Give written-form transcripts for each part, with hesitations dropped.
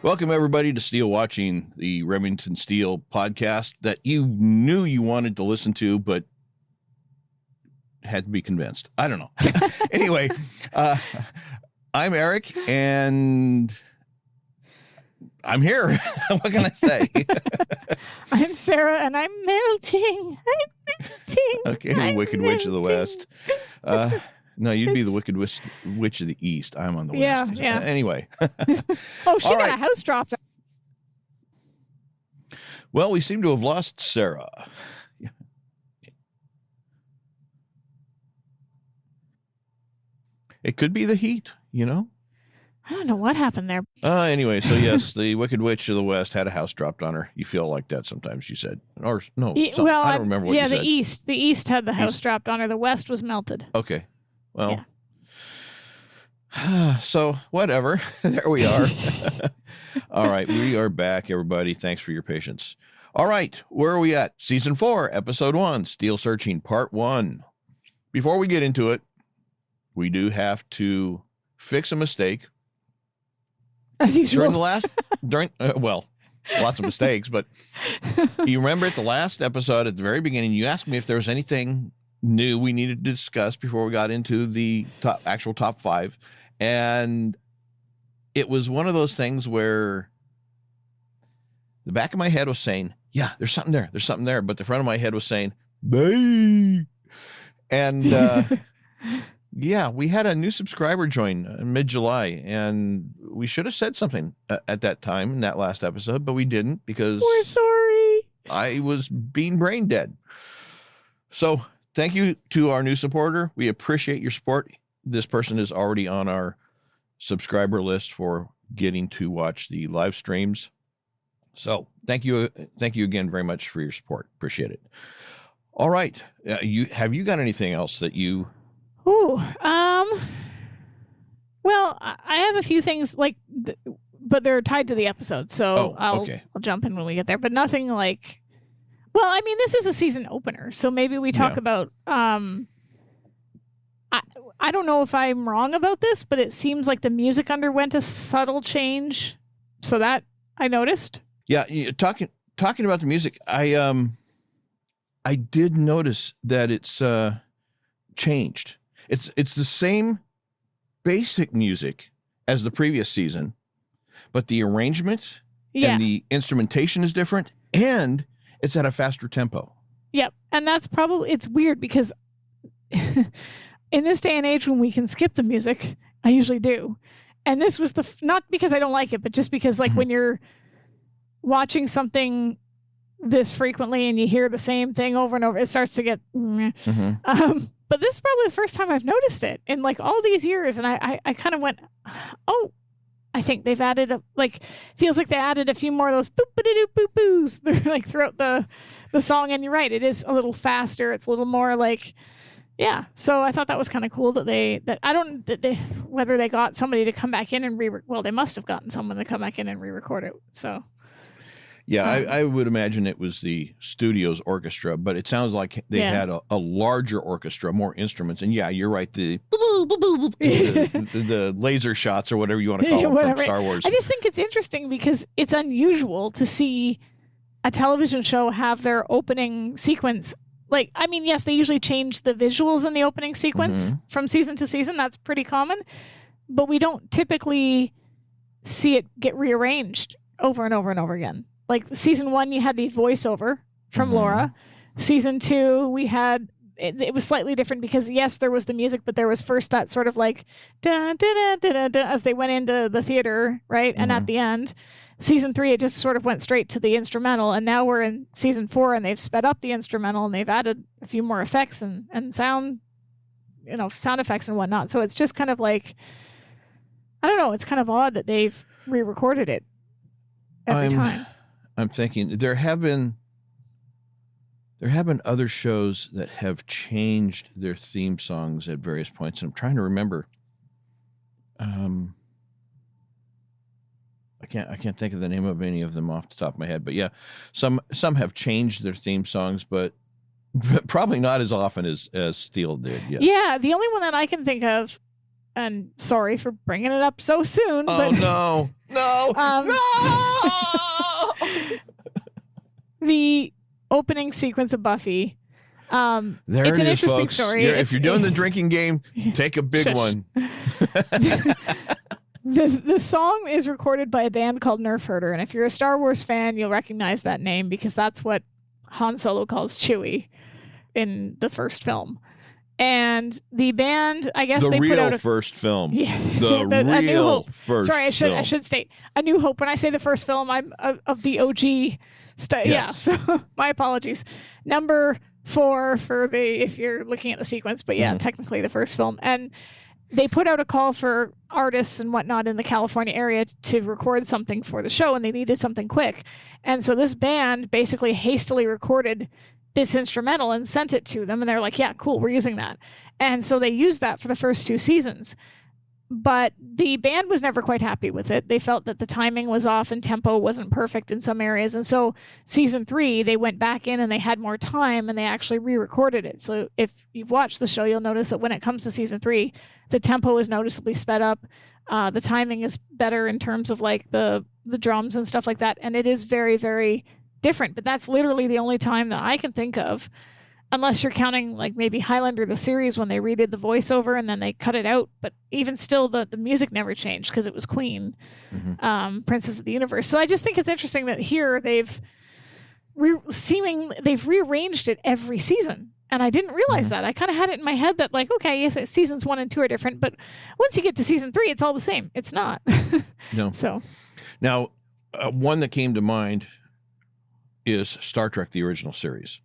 Welcome, everybody, to SteeleWatching, the Remington Steele podcast that you knew you wanted to listen to, but had to be convinced. I don't know. Anyway, I'm Eric, and I'm here. What can I say? I'm Sara, and I'm melting. Okay, I'm Wicked melting. Witch of the West. No, you'd be the Wicked Witch of the East. I'm on the West. Yeah. Anyway. Oh, she All got right. a house dropped. Well, we seem to have lost Sara. It could be the heat, you know? I don't know what happened there. Anyway, so yes, the Wicked Witch of the West had a house dropped on her. You feel like that sometimes, you said. Or no, Well, I don't remember what you said. the east had the house East. dropped on her. The west was melted. Okay. Well, so whatever. There we are. All right, we are back, everybody. Thanks for your patience. All right, where are we at? Season 4, Episode 1, Steele Searching, Part 1. Before we get into it, we do have to fix a mistake. As usual. Well, lots of mistakes, but you remember at the last episode, at the very beginning, you asked me if there was anything new we needed to discuss before we got into the actual top 5. And it was one of those things where the back of my head was saying, yeah, there's something there. But the front of my head was saying, bae. And yeah, we had a new subscriber join in mid-July, and we should have said something at that time in that last episode, but we didn't because We're sorry. I was being brain dead. So thank you to our new supporter. We appreciate your support. This person is already on our subscriber list for getting to watch the live streams. So thank you again very much for your support. Appreciate it. All right. Have you got anything else that you... Well, I have a few things but they're tied to the episode, so I'll jump in when we get there. But nothing like. Well, I mean, this is a season opener, so maybe we talk about. I don't know if I'm wrong about this, but it seems like the music underwent a subtle change, so that I noticed. Yeah, talking about the music, I did notice that it's changed. It's the same basic music as the previous season, but the arrangement and the instrumentation is different, and it's at a faster tempo. Yep, and that's probably, it's weird because in this day and age when we can skip the music, I usually do. And this was not because I don't like it, but just because when you're watching something this frequently and you hear the same thing over and over, it starts to get but this is probably the first time I've noticed it in all these years, and I kind of went, oh, I think they've added feels like they added a few more of those boop-a-doo-boop-boos throughout the song. And you're right, it is a little faster, it's a little more so I thought that was kind of cool whether they got somebody to come back in and they must have gotten someone to come back in and re-record it. So yeah, I would imagine it was the studio's orchestra, but it sounds like they had a larger orchestra, more instruments. And yeah, you're right. The laser shots or whatever you want to call them from Star Wars. I just think it's interesting because it's unusual to see a television show have their opening sequence. Yes, they usually change the visuals in the opening sequence from season to season. That's pretty common. But we don't typically see it get rearranged over and over and over again. Season 1, you had the voiceover from Laura. Season 2, we had it was slightly different because yes, there was the music, but there was first that sort of da da da da da as they went into the theater, right? And at the end, season 3, it just sort of went straight to the instrumental, and now we're in season 4, and they've sped up the instrumental and they've added a few more effects and sound, sound effects and whatnot. So it's just kind of I don't know. It's kind of odd that they've re-recorded it every time. I'm thinking there have been other shows that have changed their theme songs at various points. And I'm trying to remember. I can't think of the name of any of them off the top of my head, but yeah, some have changed their theme songs, but probably not as often as Steele did. Yes. Yeah, the only one that I can think of and sorry for bringing it up so soon. Oh, but, no. No. The opening sequence of Buffy. There it's it an is, interesting folks. story. If you're doing the drinking game, take a big Shush. one. The song is recorded by a band called Nerf Herder, and if you're a Star Wars fan, you'll recognize that name because that's what Han Solo calls Chewie in the first film. And the band, I guess The they real put out first film. Yeah, The A New real Hope. first Sorry, I film. should state A New Hope. When I say the first film, I'm of the OG. Yeah, Yes. so my apologies. Number 4 for if you're looking at the sequence, but yeah, technically the first film. And they put out a call for artists and whatnot in the California area to record something for the show, and they needed something quick. And so this band basically hastily recorded this instrumental and sent it to them, and they're like, yeah, cool, we're using that. And so they used that for the first 2 seasons. But the band was never quite happy with it. They felt that the timing was off and tempo wasn't perfect in some areas. And so season 3, they went back in and they had more time and they actually re-recorded it. So if you've watched the show, you'll notice that when it comes to season 3, the tempo is noticeably sped up. The timing is better in terms of like the drums and stuff like that. And it is very, very different. But that's literally the only time that I can think of, unless you're counting like maybe Highlander the series when they redid the voiceover and then they cut it out. But even still, the music never changed because it was Queen, Princess of the Universe. So I just think it's interesting that here they've rearranged it every season. And I didn't realize that. I kind of had it in my head that like, okay, yes, seasons 1 and 2 are different, but once you get to season 3, it's all the same. It's not. No. So Now, one that came to mind is Star Trek, the original series.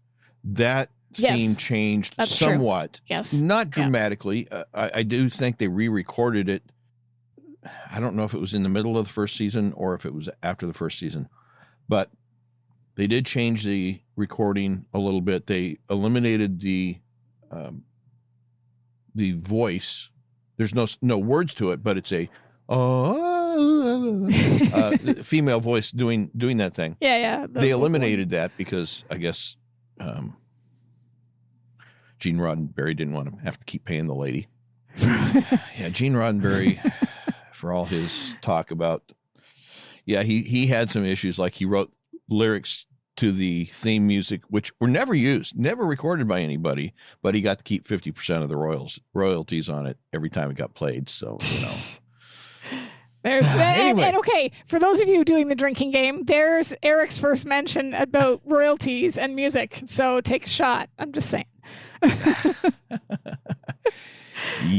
That theme changed That's somewhat. True. Yes. Not dramatically. I do think they re-recorded it. I don't know if it was in the middle of the first season or if it was after the first season, but they did change the recording a little bit. They eliminated the voice. There's no words to it, but it's a female voice doing that thing. Yeah. They eliminated that because I guess Gene Roddenberry didn't want to have to keep paying the lady. Yeah, Gene Roddenberry, for all his talk about, he had some issues. Like he wrote lyrics to the theme music, which were never used, never recorded by anybody, but he got to keep 50% of the royalties on it every time it got played. So, There's Anyway. and okay, for those of you doing the drinking game, there's Eric's first mention about royalties and music. So take a shot. I'm just saying.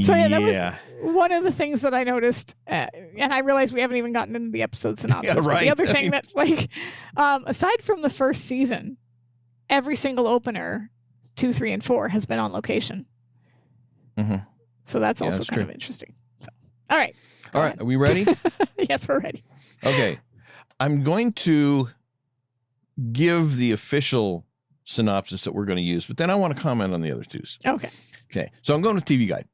So that was one of the things that I noticed, and I realized we haven't even gotten into the episode synopsis. Yeah, right. The other thing that's like, aside from the first season, every single opener, 2, 3, and 4, has been on location. So that's also that's kind of true. interesting. So, all right. All right, are we ready? Yes, we're ready. Okay. I'm going to give the official synopsis that we're going to use, but then I want to comment on the other two. Okay. Okay. So I'm going with TV Guide.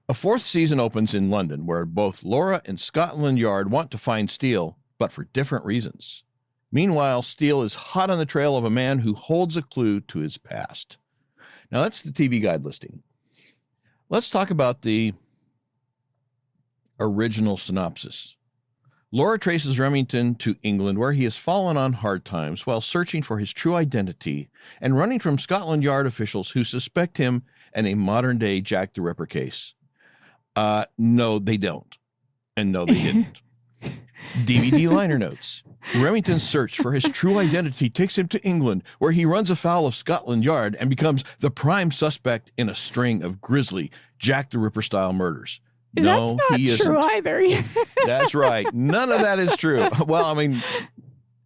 A 4th season opens in London, where both Laura and Scotland Yard want to find Steele, but for different reasons. Meanwhile, Steele is hot on the trail of a man who holds a clue to his past. Now, that's the TV Guide listing. Let's talk about the original synopsis. Laura traces Remington to England, where he has fallen on hard times while searching for his true identity and running from Scotland Yard officials who suspect him in a modern-day Jack the Ripper case. No, they don't. And no, they didn't. DVD liner notes. Remington's search for his true identity takes him to England, where he runs afoul of Scotland Yard and becomes the prime suspect in a string of grisly Jack the Ripper-style murders. No, That's not he isn't. true either. That's right. None of that is true. Well, I mean,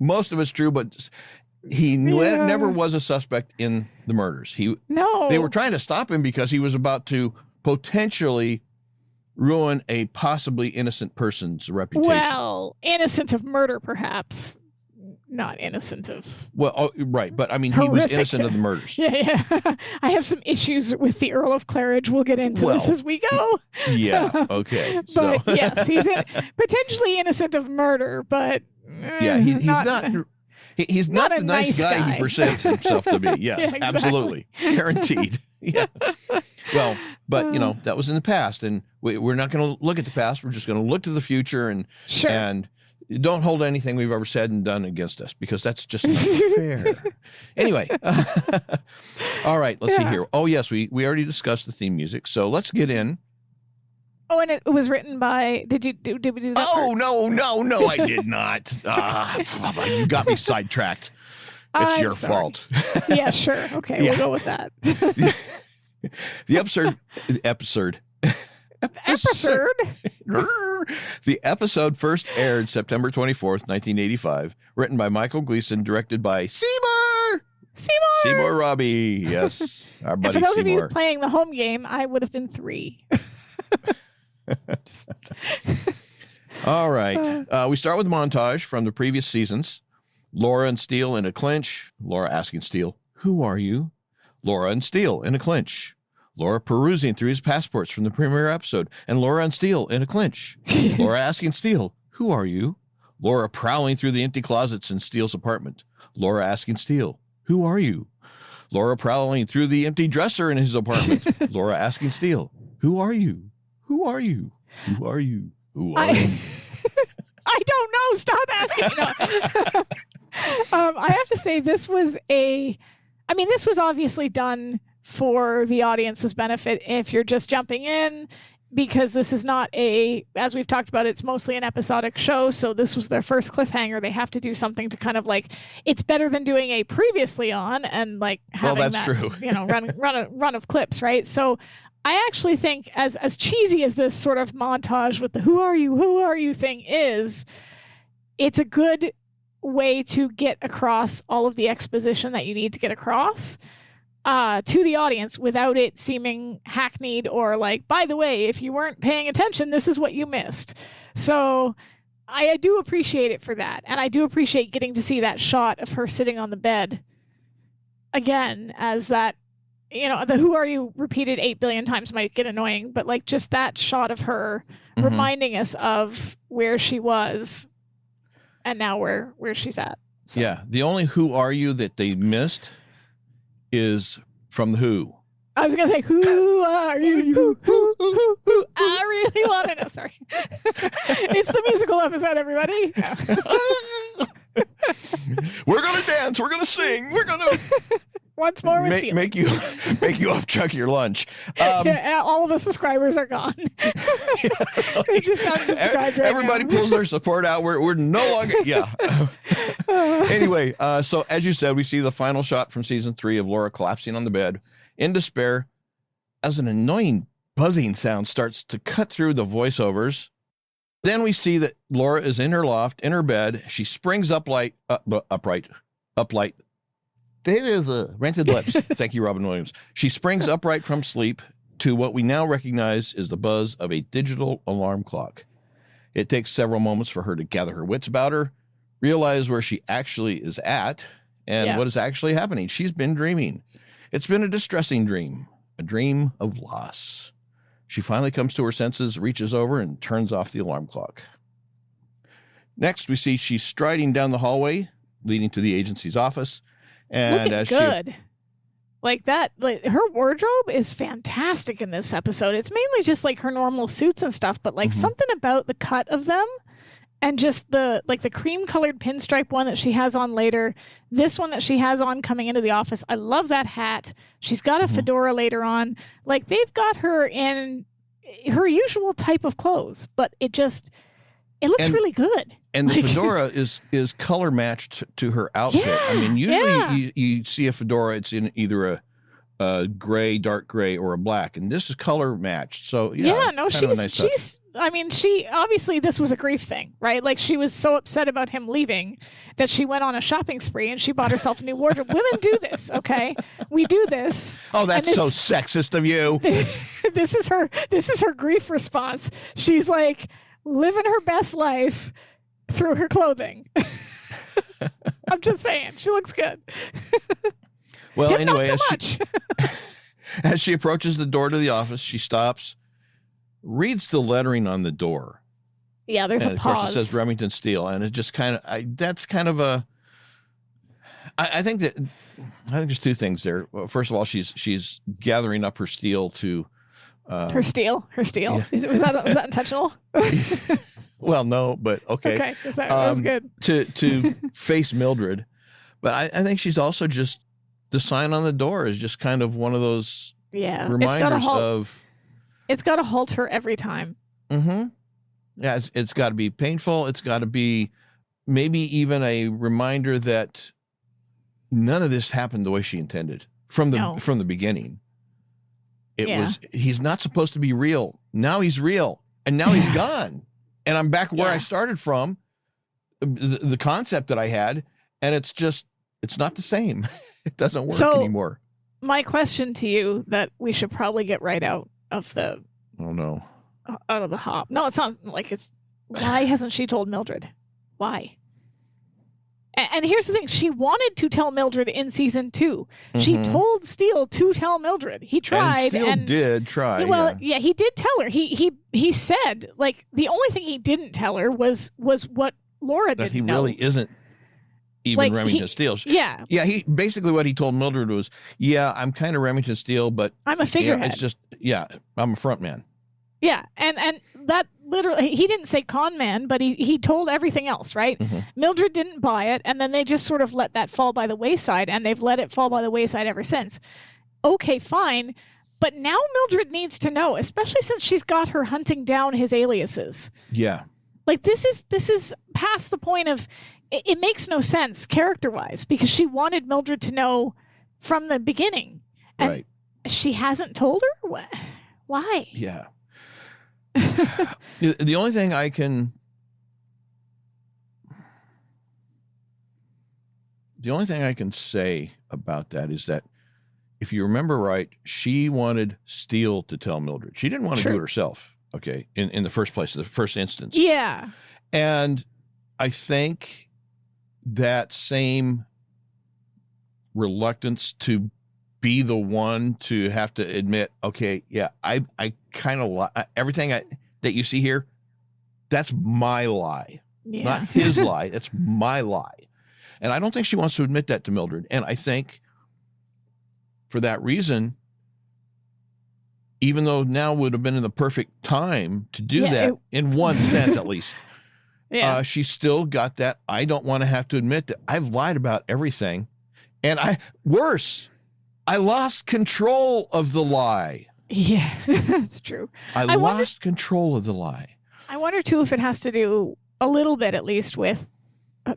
most of it's true, but he never was a suspect in the murders. They were trying to stop him because he was about to potentially ruin a possibly innocent person's reputation. Well, innocent of murder, perhaps. Not innocent of... Well, right. But I mean, he was innocent of the murders. Yeah. I have some issues with the Earl of Claridge. We'll get into this as we go. Yeah. Okay. But yes, he's potentially innocent of murder, but... yeah, he's not... He's not the nice guy he presents himself to be. Yes, Yeah, exactly. absolutely. Guaranteed. Yeah. Well, but that was in the past, and we're not going to look at the past. We're just going to look to the future, and Sure. and don't hold anything we've ever said and done against us, because that's just not fair. Anyway, all right. Let's see here. Oh yes, we already discussed the theme music, so let's get in. Oh, and it was written by. Did we do that? Oh no, I did not. You got me sidetracked. It's your fault. Yeah, sure. Okay, we'll go with that. The episode first aired September 24th, 1985, written by Michael Gleason, directed by Seymour Robbie. Yes, our buddy and for those Seymour. of you playing the home game, I would have been 3. All right. We start with a montage from the previous seasons. Laura and Steele in a clinch. Laura asking Steele, "Who are you?" Laura and Steele in a clinch. Laura perusing through his passports from the premiere episode, and Laura and Steele in a clinch. Laura asking Steele, "Who are you?" Laura prowling through the empty closets in Steele's apartment. Laura asking Steele, "Who are you?" Laura prowling through the empty dresser in his apartment. Laura asking Steele, "Who are you? Who are you? Who are you? Who are you?" I don't know. Stop asking me. I have to say this was obviously done for the audience's benefit if you're just jumping in, because this is not as we've talked about, it's mostly an episodic show. So this was their first cliffhanger. They have to do something to kind of it's better than doing a previously on and having true. run of clips, right? So I actually think as cheesy as this sort of montage with the who are you thing is, it's a good way to get across all of the exposition that you need to get across to the audience without it seeming hackneyed or by the way, if you weren't paying attention, this is what you missed. So I do appreciate it for that. And I do appreciate getting to see that shot of her sitting on the bed again, as that, the who are you repeated 8 billion times might get annoying, but just that shot of her reminding us of where she was and now where she's at. So. Yeah. The only who are you that they missed is from the Who. I was going to say, who are you? Who? I really want to know. Sorry. It's the musical episode, everybody. We're going to dance. We're going to sing. We're going to... Once more with feeling. Make you upchuck your lunch. All of the subscribers are gone. They just got subscribed right Everybody now. pulls their support out. We're no longer... Yeah. Anyway, so as you said, we see the final shot from season 3 of Laura collapsing on the bed in despair as an annoying buzzing sound starts to cut through the voiceovers. Then we see that Laura is in her loft, in her bed. She springs upright. Rented lips. Thank you, Robin Williams. She springs upright from sleep to what we now recognize is the buzz of a digital alarm clock. It takes several moments for her to gather her wits about her, realize where she actually is at, and what is actually happening. She's been dreaming. It's been a distressing dream, a dream of loss. She finally comes to her senses, reaches over, and turns off the alarm clock. Next, we see she's striding down the hallway leading to the agency's office. And looking good. Her wardrobe is fantastic in this episode. It's mainly just her normal suits and stuff, but something about the cut of them and just the cream colored pinstripe one that she has on later, this one that she has on coming into the office. I love that hat. She's got a fedora later on. They've got her in her usual type of clothes, but it looks really good. And the fedora is color matched to her outfit. Yeah, I mean, usually you see a fedora, it's in either a gray, dark gray, or a black, and this is color matched. So she obviously this was a grief thing, right? She was so upset about him leaving that she went on a shopping spree and she bought herself a new wardrobe. Women do this, okay? We do this. Oh, that's so sexist of you. This is her grief response. She's living her best life through her clothing. I'm just saying, she looks good. Well, anyway, not so much. As she approaches the door to the office, she stops, reads the lettering on the door. Yeah, there's a pause. Of course, it says Remington Steele, and it just that's kind of a I think there's two things there. Well, first of all, she's gathering up her steel to Her Steele. Yeah. Was that intentional? Well, no, but okay. Okay, that was good. To face Mildred, but I think she's also just the sign on the door is just kind of one of those reminders of. It's got to halt her every time. Mm-hmm. Yeah, it's got to be painful. It's got to be maybe even a reminder that none of this happened the way she intended from the beginning. He's not supposed to be real. Now he's real, and now he's gone. And I'm back where I started from, the concept that I had, and it's not the same. It doesn't work anymore. My question to you that we should probably get right out of the hop. No, it sounds like it's why hasn't she told Mildred? Why? And here's the thing. She wanted to tell Mildred in season 2. Mm-hmm. She told Steele to tell Mildred. He tried. And Steele did try. Well, yeah, he did tell her. He said, like, the only thing he didn't tell her was what Laura didn't know. That he really isn't even Remington Steele. Yeah. Yeah, he basically what he told Mildred was, I'm kind of Remington Steele, but I'm a figurehead. It's just, I'm a front man. Yeah, and that literally, he didn't say con man, but he told everything else, right? Mm-hmm. Mildred didn't buy it, and then they just sort of let that fall by the wayside, and they've let it fall by the wayside ever since. Okay, fine, but now Mildred needs to know, especially since she's got her hunting down his aliases. Yeah. Like, this is past the point of, it makes no sense character-wise, because she wanted Mildred to know from the beginning. And she hasn't told her? Why? Yeah. The only thing I can say about that is that if you remember right, she wanted Steele to tell Mildred. She didn't want to do it herself, okay, in the first place, the first instance. Yeah. And I think that same reluctance to be the one to have to admit, okay, I kind of everything that you see here, that's my lie, not his lie. That's my lie. And I don't think she wants to admit that to Mildred. And I think for that reason, even though now would have been in the perfect time to do that in one sense, at least, she still got that. I don't want to have to admit that I've lied about everything. And worse, I lost control of the lie. Yeah, that's true. I lost control of the lie. I wonder, too, if it has to do a little bit, at least, with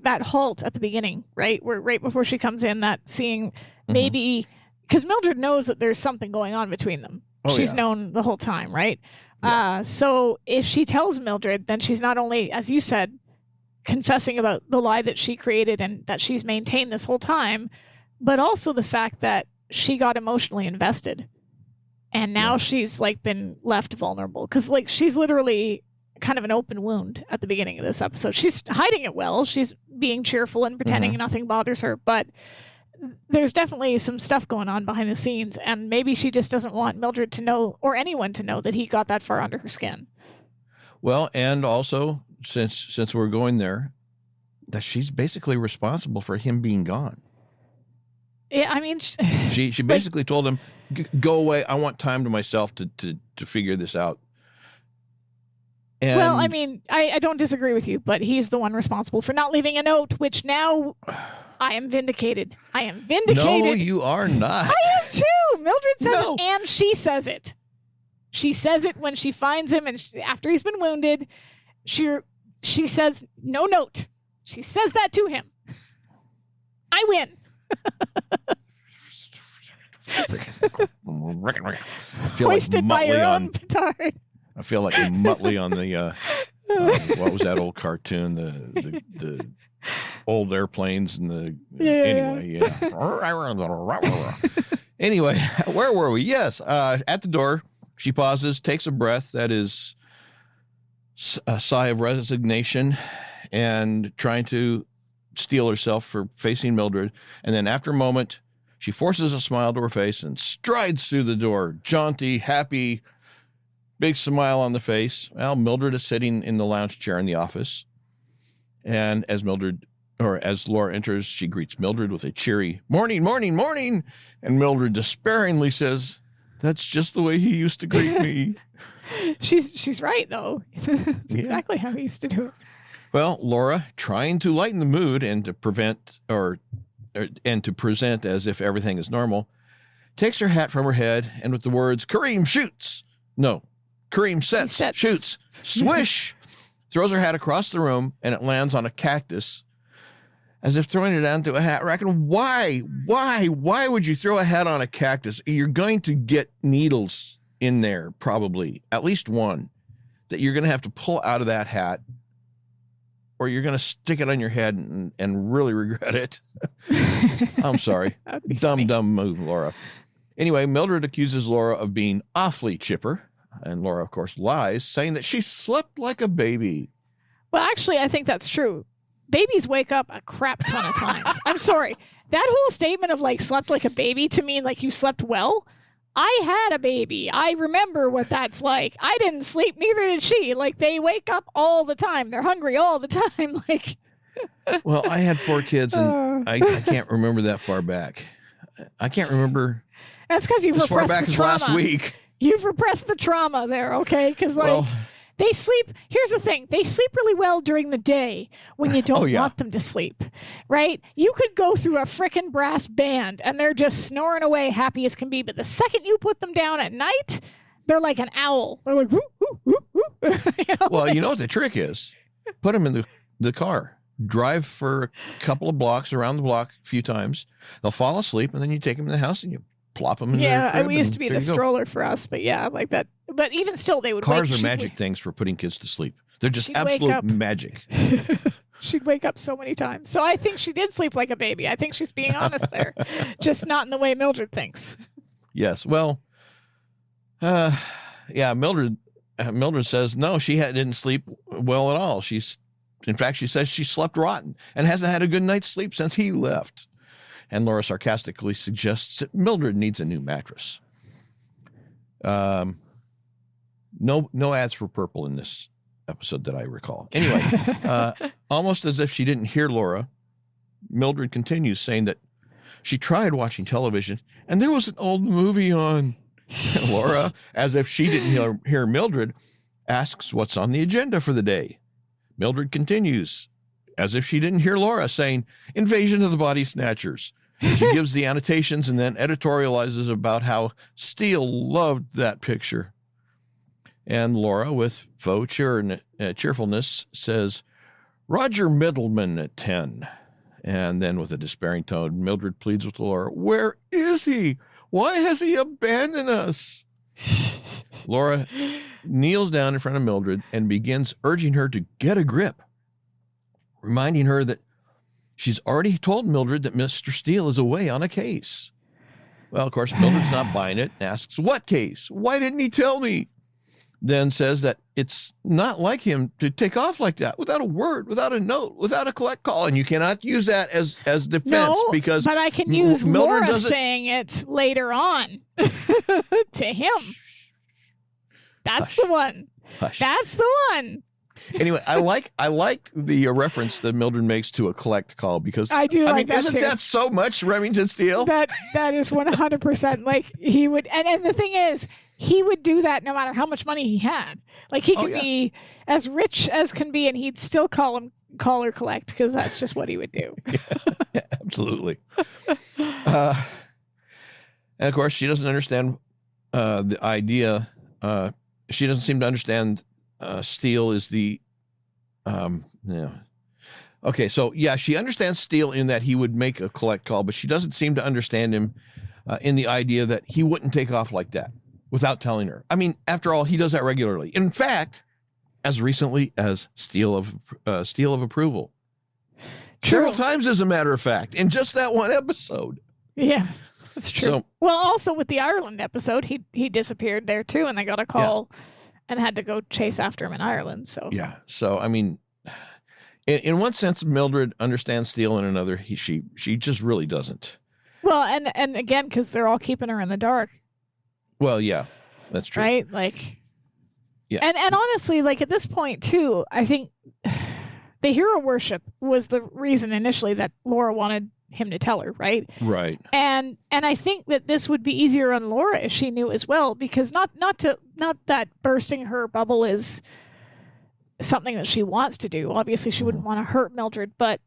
that halt at the beginning, right? Where right before she comes in, that seeing maybe... Because Mildred knows that there's something going on between them. She's known the whole time, right? Yeah. So if she tells Mildred, then she's not only, as you said, confessing about the lie that she created and that she's maintained this whole time, but also the fact that she got emotionally invested. And now she's like been left vulnerable because like she's literally kind of an open wound at the beginning of this episode. She's hiding it well. She's being cheerful and pretending nothing bothers her, but there's definitely some stuff going on behind the scenes, and maybe she just doesn't want Mildred to know or anyone to know that he got that far under her skin. Well, and also since we're going there, that she's basically responsible for him being gone. Yeah, I mean, she basically told him, "Go away. I want time to myself to figure this out." And well, I mean, I don't disagree with you, but he's the one responsible for not leaving a note, which now I am vindicated. I am vindicated. No, you are not. I am too. Mildred says it, and she says it. She says it when she finds him, and after he's been wounded, she says, "No note." She says that to him. I win. Hoisted by your own petard. I feel like Muttley on the what was that old cartoon? The old airplanes and the anyway. Anyway, where were we? Yes, at the door, she pauses, takes a breath. That is a sigh of resignation, and trying to steel herself for facing Mildred. And then after a moment, she forces a smile to her face and strides through the door, jaunty, happy. Big smile on the face. Well, Mildred is sitting in the lounge chair in the office. And as Mildred or as Laura enters, she greets Mildred with a cheery morning, morning, morning. And Mildred despairingly says, that's just the way he used to greet me. She's right, though. It's exactly how he used to do it. Well, Laura, trying to lighten the mood and to present as if everything is normal, takes her hat from her head and with the words, Kareem sets, shoots, swish, throws her hat across the room and it lands on a cactus as if throwing it onto a hat rack. And why would you throw a hat on a cactus? You're going to get needles in there, probably, at least one, that you're going to have to pull out of that hat, or you're going to stick it on your head and really regret it. I'm sorry. Dumb move, Laura. Anyway, Mildred accuses Laura of being awfully chipper, and Laura, of course, lies, saying that she slept like a baby. Well, actually, I think that's true. Babies wake up a crap ton of times. I'm sorry. That whole statement of like slept like a baby to mean like you slept well. I had a baby. I remember what that's like. I didn't sleep, neither did she. Like, they wake up all the time. They're hungry all the time. Like, well, I had 4 kids, and I can't remember that far back. I can't remember. That's because you've as far repressed back the as trauma. last week. You've repressed the trauma there, okay? Because, like, they sleep. Here's the thing. They sleep really well during the day when you don't want them to sleep, right? You could go through a frickin' brass band and they're just snoring away happy as can be. But the second you put them down at night, they're like an owl. They're like, woo, woo, woo, woo. Well, you know what the trick is? Put them in the car. Drive for a couple of blocks, around the block a few times. They'll fall asleep, and then you take them in the house and you plop them in their crib. We used to be the stroller for us, but like that. But even still, they would Cars are magic things for putting kids to sleep. They're just absolute magic. She'd wake up so many times. So I think she did sleep like a baby. I think she's being honest there. Just not in the way Mildred thinks. Yes. Well, Mildred says, no, she didn't sleep well at all. In fact, she says she slept rotten and hasn't had a good night's sleep since he left. And Laura sarcastically suggests that Mildred needs a new mattress. No ads for purple in this episode that I recall. Anyway, almost as if she didn't hear Laura, Mildred continues saying that she tried watching television and there was an old movie on. And Laura, as if she didn't hear Mildred, asks what's on the agenda for the day. Mildred continues, as if she didn't hear Laura, saying, Invasion of the Body Snatchers. She gives the annotations and then editorializes about how Steele loved that picture. And Laura, with faux cheerfulness, says, Roger Middleman at 10. And then with a despairing tone, Mildred pleads with Laura, where is he? Why has he abandoned us? Laura kneels down in front of Mildred and begins urging her to get a grip, reminding her that she's already told Mildred that Mr. Steele is away on a case. Well, of course, Mildred's not buying it, asks, what case? Why didn't he tell me? Then says that it's not like him to take off like that, without a word, without a note, without a collect call. And you cannot use that as defense, because but I can use Mildred Laura saying it later on to him. That's the one. Hush. That's the one. Anyway, I like the reference that Mildred makes to a collect call, because I do. Like that isn't too. that so much Remington Steele? That is 100%. Like he would, and the thing is, he would do that no matter how much money he had. Like he could be as rich as can be, and he'd still call or collect, because that's just what he would do. Yeah, absolutely. And of course, she doesn't understand the idea. She doesn't seem to understand Steele is the Okay, so she understands Steele in that he would make a collect call, but she doesn't seem to understand him in the idea that he wouldn't take off like that without telling her. I mean, after all, he does that regularly. In fact, as recently as Steele of Approval. True. Several times, as a matter of fact, in just that one episode. Yeah, that's true. So, well, also with the Ireland episode, he disappeared there too, and they got a call and had to go chase after him in Ireland. So so I mean, in one sense, Mildred understands Steele, in another, she just really doesn't. Well, and again, because they're all keeping her in the dark. Well, yeah, that's true. Right? Like, and honestly, like at this point too, I think the hero worship was the reason initially that Laura wanted him to tell her, right? Right. And I think that this would be easier on Laura if she knew as well, because not that bursting her bubble is something that she wants to do. Obviously, she wouldn't want to hurt Mildred, but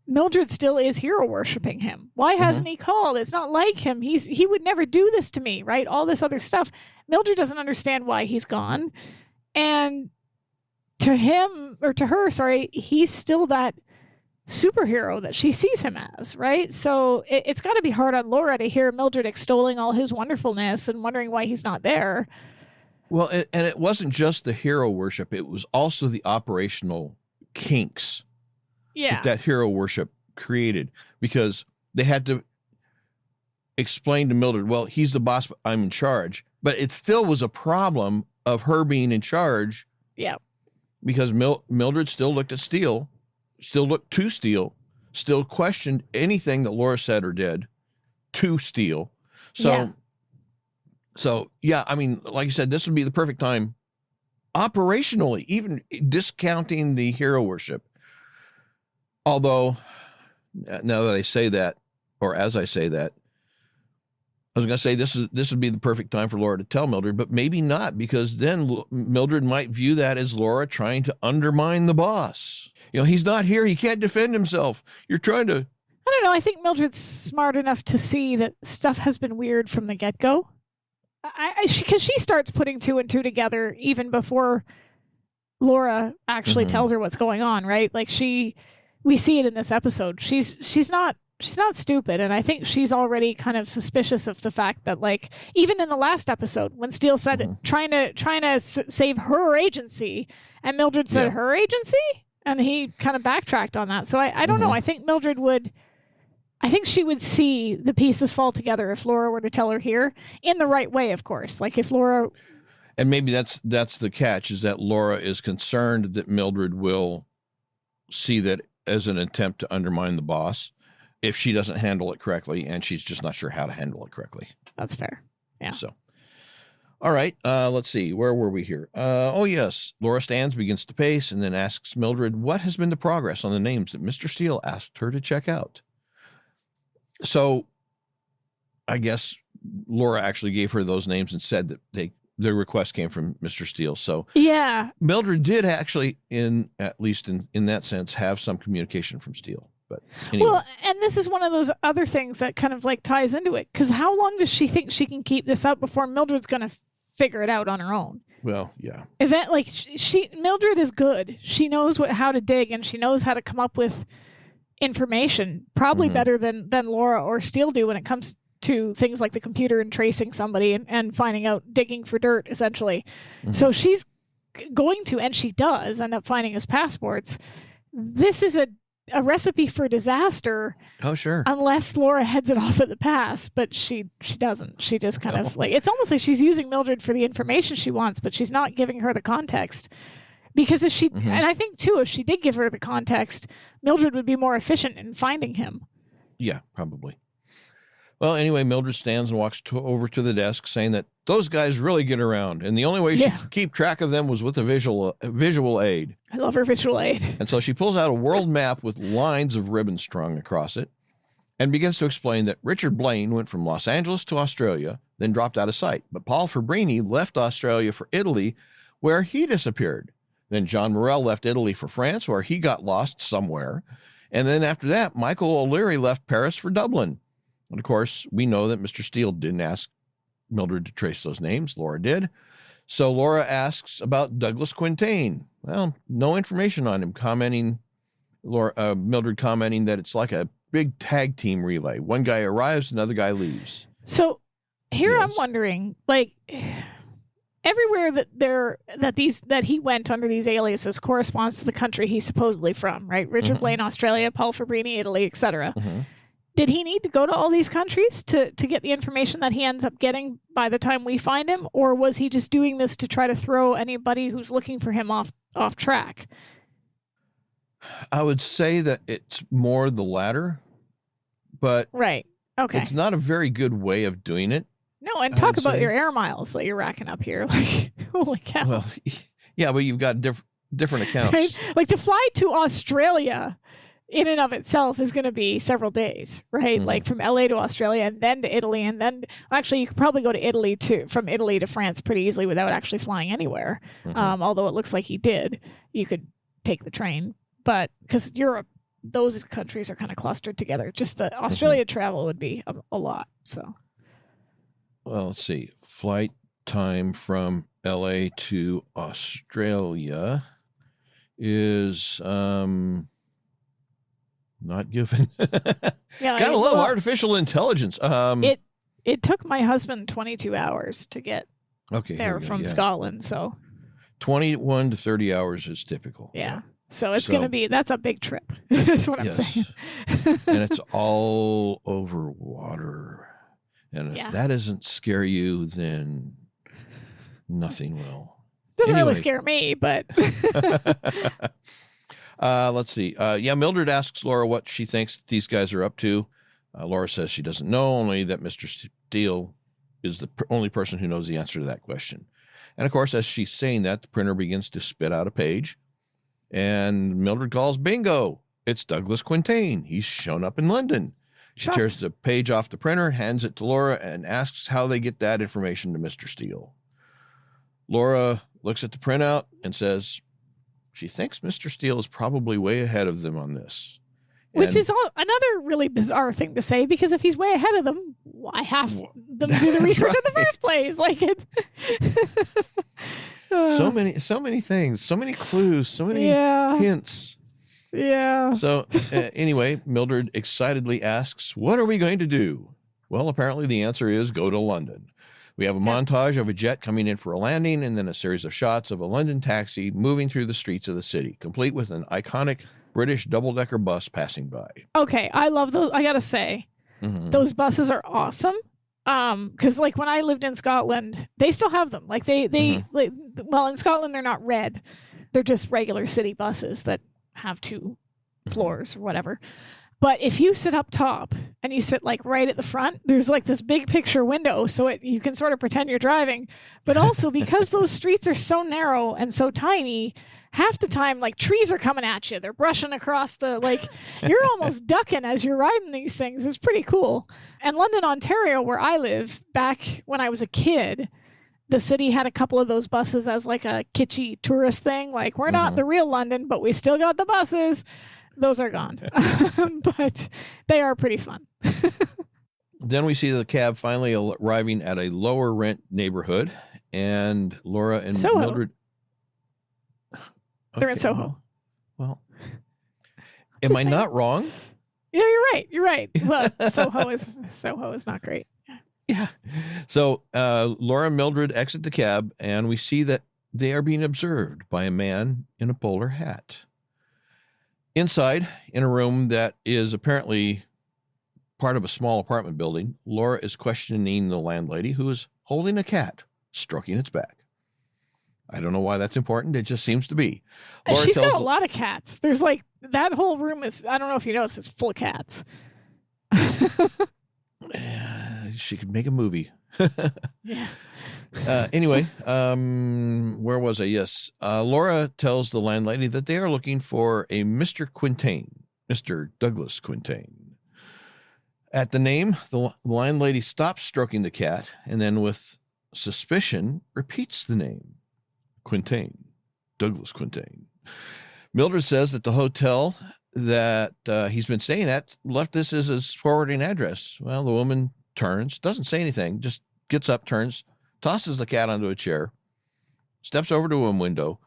Mildred still is hero worshiping him. Why hasn't he called? It's not like him. He would never do this to me, right? All this other stuff. Mildred doesn't understand why he's gone. And to him, or to her, sorry, he's still that superhero that she sees him as, right? So it's got to be hard on Laura to hear Mildred extolling all his wonderfulness and wondering why he's not there. Well, and it wasn't just the hero worship. It was also the operational kinks that hero worship created, because they had to explain to Mildred, well, he's the boss, but I'm in charge. But it still was a problem of her being in charge. Yeah. Because Mildred still looked at Steele, still looked to Steele, still questioned anything that Laura said or did to Steele. So yeah, I mean, like you said, this would be the perfect time operationally, even discounting the hero worship. Although, now that I say that, or as I say that, I was going to say this would be the perfect time for Laura to tell Mildred, but maybe not, because then Mildred might view that as Laura trying to undermine the boss. You know, he's not here. He can't defend himself. You're trying to... I don't know. I think Mildred's smart enough to see that stuff has been weird from the get-go. Because she starts putting two and two together even before Laura actually tells her what's going on, right? Like we see it in this episode. She's not stupid, and I think she's already kind of suspicious of the fact that, like, even in the last episode when Steele said trying to save her agency, and Mildred said her agency, and he kind of backtracked on that. So I don't know. I think she would see the pieces fall together if Laura were to tell her here, in the right way, of course. Like if Laura... And maybe that's the catch, is that Laura is concerned that Mildred will see that as an attempt to undermine the boss if she doesn't handle it correctly, and she's just not sure how to handle it correctly. That's fair. Yeah. So, all right, let's see. Where were we here? Oh, yes. Laura stands, begins to pace, and then asks Mildred what has been the progress on the names that Mr. Steele asked her to check out. So I guess Laura actually gave her those names and said that their request came from Mr. Steele. So yeah, Mildred did actually, at least in that sense, have some communication from Steele. But anyway. Well, and this is one of those other things that kind of like ties into it, because how long does she think she can keep this up before Mildred's going to figure it out on her own? Well, yeah. Mildred is good. She knows how to dig, and she knows how to come up with information, probably better than Laura or Steele do when it comes to things like the computer and tracing somebody and finding out, digging for dirt, essentially. So she's going to, and she does end up finding his passports. This is a recipe for disaster. Oh, sure. Unless Laura heads it off at the pass, but she doesn't. She just kind of like, it's almost like she's using Mildred for the information she wants, but she's not giving her the context. Because if she, and I think too, if she did give her the context, Mildred would be more efficient in finding him. Yeah, probably. Well, anyway, Mildred stands and walks over to the desk, saying that those guys really get around, and the only way she could keep track of them was with a visual aid. I love her visual aid. And so she pulls out a world map with lines of ribbon strung across it, and begins to explain that Richard Blaine went from Los Angeles to Australia, then dropped out of sight. But Paul Fabrini left Australia for Italy, where he disappeared. Then John Morrell left Italy for France, where he got lost somewhere. And then after that, Michael O'Leary left Paris for Dublin. And of course, we know that Mr. Steele didn't ask Mildred to trace those names. Laura did. So Laura asks about Douglas Quintain. Well, no information on him, Mildred commenting that it's like a big tag team relay. One guy arrives, another guy leaves. So here I'm wondering, like, everywhere that he went under these aliases corresponds to the country he's supposedly from, right? Richard Blaine, Australia, Paul Fabrini, Italy, etc. Did he need to go to all these countries to get the information that he ends up getting by the time we find him? Or was he just doing this to try to throw anybody who's looking for him off track? I would say that it's more the latter, but right. Okay. It's not a very good way of doing it. No, and talk about your air miles that you're racking up here. Like, holy cow. Well, yeah, but you've got different accounts. Right? Like to fly to Australia in and of itself is going to be several days, right? Like from LA to Australia and then to Italy. And then actually you could probably go to Italy too, from Italy to France pretty easily without actually flying anywhere. Although it looks like he did. You could take the train, but because Europe, those countries are kind of clustered together. Just the Australia travel would be a lot. So, well, let's see. Flight time from LA to Australia is not given. Gotta love artificial intelligence. It took my husband 22 hours to get there from Scotland. So 21 to 30 hours is typical. Yeah. So it's going to be, that's a big trip. That's what I'm saying. And it's all over water. And if that doesn't scare you, then nothing will. Doesn't really scare me, but. Let's see. Mildred asks Laura what she thinks these guys are up to. Laura says she doesn't know, only that Mr. Steele is the only person who knows the answer to that question. And of course, as she's saying that, the printer begins to spit out a page. And Mildred calls, bingo, it's Douglas Quintain. He's shown up in London. She tears the page off the printer, hands it to Laura, and asks how they get that information to Mr. Steele. Laura looks at the printout and says she thinks Mr. Steele is probably way ahead of them on this. Which is another really bizarre thing to say, because if he's way ahead of them, why have them do the research in the first place? Like it. So many things, so many clues, so many hints. Yeah. So anyway, Mildred excitedly asks, what are we going to do? Well, apparently the answer is go to London. We have a montage of a jet coming in for a landing and then a series of shots of a London taxi moving through the streets of the city, complete with an iconic British double-decker bus passing by. Okay, I love those. I got to say, those buses are awesome. Because like when I lived in Scotland, they still have them. Like well, in Scotland, they're not red. They're just regular city buses that have two floors or whatever. But if you sit up top and you sit like right at the front, there's like this big picture window, so you can sort of pretend you're driving. But also because those streets are so narrow and so tiny, half the time like trees are coming at you. They're brushing across you're almost ducking as you're riding these things. It's pretty cool. And London, Ontario, where I live, back when I was a kid, the city had a couple of those buses as like a kitschy tourist thing. Like, we're not the real London, but we still got the buses. Those are gone. But they are pretty fun. Then we see the cab finally arriving at a lower rent neighborhood, and Laura and Mildred. They're in Soho. Well, am I not wrong? Yeah, you're right. Well, Soho is not great. Yeah. So Laura and Mildred exit the cab, and we see that they are being observed by a man in a bowler hat. Inside, in a room that is apparently part of a small apartment building, Laura is questioning the landlady, who is holding a cat, stroking its back. I don't know why that's important. It just seems to be. Laura She's got a lot of cats. There's like, that whole room is, I don't know if you noticed, it's full of cats. She could make a movie. Yeah. Anyway, where was I? Yes. Laura tells the landlady that they are looking for a Mr. Quintain, Mr. Douglas Quintain. At the name, the landlady stops stroking the cat and then with suspicion repeats the name. Quintain, Douglas Quintain. Mildred says that the hotel that he's been staying at left this as his forwarding address. Well, the woman turns, doesn't say anything, just gets up, turns, tosses the cat onto a chair, steps over to a window,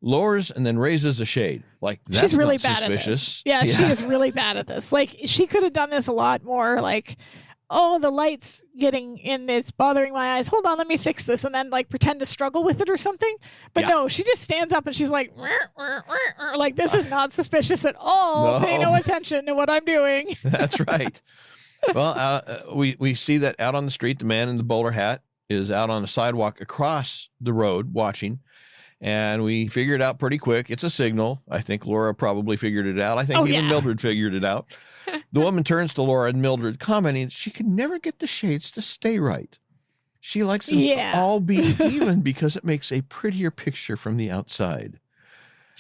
lowers, and then raises a shade. Like, that's she's really not bad suspicious. At this. Yeah, she is really bad at this. Like, she could have done this a lot more. Like, oh, the light's getting in, it's bothering my eyes. Hold on, let me fix this. And then like pretend to struggle with it or something. But no, she just stands up and she's like, like, this is not suspicious at all. No. Pay no attention to what I'm doing. That's right. Well, we see that out on the street, the man in the bowler hat is out on the sidewalk across the road watching. And we figured it out pretty quick. It's a signal. I think Laura probably figured it out. I think even Mildred figured it out. The woman turns to Laura and Mildred, commenting she can never get the shades to stay right. She likes them to all be even because it makes a prettier picture from the outside.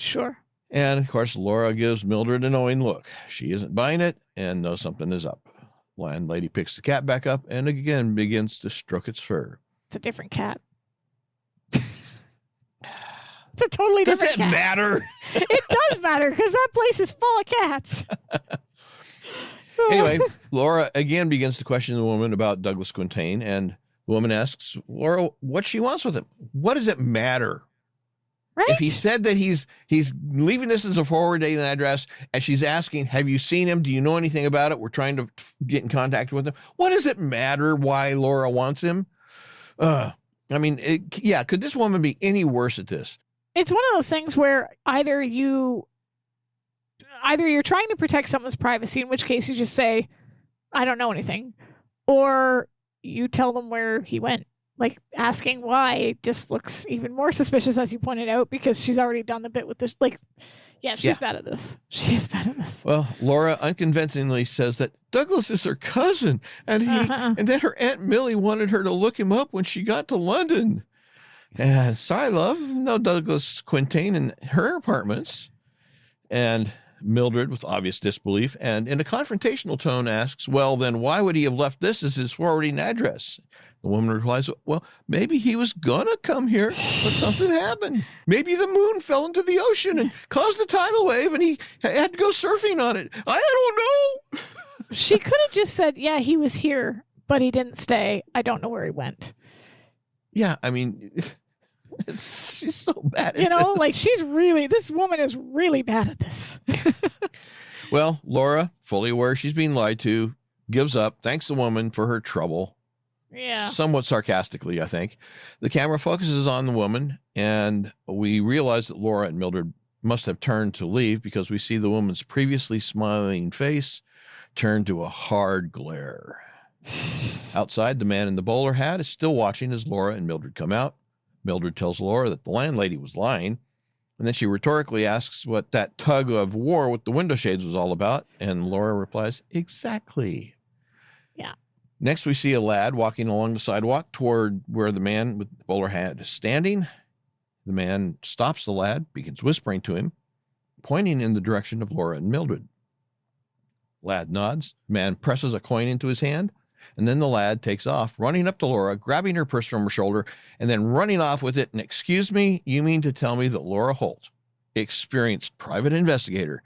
Sure. And, of course, Laura gives Mildred a knowing look. She isn't buying it and knows something is up. Landlady picks the cat back up and again begins to stroke its fur. It's a different cat. It's a totally different cat. Does it matter? It does matter because that place is full of cats. Anyway, Laura again begins to question the woman about Douglas Quintain, and the woman asks Laura what she wants with him. What does it matter? Right? If he said that he's leaving this as a forwarding address, and she's asking, have you seen him? Do you know anything about it? We're trying to get in contact with him. What does it matter why Laura wants him? I mean, could this woman be any worse at this? It's one of those things where either you're trying to protect someone's privacy, in which case you just say, I don't know anything, or you tell them where he went. Like, asking why just looks even more suspicious, as you pointed out, because she's already done the bit with this. Like, she's bad at this. She's bad at this. Well, Laura unconvincingly says that Douglas is her cousin, and and that her Aunt Millie wanted her to look him up when she got to London. And sorry, love, no Douglas Quintain in her apartments. And Mildred, with obvious disbelief and in a confrontational tone, asks, well, then why would he have left this as his forwarding address? The woman replies, well, maybe he was gonna come here, but something happened. Maybe the moon fell into the ocean and caused a tidal wave and he had to go surfing on it. I don't know. She could have just said, yeah, he was here, but he didn't stay. I don't know where he went. Yeah, I mean, she's so bad at this. Like, this woman is really bad at this. Well, Laura, fully aware she's being lied to, gives up, thanks the woman for her trouble. Yeah. Somewhat sarcastically, I think. The camera focuses on the woman, and we realize that Laura and Mildred must have turned to leave because we see the woman's previously smiling face turn to a hard glare. Outside, the man in the bowler hat is still watching as Laura and Mildred come out. Mildred tells Laura that the landlady was lying, and then she rhetorically asks what that tug of war with the window shades was all about, and Laura replies, exactly. Yeah. Next, we see a lad walking along the sidewalk toward where the man with the bowler hat is standing. The man stops the lad, begins whispering to him, pointing in the direction of Laura and Mildred. Lad nods. Man presses a coin into his hand, and then the lad takes off, running up to Laura, grabbing her purse from her shoulder, and then running off with it. And excuse me, you mean to tell me that Laura Holt, experienced private investigator,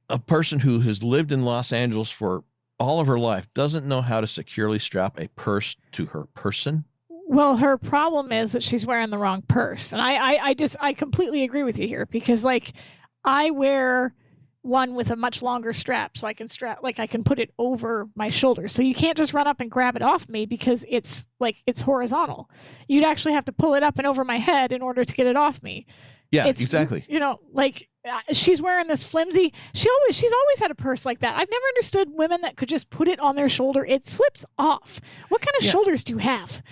a person who has lived in Los Angeles for all of her life, doesn't know how to securely strap a purse to her person? Well, her problem is that she's wearing the wrong purse. And I completely agree with you here because, like, I wear one with a much longer strap so I can put it over my shoulder. So you can't just run up and grab it off me because it's horizontal. You'd actually have to pull it up and over my head in order to get it off me. Yeah, exactly. She's wearing this flimsy. She's always had a purse like that. I've never understood women that could just put it on their shoulder. It slips off. What kind of shoulders do you have?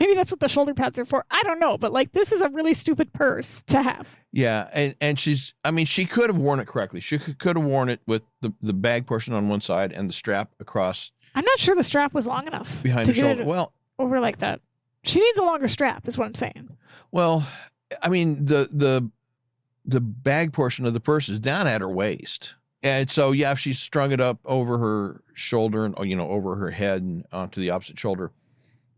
Maybe that's what the shoulder pads are for. I don't know, but like, this is a really stupid purse to have. Yeah, and she could have worn it correctly. She could have worn it with the bag portion on one side and the strap across. I'm not sure the strap was long enough behind her shoulder. Well, over like that. She needs a longer strap, is what I'm saying. Well, I mean, the bag portion of the purse is down at her waist. And so, yeah, if she strung it up over her shoulder and, over her head and onto the opposite shoulder,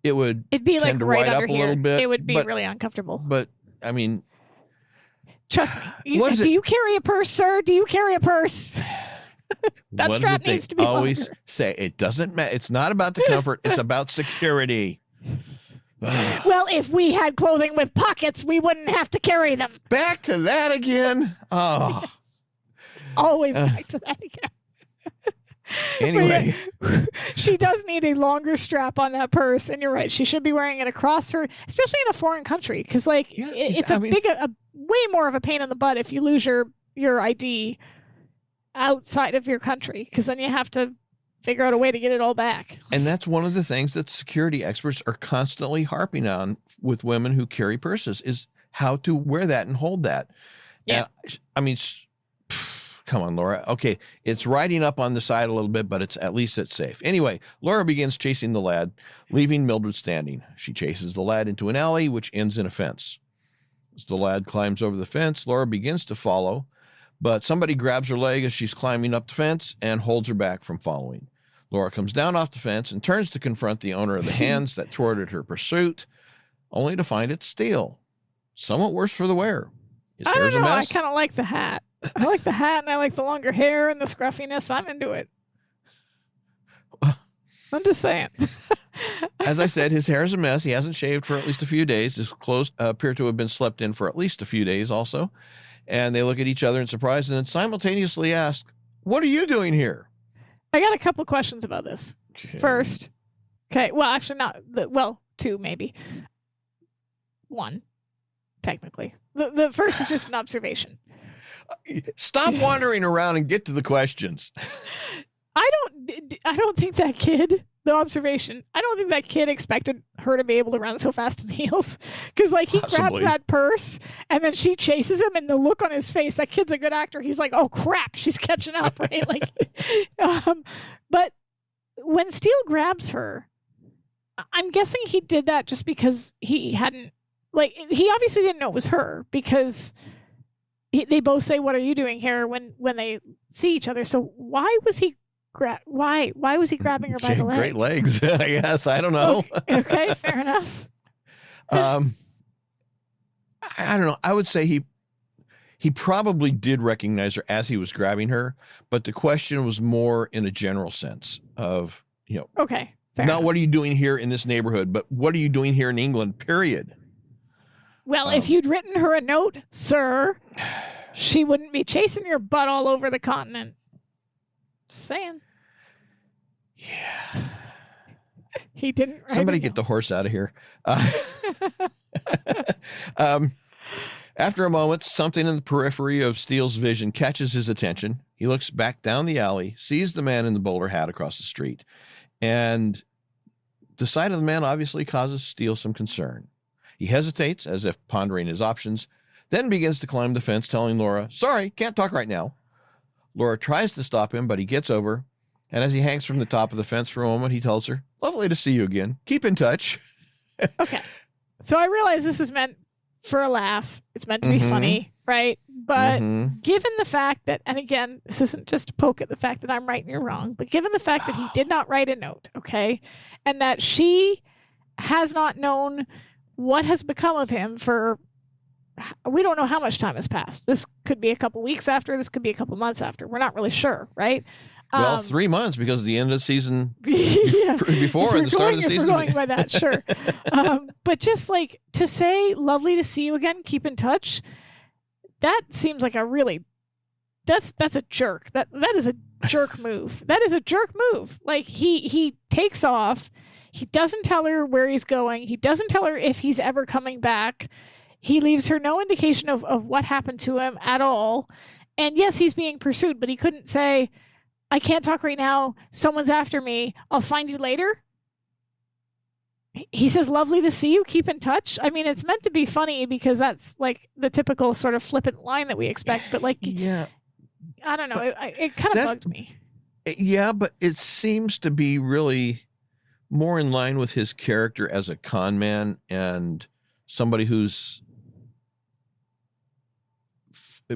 it'd be like right under here. A little bit. It would be really uncomfortable. But I mean, trust me. Do you carry a purse, sir? Do you carry a purse? That strap needs to be always longer. Say it doesn't matter. It's not about the comfort. It's about security. Well, if we had clothing with pockets, we wouldn't have to carry them. Back to that again. Oh, yes. Always back to that again. Anyway, she does need a longer strap on that purse, and you're right. She should be wearing it across her, especially in a foreign country, because it's a way more of a pain in the butt if you lose your ID outside of your country, because then you have to figure out a way to get it all back. And that's one of the things that security experts are constantly harping on with women who carry purses is how to wear that and hold that. Yeah, I mean. Come on, Laura. Okay, it's riding up on the side a little bit, but at least it's safe. Anyway, Laura begins chasing the lad, leaving Mildred standing. She chases the lad into an alley, which ends in a fence. As the lad climbs over the fence, Laura begins to follow, but somebody grabs her leg as she's climbing up the fence and holds her back from following. Laura comes down off the fence and turns to confront the owner of the hands that thwarted her pursuit, only to find it's Steele. Somewhat worse for the wearer. His hair's a mess. I kind of like the hat. I like the hat, and I like the longer hair and the scruffiness. I'm into it. I'm just saying. As I said, his hair is a mess. He hasn't shaved for at least a few days. His clothes appear to have been slept in for at least a few days also. And they look at each other in surprise and then simultaneously ask, "What are you doing here?" I got a couple questions about this. Okay. First, well, actually not. Two maybe. One, technically. The first is just an observation. Stop wandering around and get to the questions. I don't think that kid, the observation, I don't think that kid expected her to be able to run so fast in heels. Because, like, he grabs that purse, and then she chases him, and the look on his face, that kid's a good actor. He's like, oh, crap, she's catching up, right? Like, but when Steele grabs her, I'm guessing he did that just because he hadn't, like, he obviously didn't know it was her, because they both say, "What are you doing here?" when they see each other. So why was he why was he grabbing her by the legs? Great legs, I guess. I don't know. Okay, fair enough. I don't know. I would say he probably did recognize her as he was grabbing her, but the question was more in a general sense of, okay, fair not enough. What are you doing here in this neighborhood, but what are you doing here in England, period. Well, if you'd written her a note, sir, she wouldn't be chasing your butt all over the continent. Just saying. Yeah. He didn't write Somebody get the horse out of here. After a moment, something in the periphery of Steele's vision catches his attention. He looks back down the alley, sees the man in the bowler hat across the street, and the sight of the man obviously causes Steele some concern. He hesitates, as if pondering his options, then begins to climb the fence, telling Laura, "Sorry, can't talk right now." Laura tries to stop him, but he gets over, and as he hangs from the top of the fence for a moment, he tells her, "Lovely to see you again. Keep in touch." Okay. So I realize this is meant for a laugh. It's meant to be funny, right? But given the fact that, and again, this isn't just a poke at the fact that I'm right and you're wrong, but given the fact that he did not write a note, okay, and that she has not known what has become of him for, we don't know how much time has passed. This could be a couple weeks after. This could be a couple months after. We're not really sure, right? Well, 3 months, because the end of the season before and the start of the season. If we're going by that, sure. But just like to say, "Lovely to see you again. Keep in touch." That seems like a really, that's a jerk. That is a jerk move. That is a jerk move. Like he takes off. He doesn't tell her where he's going. He doesn't tell her if he's ever coming back. He leaves her no indication of what happened to him at all. And yes, he's being pursued, but he couldn't say, "I can't talk right now. Someone's after me. I'll find you later." He says, "Lovely to see you. Keep in touch." I mean, it's meant to be funny because that's like the typical sort of flippant line that we expect. But like, yeah, I don't know. It kind of bugged me. Yeah, but it seems to be really more in line with his character as a con man and somebody who's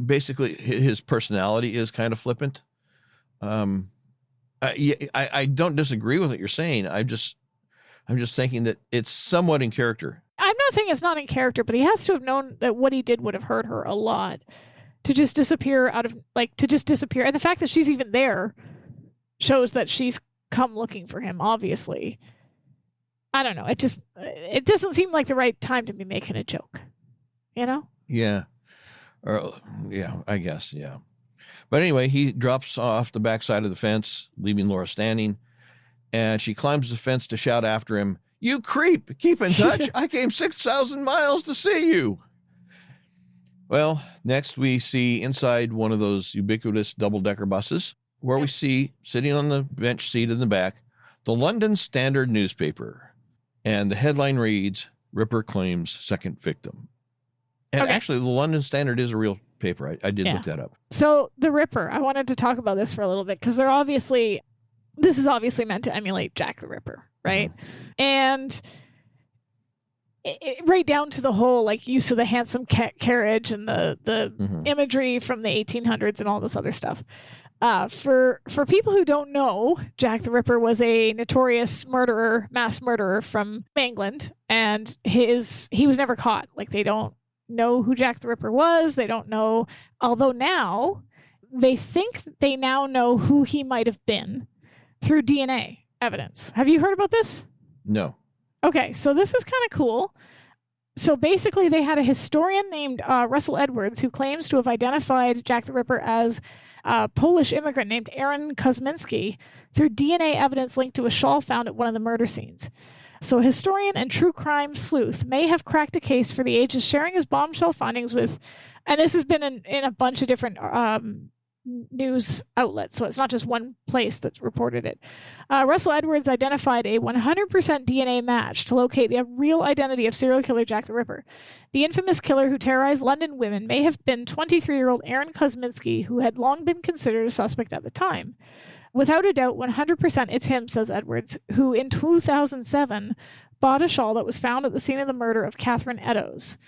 basically, his personality is kind of flippant. I don't disagree with what you're saying. I'm just thinking that it's somewhat in character. I'm not saying it's not in character, but he has to have known that what he did would have hurt her a lot. To just disappear And the fact that she's even there shows that she's come looking for him, obviously. I don't know. It doesn't seem like the right time to be making a joke, Yeah. I guess, yeah. But anyway, he drops off the backside of the fence, leaving Laura standing, and she climbs the fence to shout after him, "You creep! Keep in touch! I came 6,000 miles to see you!" Well, next we see inside one of those ubiquitous double-decker buses, where we see, sitting on the bench seat in the back, the London Standard newspaper. And the headline reads, "Ripper claims second victim." And actually, the London Standard is a real paper. I did look that up. So the Ripper, I wanted to talk about this for a little bit because this is obviously meant to emulate Jack the Ripper, right? And right down to the whole like use of the handsome carriage and the imagery from the 1800s and all this other stuff. For people who don't know, Jack the Ripper was a notorious murderer, mass murderer from England, and he was never caught. Like, they don't know who Jack the Ripper was. They don't know, although now they think they now know who he might have been through DNA evidence. Have you heard about this? No. Okay, so this is kind of cool. So basically, they had a historian named Russell Edwards who claims to have identified Jack the Ripper as a Polish immigrant named Aaron Kosminski through DNA evidence linked to a shawl found at one of the murder scenes. So a historian and true crime sleuth may have cracked a case for the ages, sharing his bombshell findings with, and this has been in a bunch of different news outlets, so it's not just one place that's reported it. Russell Edwards identified a 100% DNA match to locate the real identity of serial killer Jack the Ripper. The infamous killer who terrorized London women may have been 23-year-old Aaron Kosminski, who had long been considered a suspect at the time. Without a doubt, 100% it's him, says Edwards, who in 2007 bought a shawl that was found at the scene of the murder of Catherine Eddowes.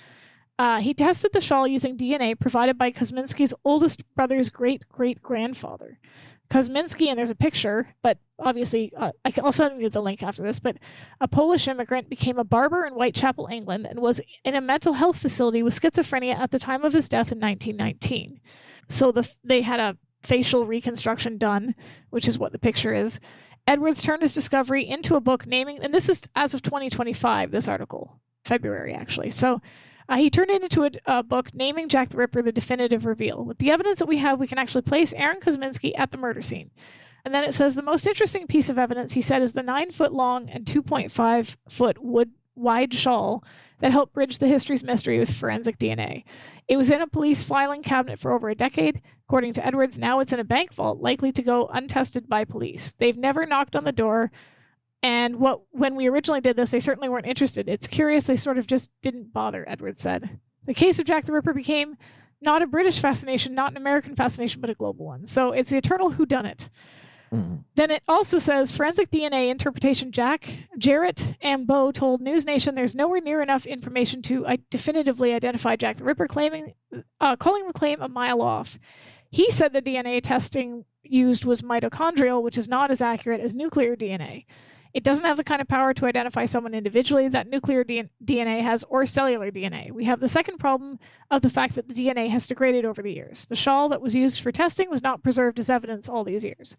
He tested the shawl using DNA provided by Kosminski's oldest brother's great-great-grandfather. Kosminski, and there's a picture, but obviously, I'll send you the link after this, but a Polish immigrant became a barber in Whitechapel, England, and was in a mental health facility with schizophrenia at the time of his death in 1919. So they had a facial reconstruction done, which is what the picture is. Edwards turned his discovery into a book naming, and this is as of 2025, this article, February, actually. So he turned it into a book naming Jack the Ripper the definitive reveal. With the evidence that we have, we can actually place Aaron Kosminski at the murder scene. And then it says the most interesting piece of evidence, he said, is the 9-foot long and 2.5-foot wide shawl that helped bridge the history's mystery with forensic DNA. It was in a police filing cabinet for over a decade. According to Edwards, now it's in a bank vault, likely to go untested by police. They've never knocked on the door. And when we originally did this, they certainly weren't interested. It's curious, they sort of just didn't bother, Edwards said. The case of Jack the Ripper became not a British fascination, not an American fascination, but a global one. So it's the eternal whodunit. Then it also says, forensic DNA interpretation Jarrett Ambeau told News Nation there's nowhere near enough information to definitively identify Jack the Ripper, calling the claim a mile off. He said the DNA testing used was mitochondrial, which is not as accurate as nuclear DNA. It doesn't have the kind of power to identify someone individually that nuclear DNA has or cellular DNA. We have the second problem of the fact that the DNA has degraded over the years. The shawl that was used for testing was not preserved as evidence all these years.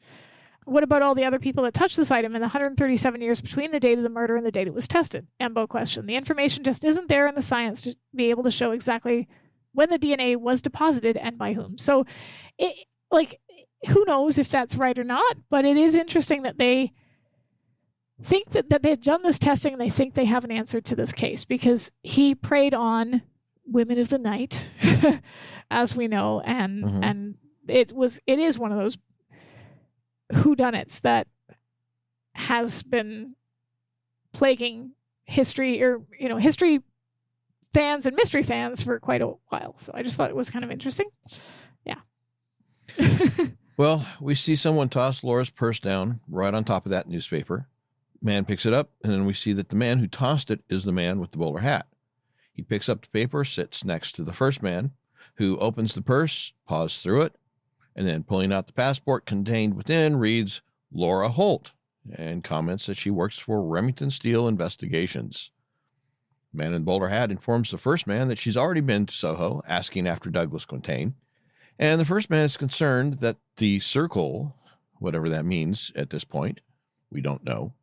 What about all the other people that touched this item in the 137 years between the date of the murder and the date it was tested? Ambeau questioned. The information just isn't there in the science to be able to show exactly when the DNA was deposited and by whom. So, who knows if that's right or not, but it is interesting that they think that they've done this testing and they think they have an answer to this case, because he preyed on women of the night, as we know, and it is one of those whodunits that has been plaguing history, or history fans and mystery fans for quite a while. So I just thought it was kind of interesting. Yeah. Well, we see someone toss Laura's purse down right on top of that newspaper. Man picks it up, and then we see that the man who tossed it is the man with the bowler hat. He picks up the paper, sits next to the first man, who opens the purse, paws through it, and then pulling out the passport contained within reads Laura Holt, and comments that she works for Remington Steele Investigations. The man in the bowler hat informs the first man that she's already been to Soho, asking after Douglas Quintain, and the first man is concerned that the circle, whatever that means at this point, we don't know,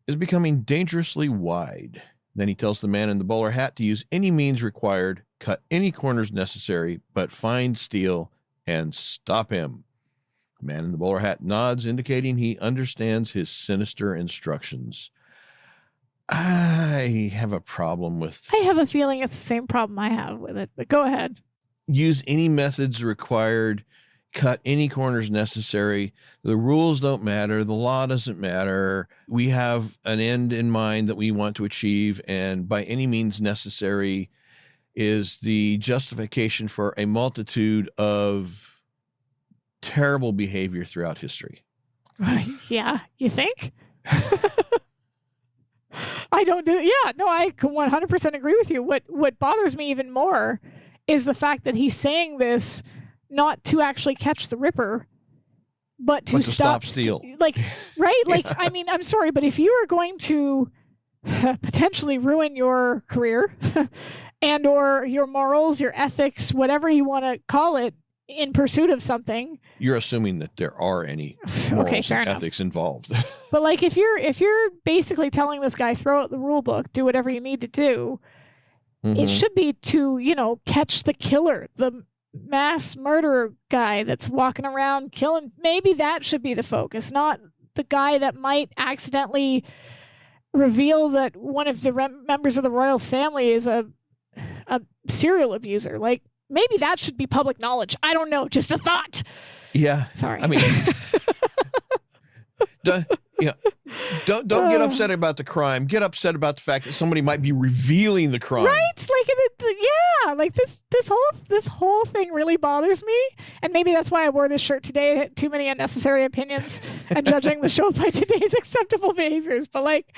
is becoming dangerously wide. Then he tells the man in the bowler hat to use any means required, cut any corners necessary, but find Steele and stop him. The man in the bowler hat nods, indicating he understands his sinister instructions. I have a problem with... I have a feeling it's the same problem I have with it, but go ahead. Use any methods required, cut any corners necessary. The rules don't matter. The law doesn't matter. We have an end in mind that we want to achieve, and by any means necessary is the justification for a multitude of terrible behavior throughout history. Yeah, you think? I don't do. Yeah, no, I can 100% agree with you. What bothers me even more is the fact that he's saying this not to actually catch the Ripper, but to stop Steele. Right? Like, I mean, I'm sorry, but if you are going to potentially ruin your career and or your morals, your ethics, whatever you want to call it, in pursuit of something, you're assuming that there are any morals and ethics involved. But like, if you're basically telling this guy, throw out the rule book, do whatever you need to do, it should be to, catch the killer, the mass murderer guy that's walking around killing. Maybe that should be the focus, not the guy that might accidentally reveal that one of the members of the royal family is a serial abuser. Like, maybe that should be public knowledge. I don't know. Just a thought. Yeah. Sorry. I mean, don't get upset about the crime. Get upset about the fact that somebody might be revealing the crime. Right? Like this whole thing really bothers me. And maybe that's why I wore this shirt today. Too many unnecessary opinions and judging the show by today's acceptable behaviors. But like,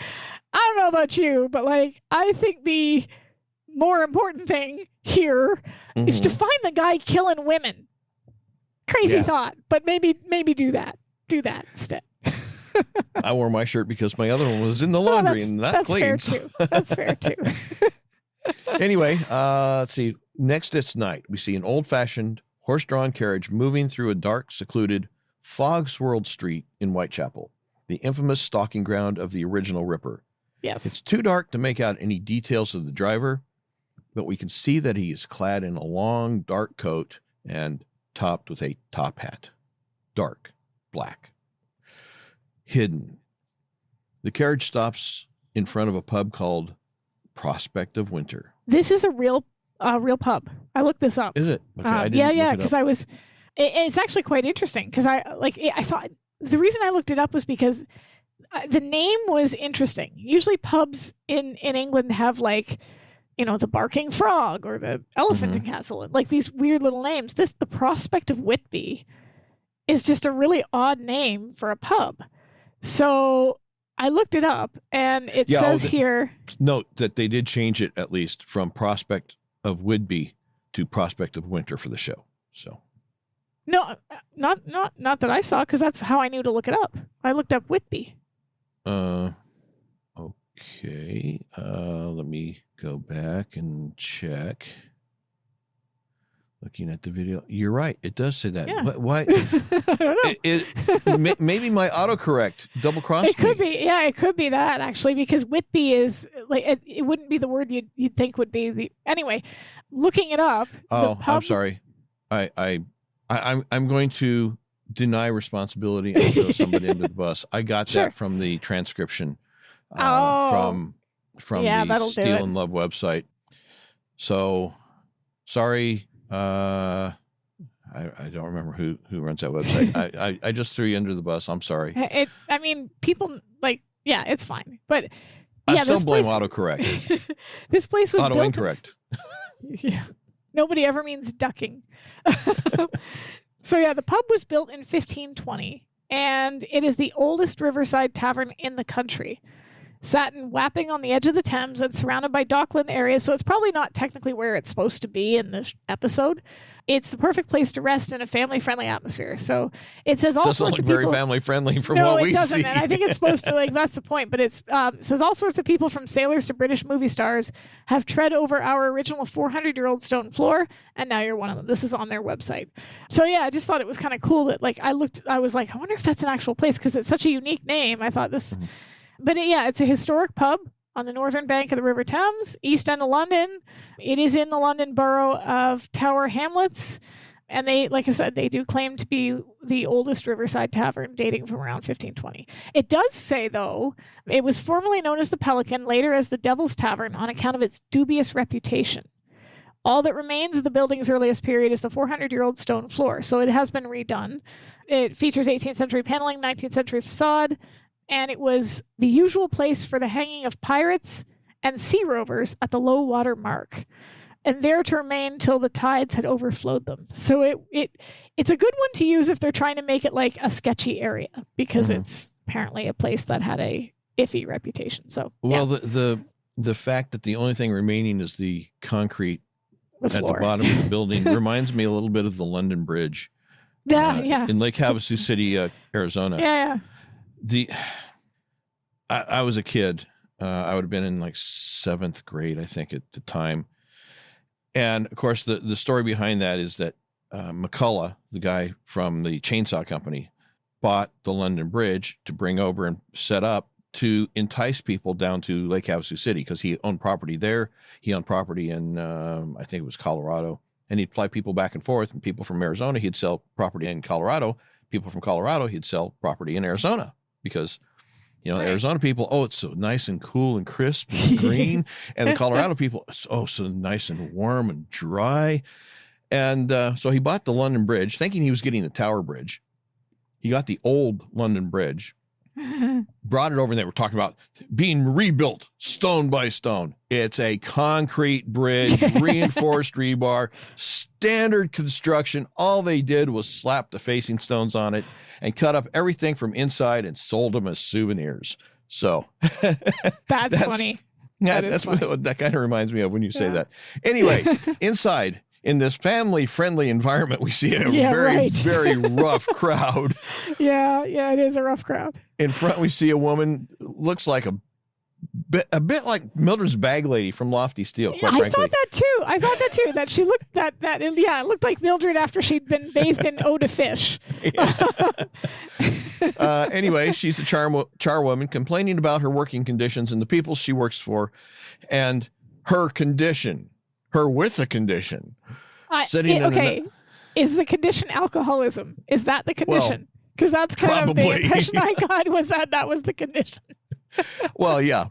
I don't know about you, but like, I think the more important thing here is to find the guy killing women. Crazy thought, but maybe do that instead. I wore my shirt because my other one was in the laundry and not clean. That's fair too. Anyway, let's see. Next, it's night. We see an old-fashioned horse-drawn carriage moving through a dark, secluded, fog-swirled street in Whitechapel, the infamous stalking ground of the original Ripper. Yes. It's too dark to make out any details of the driver, but we can see that he is clad in a long, dark coat and topped with a top hat. Dark, black. Hidden. The carriage stops in front of a pub called Prospect of Winter. This is a real pub. I looked this up. Is it? Okay, yeah, because it's actually quite interesting because I thought the reason I looked it up was because the name was interesting. Usually pubs in England have like, the Barking Frog or the Elephant and Castle, like these weird little names. The Prospect of Whitby is just a really odd name for a pub. So I looked it up and it says here. Note that they did change it at least from Prospect of Whitby to Prospect of Winter for the show. So. No, not that I saw, because that's how I knew to look it up. I looked up Whitby. Okay. Let me go back and check. Looking at the video, you're right. It does say that. Yeah. Why? I don't know. Maybe my autocorrect double crossed me. It could be. Yeah, it could be that actually, because Whitby is like it wouldn't be the word you'd think would be the. Anyway, looking it up. Oh, I'm sorry. I'm going to deny responsibility and throw somebody under the bus. I got that from the transcription from the Steele and Love website. So sorry. I don't remember who runs that website. I just threw you under the bus. I'm sorry. People it's fine. But I still blame autocorrect. This place was auto incorrect. Yeah. Nobody ever means ducking. So the pub was built in 1520 and it is the oldest riverside tavern in the country. Sat in Wapping on the edge of the Thames and surrounded by dockland areas, so it's probably not technically where it's supposed to be in the episode. It's the perfect place to rest in a family-friendly atmosphere. So it says all sorts of people. Doesn't look very family-friendly from what we see. No, it doesn't. And I think it's supposed to, that's the point. But it says all sorts of people from sailors to British movie stars have tread over our original 400-year-old stone floor, and now you're one of them. This is on their website. So I just thought it was kind of cool that I was like, I wonder if that's an actual place because it's such a unique name. I thought this... But it's a historic pub on the northern bank of the River Thames, east end of London. It is in the London borough of Tower Hamlets. And they, like I said, they do claim to be the oldest riverside tavern dating from around 1520. It does say, though, it was formerly known as the Pelican, later as the Devil's Tavern on account of its dubious reputation. All that remains of the building's earliest period is the 400-year-old stone floor. So it has been redone. It features 18th century paneling, 19th century facade. And it was the usual place for the hanging of pirates and sea rovers at the low water mark, and there to remain till the tides had overflowed them. So it's a good one to use if they're trying to make it like a sketchy area, because it's apparently a place that had a iffy reputation. So well, the fact that the only thing remaining is the concrete at the bottom of the building reminds me a little bit of the London Bridge. In Lake Havasu City, Arizona. I was a kid. I would have been in like 7th grade, I think, at the time. And of course, the story behind that is that McCullough, the guy from the chainsaw company, bought the London Bridge to bring over and set up to entice people down to Lake Havasu City, because he owned property there. He owned property in, I think it was Colorado, and he'd fly people back and forth, and people from Arizona, he'd sell property in Colorado. People from Colorado, he'd sell property in Arizona, because, you know, the Arizona people, it's so nice and cool and crisp and green. And the Colorado people, so nice and warm and dry. And so he bought the London Bridge thinking he was getting the Tower Bridge. He got the old London Bridge, brought it over, and they were talking about being rebuilt stone by stone. It's a concrete bridge, reinforced rebar, standard construction. All they did was slap the facing stones on it and cut up everything from inside and sold them as souvenirs. So that's funny. Yeah, that's funny. What that kind of reminds me of when you say that. Anyway, inside, in this family-friendly environment, we see a very rough crowd. Yeah, it is a rough crowd. In front, we see a woman, looks like a bit like Mildred's bag lady from Lofty Steel. Quite frankly. I thought that too. That she looked it looked like Mildred after she'd been bathed in eau de fish. Anyway, she's a charwoman complaining about her working conditions and the people she works for, and her condition. Her with a condition. Is the condition alcoholism? Is that the condition? Because that's kind of the impression I got, was that was the condition. Well, yeah.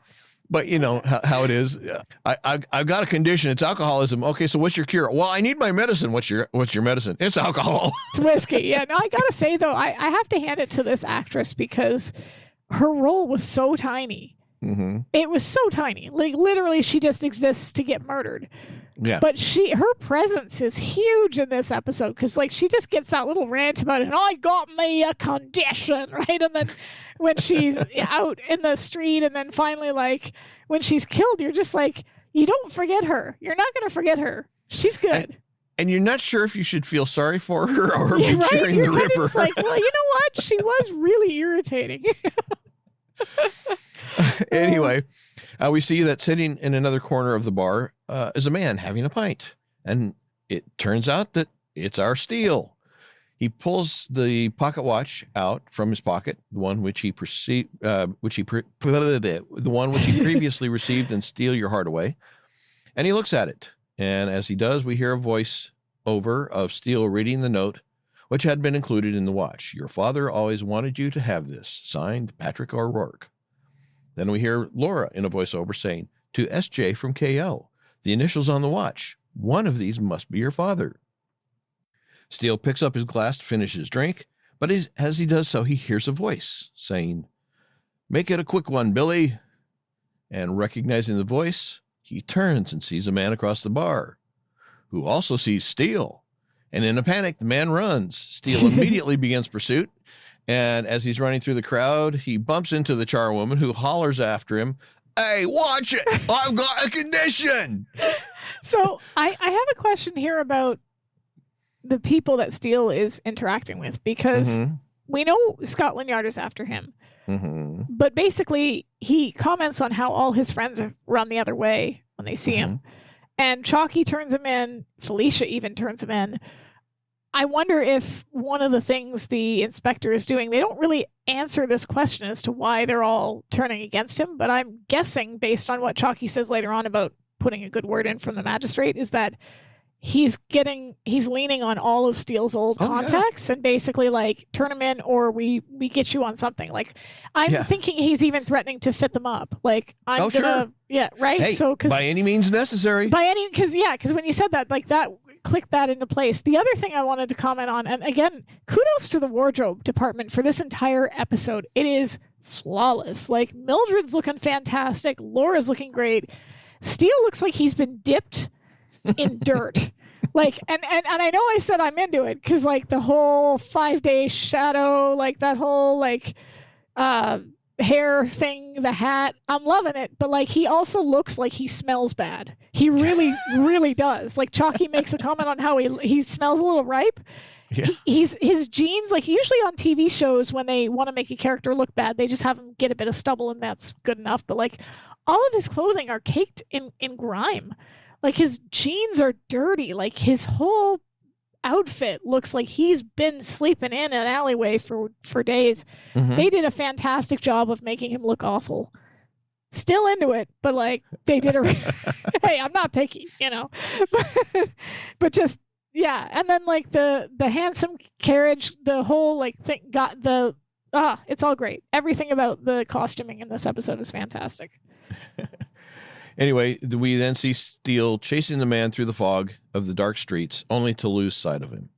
But you know how it is. I've got a condition. It's alcoholism. Okay, so what's your cure? Well, I need my medicine. What's your medicine? It's alcohol. It's whiskey. Yeah. No, I gotta say though, I have to hand it to this actress, because her role was so tiny. Mm-hmm. It was so tiny. Like literally, she just exists to get murdered. Yeah. But her presence is huge in this episode, because like she just gets that little rant about it. And I got me a condition, right? And then when she's out in the street, and then finally, like when she's killed, you're just like, you don't forget her. You're not going to forget her. She's good. And you're not sure if you should feel sorry for her or be cheering the Ripper. Just like, well, you know what? She was really irritating. Anyway, we see that sitting in another corner of the bar is a man having a pint, and it turns out that it's our Steele. He pulls the pocket watch out from his pocket, the one which he previously received in Steal Your Heart Away, and he looks at it. And as he does, we hear a voice over of Steele reading the note, which had been included in the watch. Your father always wanted you to have this. Signed, Patrick O'Rourke. Then we hear Laura in a voiceover saying, to SJ from KL, the initials on the watch. One of these must be your father. Steele picks up his glass to finish his drink, but as he does so, he hears a voice saying, make it a quick one, Billy. And recognizing the voice, he turns and sees a man across the bar, who also sees Steele. And in a panic, the man runs. Steele immediately begins pursuit. And as he's running through the crowd, he bumps into the charwoman, who hollers after him, hey, watch it. I've got a condition. So I have a question here about the people that Steele is interacting with, because we know Scotland Yard is after him. Mm-hmm. But basically, he comments on how all his friends run the other way when they see him. And Chalky turns him in. Felicia even turns him in. I wonder if one of the things the inspector is doing, they don't really answer this question as to why they're all turning against him, but I'm guessing, based on what Chalky says later on about putting a good word in from the magistrate, is that he's leaning on all of Steele's old contacts and basically like, turn him in or we get you on something. Like, I'm thinking he's even threatening to fit them up. Like, I'm gonna, right? Hey, so, by any means necessary. Because when you said that, like that, click that into place. The other thing I wanted to comment on, and again, kudos to the wardrobe department for this entire episode. It is flawless. Like, Mildred's looking fantastic. Laura's looking great. Steele looks like he's been dipped in dirt. Like, and I know I said I'm into it because like the whole 5-day shadow, like that whole like hair thing, the hat. I'm loving it. But like, he also looks like he smells bad. He really, really does. Like Chalky makes a comment on how he smells a little ripe. Yeah. His jeans, like usually on TV shows when they want to make a character look bad, they just have him get a bit of stubble and that's good enough. But like all of his clothing are caked in grime. Like his jeans are dirty. Like his whole outfit looks like he's been sleeping in an alleyway for days. Mm-hmm. They did a fantastic job of making him look awful. Still into it, but like they did hey, I'm not picky, you know. but just yeah, and then like the handsome carriage, the whole like thing got the it's all great. Everything about the costuming in this episode is fantastic. Anyway, we then see Steele chasing the man through the fog of the dark streets, only to lose sight of him.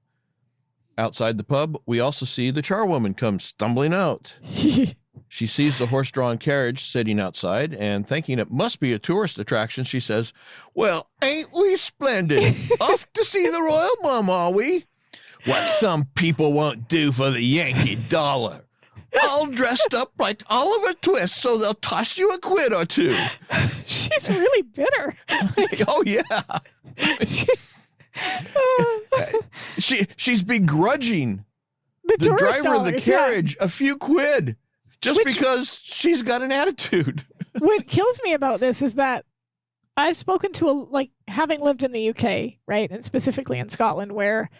Outside the pub, we also see the charwoman come stumbling out. She sees the horse-drawn carriage sitting outside, and thinking it must be a tourist attraction, she says, "Well, ain't we splendid? Off to see the royal mum, are we? What some people won't do for the Yankee dollar. All dressed up like Oliver Twist, so they'll toss you a quid or two." She's really bitter. Oh yeah. She's begrudging the driver of the carriage a few quid just because she's got an attitude. What kills me about this is that I've spoken to having lived in the UK, right, and specifically in Scotland, where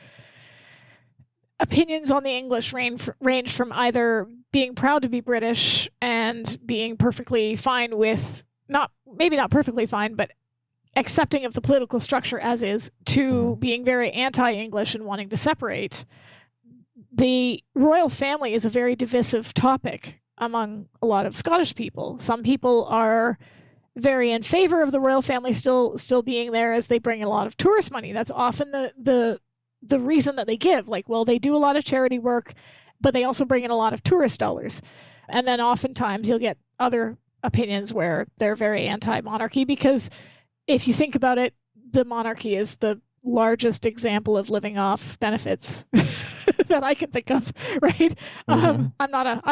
opinions on the English range from either being proud to be British and being perfectly fine with maybe not perfectly fine, but accepting of the political structure as is, to being very anti-English and wanting to separate. The royal family is a very divisive topic among a lot of Scottish people. Some people are very in favor of the royal family still being there, as they bring in a lot of tourist money. That's often the reason that they give. Like, well, they do a lot of charity work, but they also bring in a lot of tourist dollars. And then oftentimes you'll get other opinions where they're very anti-monarchy, because if you think about it, the monarchy is the largest example of living off benefits that I can think of, right? Mm-hmm. I'm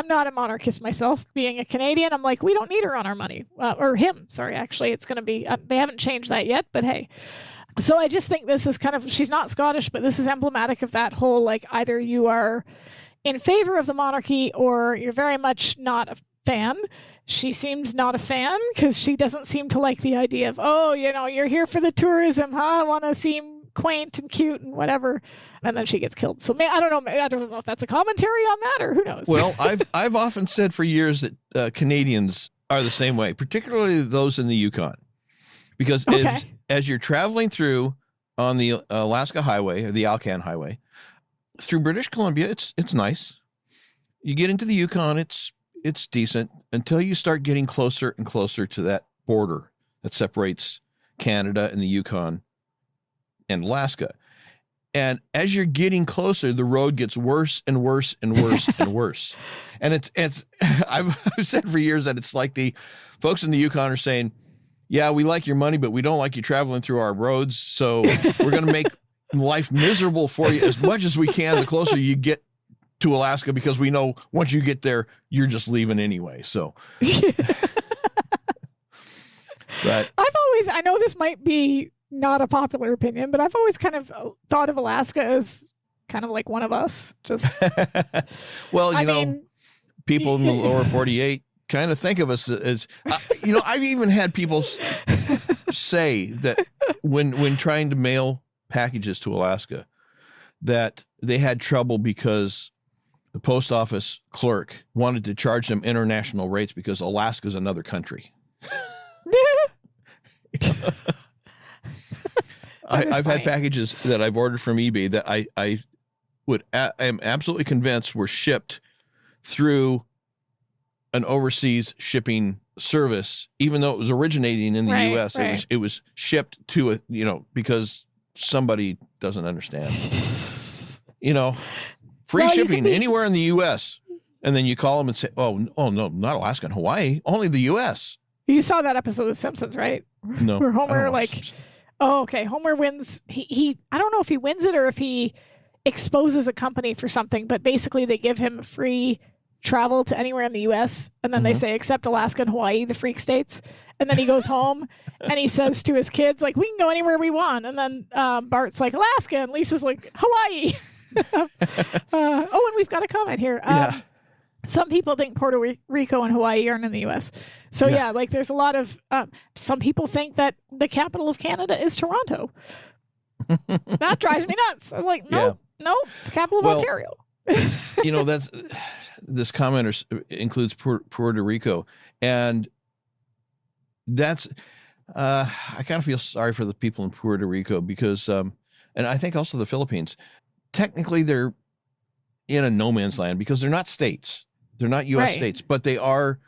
not a monarchist myself. Being a Canadian, I'm like, we don't need her on our money, or him. Sorry, actually, it's going to be. They haven't changed that yet, but hey. So I just think this is kind of, she's not Scottish, but this is emblematic of that whole, like, either you are in favor of the monarchy or you're very much not a fan. She seems not a fan, because she doesn't seem to like the idea of, oh, you know, you're here for the tourism, huh? I want to seem quaint and cute and whatever. And then she gets killed. So I don't know if that's a commentary on that, or who knows. Well, I've often said for years that Canadians are the same way, particularly those in the Yukon, because as you're traveling through on the Alaska Highway, or the Alcan Highway, through British Columbia, it's nice. You get into the Yukon, it's decent, until you start getting closer and closer to that border that separates Canada and the Yukon and Alaska. And as you're getting closer, the road gets worse and worse and worse and worse. And it's I've said for years that it's like the folks in the Yukon are saying, yeah, we like your money, but we don't like you traveling through our roads. So we're going to make life miserable for you as much as we can, the closer you get to Alaska, because we know once you get there, you're just leaving anyway. So, but I know this might be not a popular opinion, but I've always kind of thought of Alaska as kind of like one of us. Just, well, I mean, people in the lower 48 kind of think of us as, I've even had people say that when trying to mail packages to Alaska, that they had trouble because the post office clerk wanted to charge them international rates because Alaska's another country. I've had packages that I've ordered from eBay that I am absolutely convinced were shipped through an overseas shipping service, even though it was originating in the U.S. Right. It was shipped to because somebody doesn't understand. Free shipping anywhere in the U.S. And then you call them and say, oh no, not Alaska and Hawaii, only the U.S. You saw that episode of The Simpsons, right? No. Where Homer Homer wins. He I don't know if he wins it or if he exposes a company for something, but basically they give him a free travel to anywhere in the U.S. and then they say, except Alaska and Hawaii, the freak states. And then he goes home and he says to his kids, like, we can go anywhere we want. And then Bart's like, Alaska. And Lisa's like, Hawaii. And we've got a comment here. Some people think Puerto Rico and Hawaii aren't in the U.S. So, like there's a lot of, some people think that the capital of Canada is Toronto. That drives me nuts. I'm like, no, it's capital of Ontario. This commenter includes Puerto Rico. And that's, I kind of feel sorry for the people in Puerto Rico because, and I think also the Philippines, technically they're in a no man's land because they're not states. They're not U.S. states, but they are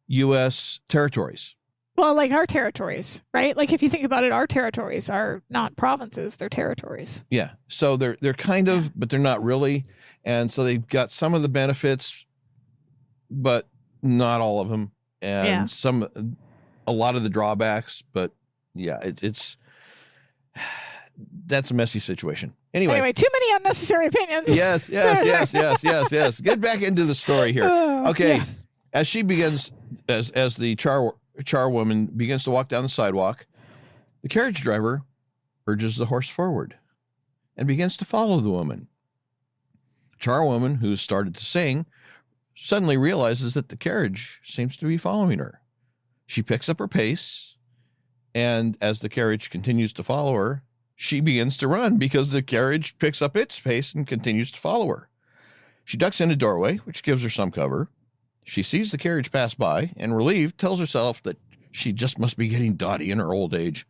U.S. territories. Well, like our territories, right? Like if you think about it, our territories are not provinces, they're territories. Yeah. So they're kind of, but they're not really. And so they've got some of the benefits, but not all of them. And a lot of the drawbacks, but that's a messy situation. Anyway, too many unnecessary opinions. Yes. Get back into the story here. Okay. As she begins, as the charwoman begins to walk down the sidewalk, the carriage driver urges the horse forward and begins to follow the woman. Charwoman, who started to sing, suddenly realizes that the carriage seems to be following her. She picks up her pace, and as the carriage continues to follow her, she begins to run because the carriage picks up its pace and continues to follow her. She ducks in a doorway, which gives her some cover. She sees the carriage pass by and, relieved, tells herself that she just must be getting dotty in her old age.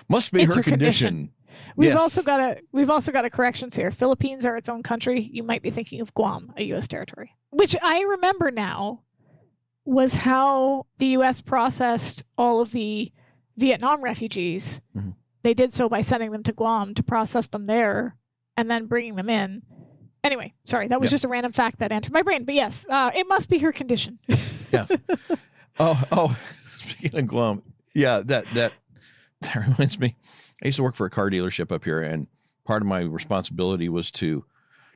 Must be her condition. We've also got a corrections here. Philippines are its own country. You might be thinking of Guam, a U.S. territory, which I remember now was how the U.S. processed all of the Vietnam refugees. Mm-hmm. They did so by sending them to Guam to process them there and then bringing them in. Anyway, sorry, that was just a random fact that entered my brain. But yes, it must be her condition. Yeah. Oh, speaking of Guam, that reminds me. I used to work for a car dealership up here, and part of my responsibility was to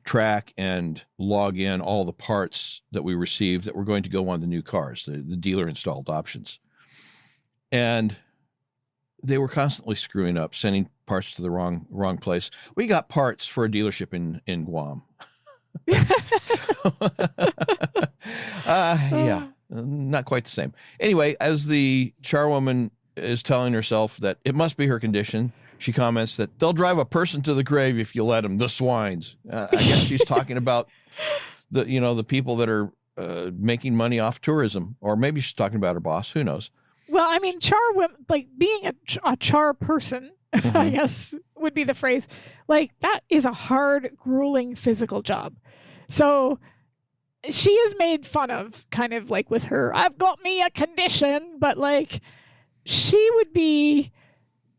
track and log in all the parts that we received that were going to go on the new cars, the dealer installed options. And they were constantly screwing up, sending parts to the wrong place. We got parts for a dealership in Guam. Not quite the same. Anyway, as the charwoman is telling herself that it must be her condition, she comments that they'll drive a person to the grave if you let them, the swines. I guess she's talking about the people that are making money off tourism, or maybe she's talking about her boss. Who knows? Well, I mean, like being a char person, mm-hmm. I guess would be the phrase. Like that is a hard, grueling physical job. So she is made fun of, kind of like with her, I've got me a condition, but like she would be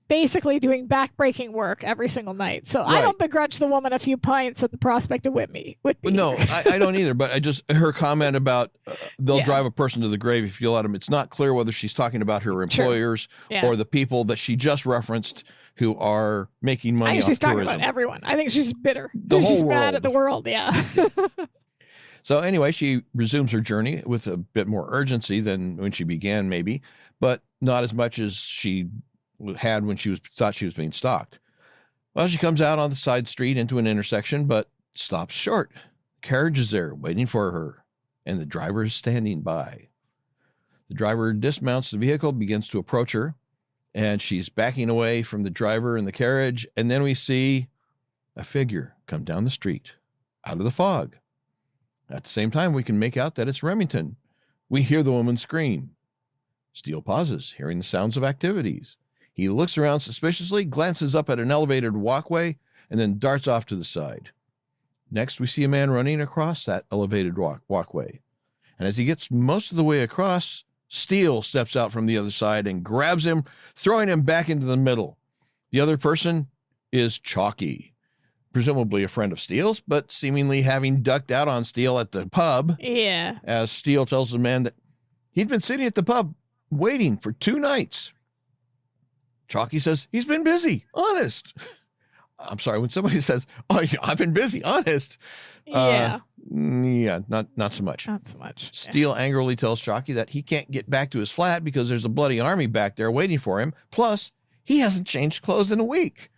basically doing backbreaking work every single night. So right. I don't begrudge the woman a few pints at the prospect of Whitby. No, I don't either. But her comment about they'll drive a person to the grave if you let them. It's not clear whether she's talking about her employers or the people that she just referenced who are making money. I think she's tourism. Talking about everyone. I think she's bitter. She's mad at the world. Yeah. So anyway, she resumes her journey with a bit more urgency than when she began, maybe, but not as much as she had when she thought she was being stalked. Well, she comes out on the side street into an intersection, but stops short. The carriage is there waiting for her, and the driver is standing by. The driver dismounts the vehicle, begins to approach her, and she's backing away from the driver and the carriage, and then we see a figure come down the street out of the fog. At the same time, we can make out that it's Remington. We hear the woman scream. Steele pauses, hearing the sounds of activities. He looks around suspiciously, glances up at an elevated walkway, and then darts off to the side. Next, we see a man running across that elevated walkway. And as he gets most of the way across, Steele steps out from the other side and grabs him, throwing him back into the middle. The other person is Chalky, presumably a friend of Steele's, but seemingly having ducked out on Steele at the pub. Yeah. As Steele tells the man that he'd been sitting at the pub waiting for 2 nights. Chalky says, he's been busy, honest. I'm sorry, when somebody says, oh, I've been busy, honest. Yeah. Yeah, not so much. Not so much. Steele angrily tells Chalky that he can't get back to his flat because there's a bloody army back there waiting for him. Plus, he hasn't changed clothes in a week.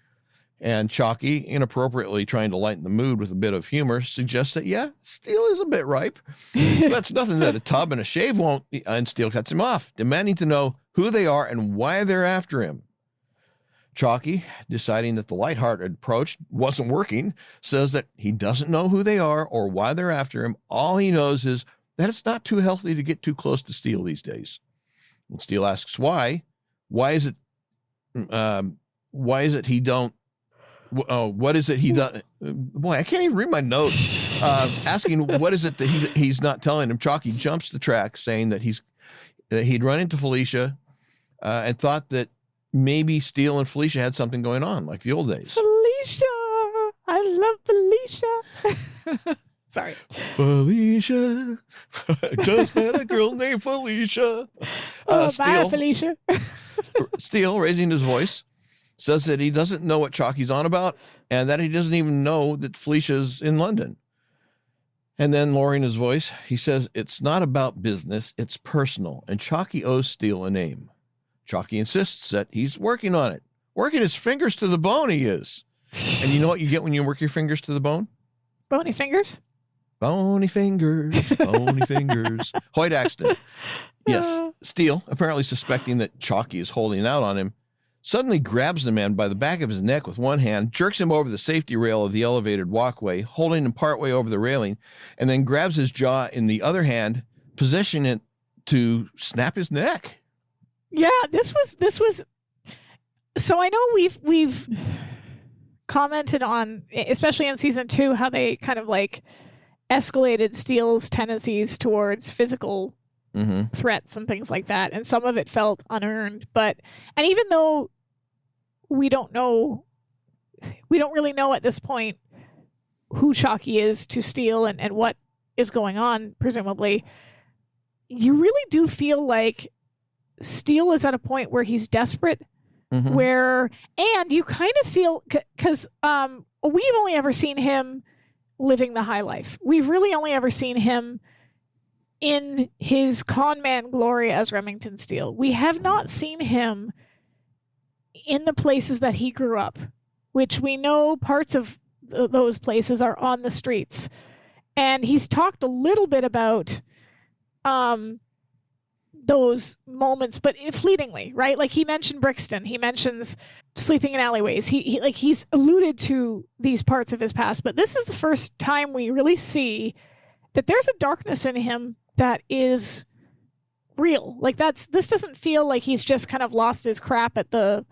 And Chalky, inappropriately trying to lighten the mood with a bit of humor, suggests that, yeah, Steele is a bit ripe. That's nothing that a tub and a shave won't. And Steele cuts him off, demanding to know who they are and why they're after him. Chalky, deciding that the lighthearted approach wasn't working, says that he doesn't know who they are or why they're after him. All he knows is that it's not too healthy to get too close to Steele these days. And Steele asks why. Why is it he don't? What is it he does? Boy, I can't even read my notes. Asking what is it that he's not telling him. Chalky jumps the track, saying that he'd run into Felicia and thought that maybe Steele and Felicia had something going on, like the old days. Felicia, I love Felicia. Sorry, Felicia. Just met a girl named Felicia. Bye, Felicia. Steele, raising his voice, says that he doesn't know what Chalky's on about and that he doesn't even know that Felicia's in London. And then, lowering his voice, he says it's not about business, it's personal, and Chalky owes Steele a name. Chalky insists that he's working on it. Working his fingers to the bone, he is. And you know what you get when you work your fingers to the bone? Bony fingers? Bony fingers, bony fingers. Hoyt Axton. Yes, Steele, apparently suspecting that Chalky is holding out on him, suddenly grabs the man by the back of his neck with one hand, jerks him over the safety rail of the elevated walkway, holding him partway over the railing, and then grabs his jaw in the other hand, positioning it to snap his neck. Yeah, this was. So I know we've commented on, especially in season 2, how they kind of like escalated Steele's tendencies towards physical threats and things like that, and some of it felt unearned. And even though we don't really know at this point who Chalky is to Steele and what is going on, presumably, you really do feel like Steele is at a point where he's desperate, and you kind of feel, because we've only ever seen him living the high life. We've really only ever seen him in his con man glory as Remington Steele. We have not seen him in the places that he grew up, which we know parts of those places are on the streets. And he's talked a little bit about those moments, but fleetingly, right? Like he mentioned Brixton, he mentions sleeping in alleyways. He's alluded to these parts of his past, but this is the first time we really see that there's a darkness in him that is real. Like this doesn't feel like he's just kind of lost his crap at the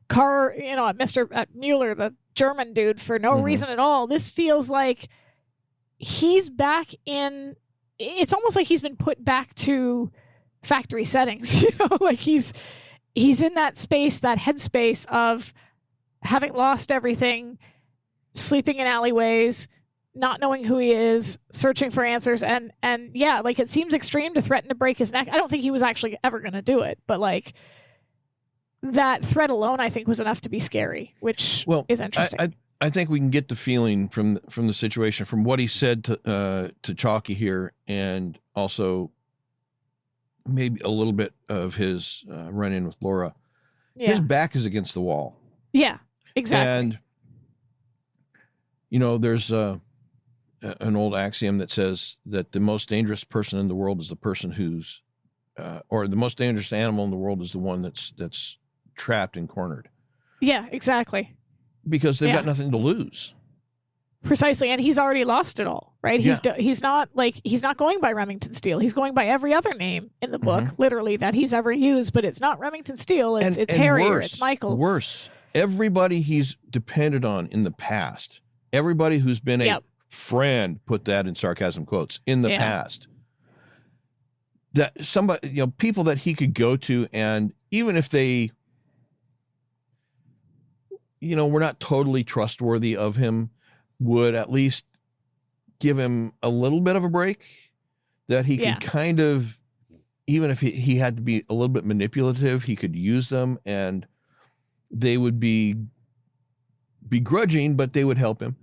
car, at Mueller, the German dude, for no reason at all. This feels like he's back in. It's almost like he's been put back to factory settings, like he's in that space, that headspace of having lost everything, sleeping in alleyways, not knowing who he is, searching for answers, and yeah, like it seems extreme to threaten to break his neck. I don't think he was actually ever going to do it, but like that threat alone, I think, was enough to be scary, which is interesting. I think we can get the feeling from the situation, from what he said to Chalky here, and also maybe a little bit of his run-in with Laura. Yeah. His back is against the wall. Yeah, exactly. And, there's an old axiom that says that the most dangerous person in the world is the person who's, or the most dangerous animal in the world is the one that's trapped and cornered. Yeah, exactly. Because they've got nothing to lose. Precisely, and he's already lost it all, right? He's not going by Remington Steele. He's going by every other name in the book, literally, that he's ever used, but it's not Remington Steele. It's Harrier, it's Michael. Worse, everybody he's depended on in the past, everybody who's been a friend, put that in sarcasm quotes, in the past, that somebody, people that he could go to, and even if they, were not totally trustworthy of him, would at least give him a little bit of a break, that he could kind of, even if he had to be a little bit manipulative, he could use them and they would be begrudging, but they would help him.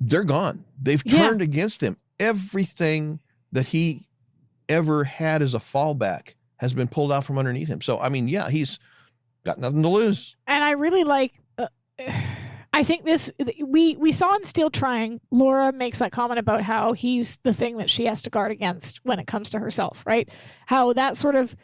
they're gone. They've turned against him. Everything that he ever had as a fallback has been pulled out from underneath him. So, I mean, yeah, he's got nothing to lose. And I really like, I think this, we saw in Steele trying, Laura makes that comment about how he's the thing that she has to guard against when it comes to herself, right? How that sort of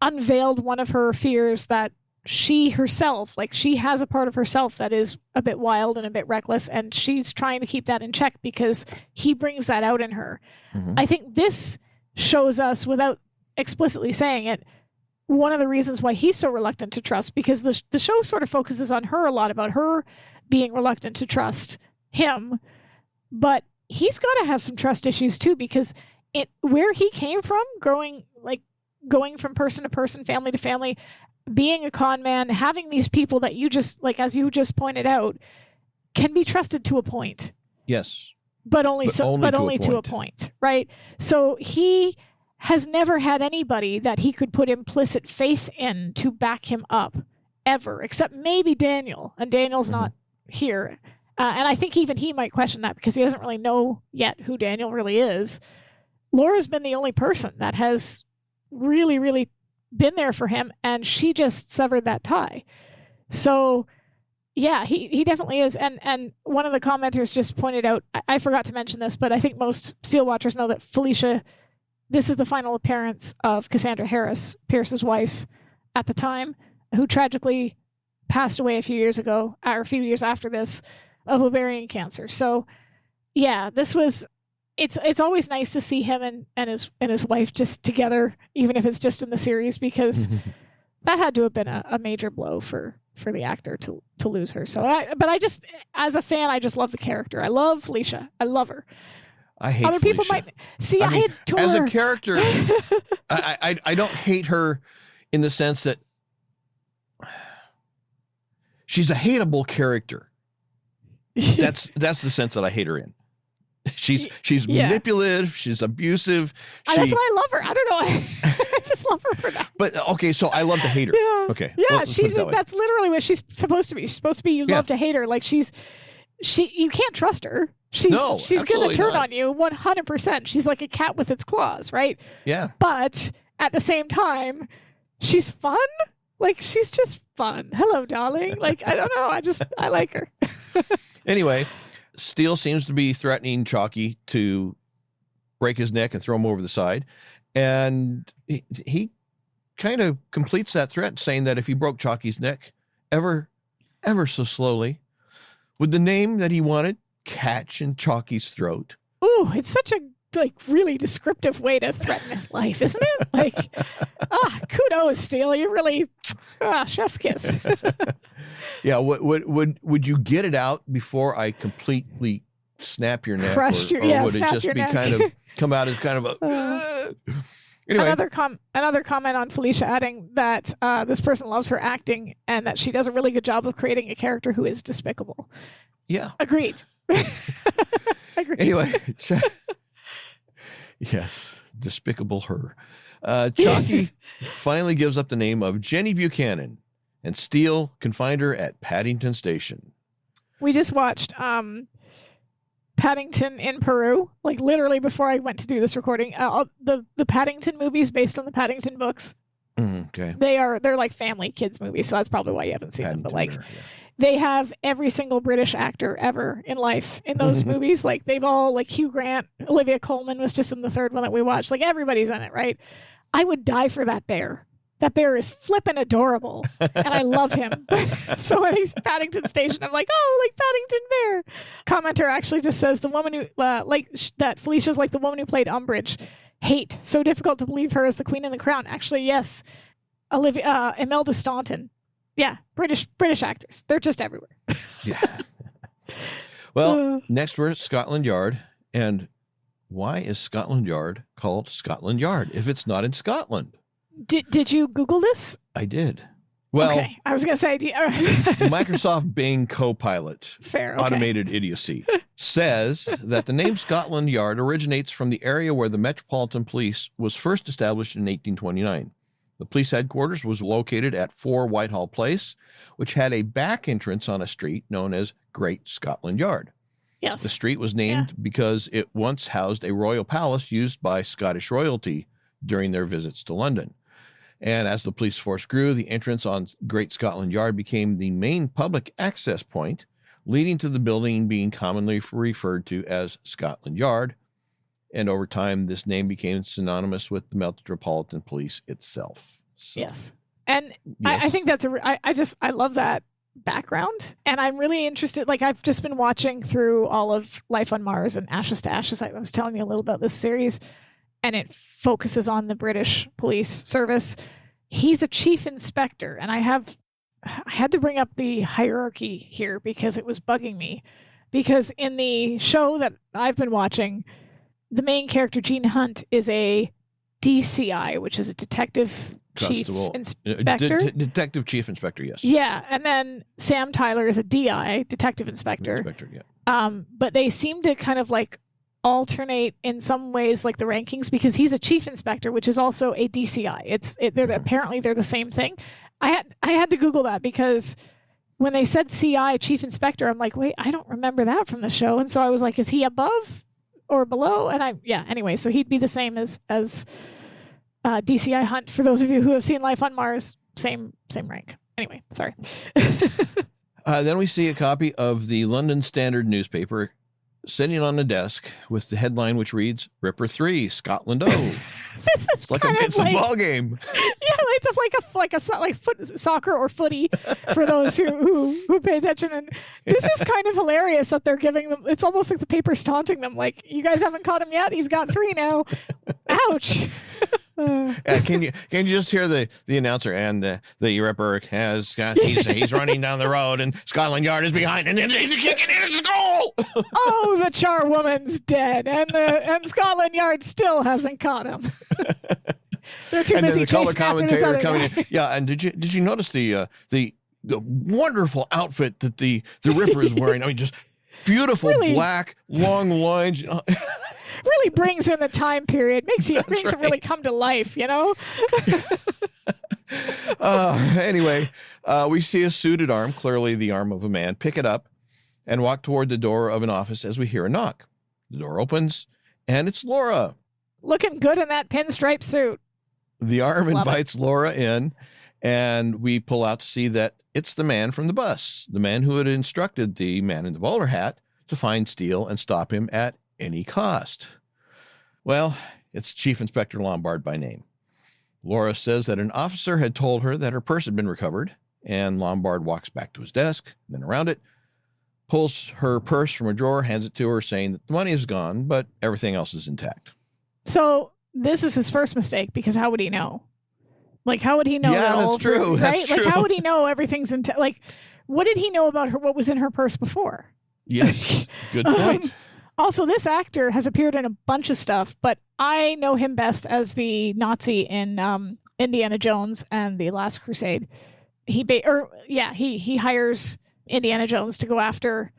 unveiled one of her fears, that she herself, like she has a part of herself that is a bit wild and a bit reckless, and she's trying to keep that in check because he brings that out in her. Mm-hmm. I think this shows us, without explicitly saying it, one of the reasons why he's so reluctant to trust, because the show sort of focuses on her a lot, about her being reluctant to trust him, but he's got to have some trust issues too, because where he came from, going from person to person, family to family, being a con man, having these people that you just, like, as you just pointed out, can be trusted to a point. Yes. But only to a point, right? So he has never had anybody that he could put implicit faith in to back him up, ever, except maybe Daniel. And Daniel's not here. And I think even he might question that, because he doesn't really know yet who Daniel really is. Laura's been the only person that has really, really been there for him, and she just severed that tie. So yeah, he definitely is. And one of the commenters just pointed out, I forgot to mention this, but I think most Steel watchers know that Felicia, this is the final appearance of Cassandra Harris, Pierce's wife at the time, who tragically passed away a few years ago, or a few years after this, of ovarian cancer. So yeah, this was, it's always nice to see him and his wife just together, even if it's just in the series, because that had to have been a major blow for the actor to lose her. So but I just, as a fan, I just love the character. I love Felicia. I love her. I hate other Felicia. People might see. I adore as a character. I don't hate her in the sense that she's a hateable character. That's the sense that I hate her in. She's manipulative. She's abusive. That's why I love her. I don't know. I just love her for that. But okay, so I love to hate her. Yeah. Okay. Yeah, well, that's literally what she's supposed to be. She's supposed to be, you love to hate her. Like you can't trust her. She's going to turn on you 100%. She's like a cat with its claws, right? Yeah. But at the same time, she's fun. Like, she's just fun. Hello, darling. Like, I don't know. I like her. Anyway, Steele seems to be threatening Chalky to break his neck and throw him over the side. And he kind of completes that threat, saying that if he broke Chalky's neck ever so slowly, would the name that he wanted catch in Chalky's throat? Ooh, it's such a really descriptive way to threaten his life, isn't it? Like, kudos, Steele. You really, chef's kiss. Yeah. Would you get it out before I completely snap your neck, crushed or would it just be kind of come out as kind of a? Anyway. Another comment on Felicia, adding that this person loves her acting and that she does a really good job of creating a character who is despicable. Yeah. Agreed. Agreed. Anyway. Yes. Despicable her. Chalky finally gives up the name of Jenny Buchanan, and Steele can find her at Paddington Station. We just watched Paddington in Peru, like literally before I went to do this recording. The Paddington movies based on the Paddington books. Okay. They're like family kids movies, so that's probably why you haven't seen them. But like, they have every single British actor ever in life in those movies. Like, they've all, like, Hugh Grant, Olivia Colman was just in the third one that we watched. Like, everybody's in it, right? I would die for that bear. That bear is flippin' adorable, and I love him. So when he's Paddington Station, I'm like, oh, like Paddington Bear. Commenter actually just says the woman who, that Felicia's like the woman who played Umbridge. Hate. So difficult to believe her as the Queen in the Crown. Actually, yes. Imelda Staunton. Yeah, British actors. They're just everywhere. Yeah. Well, next we're at Scotland Yard. And why is Scotland Yard called Scotland Yard if it's not in Scotland? Did you Google this? I did. Well, okay. I was going to say, Microsoft Bing Copilot, fair, okay. Automated Idiocy, says that the name Scotland Yard originates from the area where the Metropolitan Police was first established in 1829. The police headquarters was located at 4 Whitehall Place, which had a back entrance on a street known as Great Scotland Yard. Yes. The street was named because it once housed a royal palace used by Scottish royalty during their visits to London. And as the police force grew, the entrance on Great Scotland Yard became the main public access point, leading to the building being commonly referred to as Scotland Yard. And over time, this name became synonymous with the Metropolitan Police itself. So, yes. And yes. I think that's I love that background. And I'm really interested. Like, I've just been watching through all of Life on Mars and Ashes to Ashes. I was telling you a little about this series, and it focuses on the British police service. He's a chief inspector, and I had to bring up the hierarchy here because it was bugging me. Because in the show that I've been watching, the main character, Gene Hunt, is a DCI, which is a detective chief inspector. Detective chief inspector, yes. Yeah, and then Sam Tyler is a DI, detective inspector. But they seem to kind of like alternate in some ways, like the rankings, because he's a chief inspector, which is also a DCI. Apparently they're the same thing. I had to Google that because when they said CI, chief inspector, I'm like, wait, I don't remember that from the show. And so I was like, is he above or below? And anyway, so he'd be the same as DCI Hunt. For those of you who have seen Life on Mars, same rank. Anyway, sorry. Then we see a copy of the London Standard newspaper sitting on the desk with the headline which reads Ripper 3 Scotland O. This is like it's a ball game. Yeah, it's like soccer or footy for those who pay attention. And this is kind of hilarious that they're giving them. It's almost like the paper's taunting them. Like, you guys haven't caught him yet. He's got 3 now. Ouch. Can you just hear the announcer, and the Ripper he's running down the road and Scotland Yard is behind and he's kicking in his goal. Oh, the charwoman's dead and Scotland Yard still hasn't caught him. They're too busy chasing after this other guy. Yeah, and did you notice the wonderful outfit that the Ripper is wearing? I mean, just beautiful black long lines. Really brings in the time period, makes it really come to life, you know? Anyway, we see a suited arm, clearly the arm of a man, pick it up and walk toward the door of an office as we hear a knock. The door opens, and it's Laura. Looking good in that pinstripe suit. The arm invites Laura in, and we pull out to see that it's the man from the bus, the man who had instructed the man in the bowler hat to find Steele and stop him at any cost. Well, it's Chief Inspector Lombard by name. Laura says that an officer had told her that her purse had been recovered, and Lombard walks back to his desk, then around it, pulls her purse from a drawer, hands it to her, saying that the money is gone, but everything else is intact. So this is his first mistake, because how would he know? Like, how would he know? Yeah, that's true. Right? That's true. Like, how would he know everything's intact? Like, what did he know about her? What was in her purse before? Yes, good point. Also, this actor has appeared in a bunch of stuff, but I know him best as the Nazi in Indiana Jones and the Last Crusade. He hires Indiana Jones to go after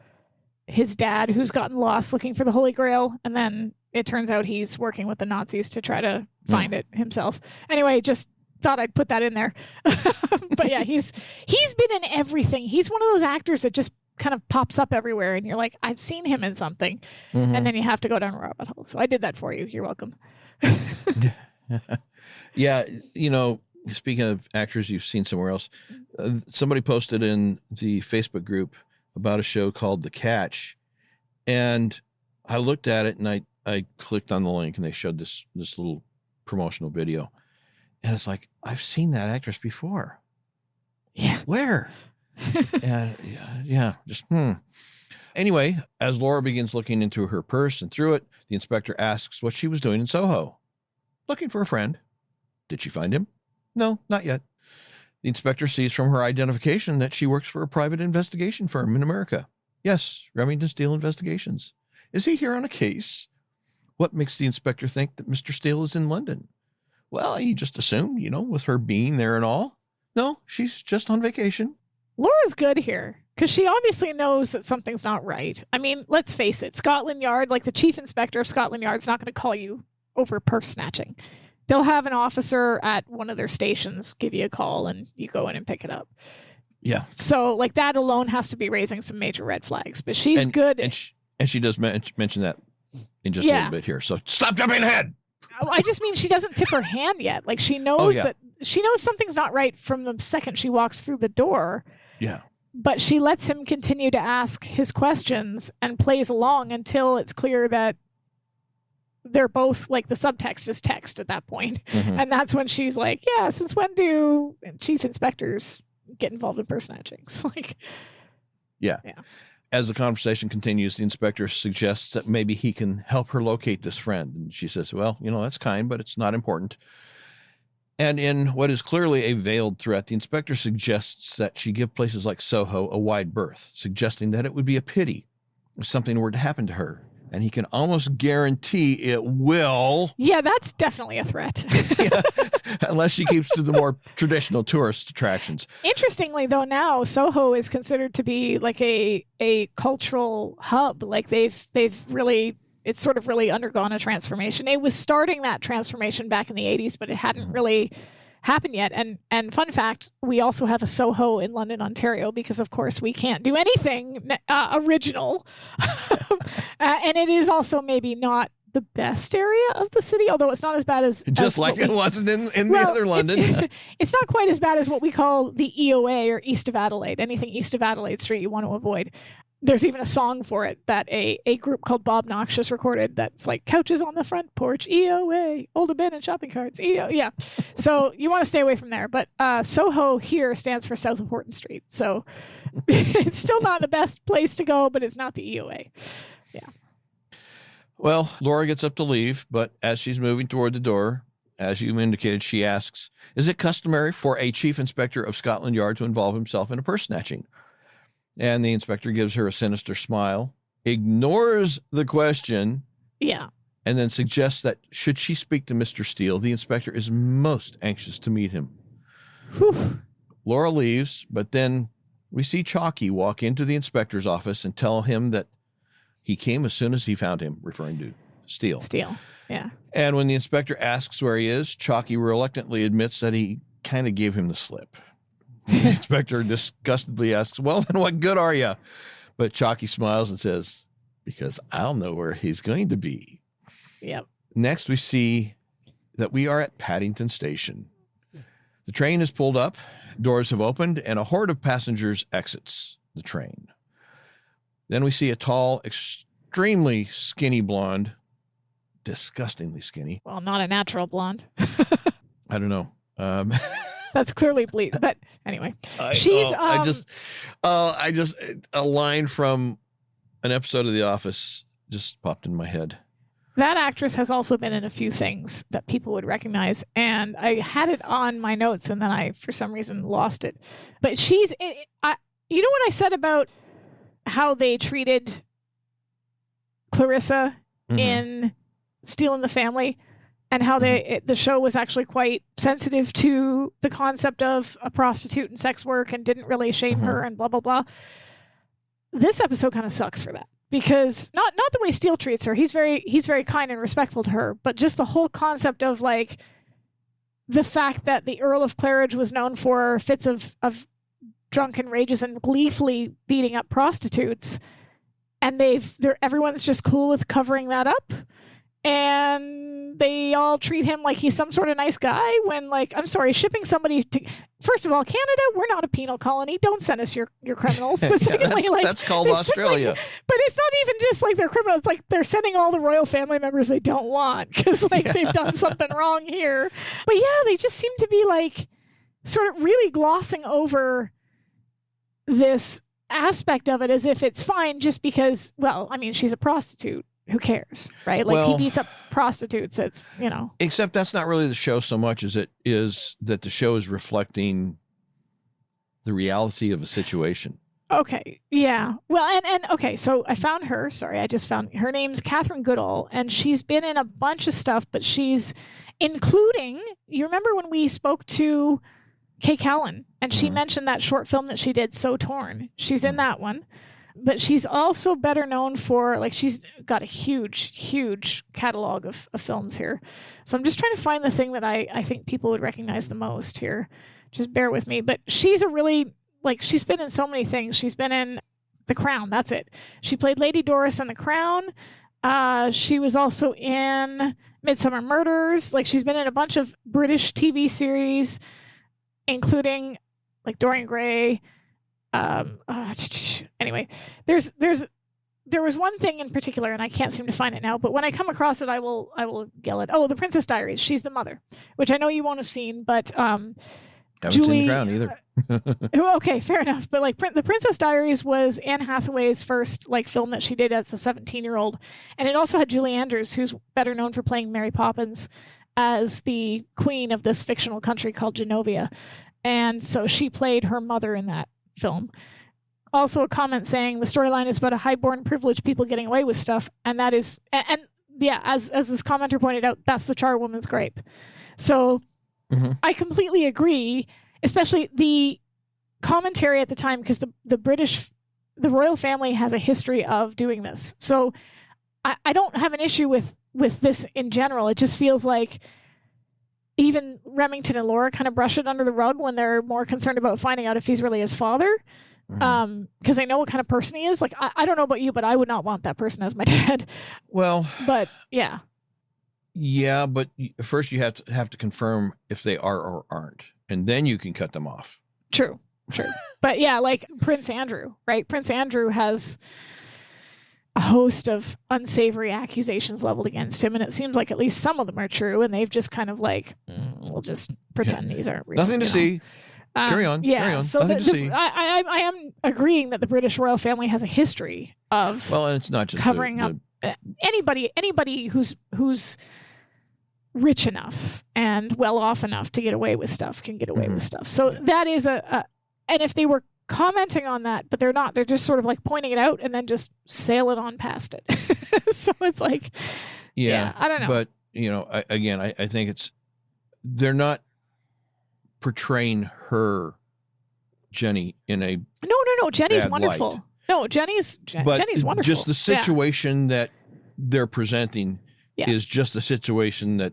his dad, who's gotten lost looking for the Holy Grail, and then it turns out he's working with the Nazis to try to find it himself. Anyway, just thought I'd put that in there. But yeah, he's been in everything. He's one of those actors that just kind of pops up everywhere, and you're like, I've seen him in something, and then you have to go down a rabbit hole. So I did that for you. You're welcome. Yeah, speaking of actors you've seen somewhere else, somebody posted in the Facebook group about a show called The Catch, and I looked at it and I clicked on the link, and they showed this little promotional video, and it's like, I've seen that actress before. Yeah. Where? And Anyway, as Laura begins looking into her purse and through it, the inspector asks what she was doing in Soho. Looking for a friend. Did she find him? No, not yet. The inspector sees from her identification that she works for a private investigation firm in America. Yes, Remington Steele Investigations. Is he here on a case? What makes the inspector think that Mr. Steele is in London? Well, he just assumed, with her being there and all. No, she's just on vacation. Laura's good here, because she obviously knows that something's not right. I mean, let's face it, Scotland Yard, like the chief inspector of Scotland Yard, is not going to call you over purse snatching. They'll have an officer at one of their stations give you a call, and you go in and pick it up. Yeah. So, like, that alone has to be raising some major red flags. But she's good. And she does mention that in just a little bit here. So stop jumping ahead. I just mean she doesn't tip her hand yet. Like she knows that she knows something's not right from the second she walks through the door. Yeah. But she lets him continue to ask his questions and plays along until it's clear that they're both like the subtext is text at that point. Mm-hmm. And that's when she's like, yeah, since when do chief inspectors get involved in purse snatchings? Like, yeah. As the conversation continues, the inspector suggests that maybe he can help her locate this friend. And she says, well, that's kind, but it's not important. And in what is clearly a veiled threat, the inspector suggests that she give places like Soho a wide berth, suggesting that it would be a pity if something were to happen to her. And he can almost guarantee it will. Yeah, that's definitely a threat. Yeah, unless she keeps to the more traditional tourist attractions. Interestingly, though, now Soho is considered to be like a cultural hub. Like they've really, it's sort of really undergone a transformation. It was starting that transformation back in the 80s, but it hadn't really happened yet. And fun fact, we also have a Soho in London, Ontario, because of course we can't do anything original. And it is also maybe not the best area of the city, although it's not as bad as just like it wasn't in the other London. It's not quite as bad as what we call the EOA, or East of Adelaide. Anything east of Adelaide Street you want to avoid. There's even a song for it that a group called Bob Noxious recorded that's like couches on the front porch, EOA, old abandoned shopping carts, yeah. So you want to stay away from there. But Soho here stands for South of Horton Street. So it's still not the best place to go, but it's not the EOA. Yeah. Well, Laura gets up to leave, but as she's moving toward the door, as you indicated, she asks, is it customary for a chief inspector of Scotland Yard to involve himself in a purse snatching? And the inspector gives her a sinister smile, ignores the question, and then suggests that should she speak to Mr. Steele, the inspector is most anxious to meet him. Whew. Laura leaves, but then we see Chalky walk into the inspector's office and tell him that he came as soon as he found him, referring to Steele. Yeah. And when the inspector asks where he is, Chalky reluctantly admits that he kind of gave him the slip. The inspector disgustedly asks, well, then what good are you? But Chalky smiles and says, because I'll know where he's going to be. Yep. Next, we see that we are at Paddington Station. The train has pulled up, doors have opened, and a horde of passengers exits the train. Then we see a tall, extremely skinny blonde, disgustingly skinny. Well, not a natural blonde. I don't know. That's clearly bleak. But anyway, I just a line from an episode of The Office just popped in my head. That actress has also been in a few things that people would recognize, and I had it on my notes, and then I, for some reason, lost it. But she's, you know what I said about how they treated Clarissa in Steele and the Family? And how the show was actually quite sensitive to the concept of a prostitute and sex work and didn't really shame her and blah, blah, blah. This episode kind of sucks for that. Because not the way Steele treats her. He's very kind and respectful to her. But just the whole concept of like the fact that the Earl of Claridge was known for fits of drunken rages and gleefully beating up prostitutes. And everyone's just cool with covering that up. And they all treat him like he's some sort of nice guy when, like, I'm sorry, shipping somebody to, first of all, Canada, we're not a penal colony. Don't send us your criminals. But secondly, that's called Australia. But it's not even just like they're criminals. It's like they're sending all the royal family members they don't want because they've done something wrong here. But yeah, they just seem to be like sort of really glossing over this aspect of it as if it's fine just because, well, I mean, she's a prostitute. Who cares, right? Like, he beats up prostitutes. It's, Except that's not really the show so much as it is that the show is reflecting the reality of a situation. Okay, yeah. Well, and okay, so I found her. Sorry, I just found her name's Catherine Goodall, and she's been in a bunch of stuff, but she's including, you remember when we spoke to Kay Callan, and she mentioned that short film that she did, So Torn. She's in that one. But she's also better known for, like, she's got a huge, huge catalog of films here. So I'm just trying to find the thing that I think people would recognize the most here. Just bear with me. But she's a really, like, she's been in so many things. She's been in The Crown. That's it. She played Lady Doris in The Crown. She was also in Midsummer Murders. Like, she's been in a bunch of British TV series, including like Dorian Gray. Anyway, there was one thing in particular, and I can't seem to find it now, but when I come across it, I will yell it. Oh, The Princess Diaries. She's the mother, which I know you won't have seen, but haven't seen The Crown either. Okay, fair enough. But like The Princess Diaries was Anne Hathaway's first like film that she did as a 17-year-old, and it also had Julie Andrews, who's better known for playing Mary Poppins, as the queen of this fictional country called Genovia, and so she played her mother in that film. Also, a comment saying the storyline is about a highborn privileged people getting away with stuff, and that is, and yeah, as this commenter pointed out, that's the charwoman's gripe. So I completely agree, especially the commentary at the time, because the royal family has a history of doing this. So I don't have an issue with this in general. It just feels like even Remington and Laura kind of brush it under the rug when they're more concerned about finding out if he's really his father. Because they know what kind of person he is. Like, I don't know about you, but I would not want that person as my dad. Well, but yeah, but first you have to confirm if they are or aren't, and then you can cut them off. True. But yeah, like Prince Andrew, right? Prince Andrew has a host of unsavory accusations leveled against him, and it seems like at least some of them are true, and they've just kind of like, we'll just pretend these aren't real. Nothing to see. Carry on. So I am agreeing that the British royal family has a history of and it's not just covering up anybody who's rich enough and well off enough to get away with stuff can get away with stuff. So that is and if they were commenting on that, but they're not, they're just sort of like pointing it out and then just sail it on past it. So it's like, I don't know. But I think they're not portraying her, Jenny, in a no. Jenny's bad wonderful. light. No, Jenny's wonderful. Just the situation that they're presenting is just the situation that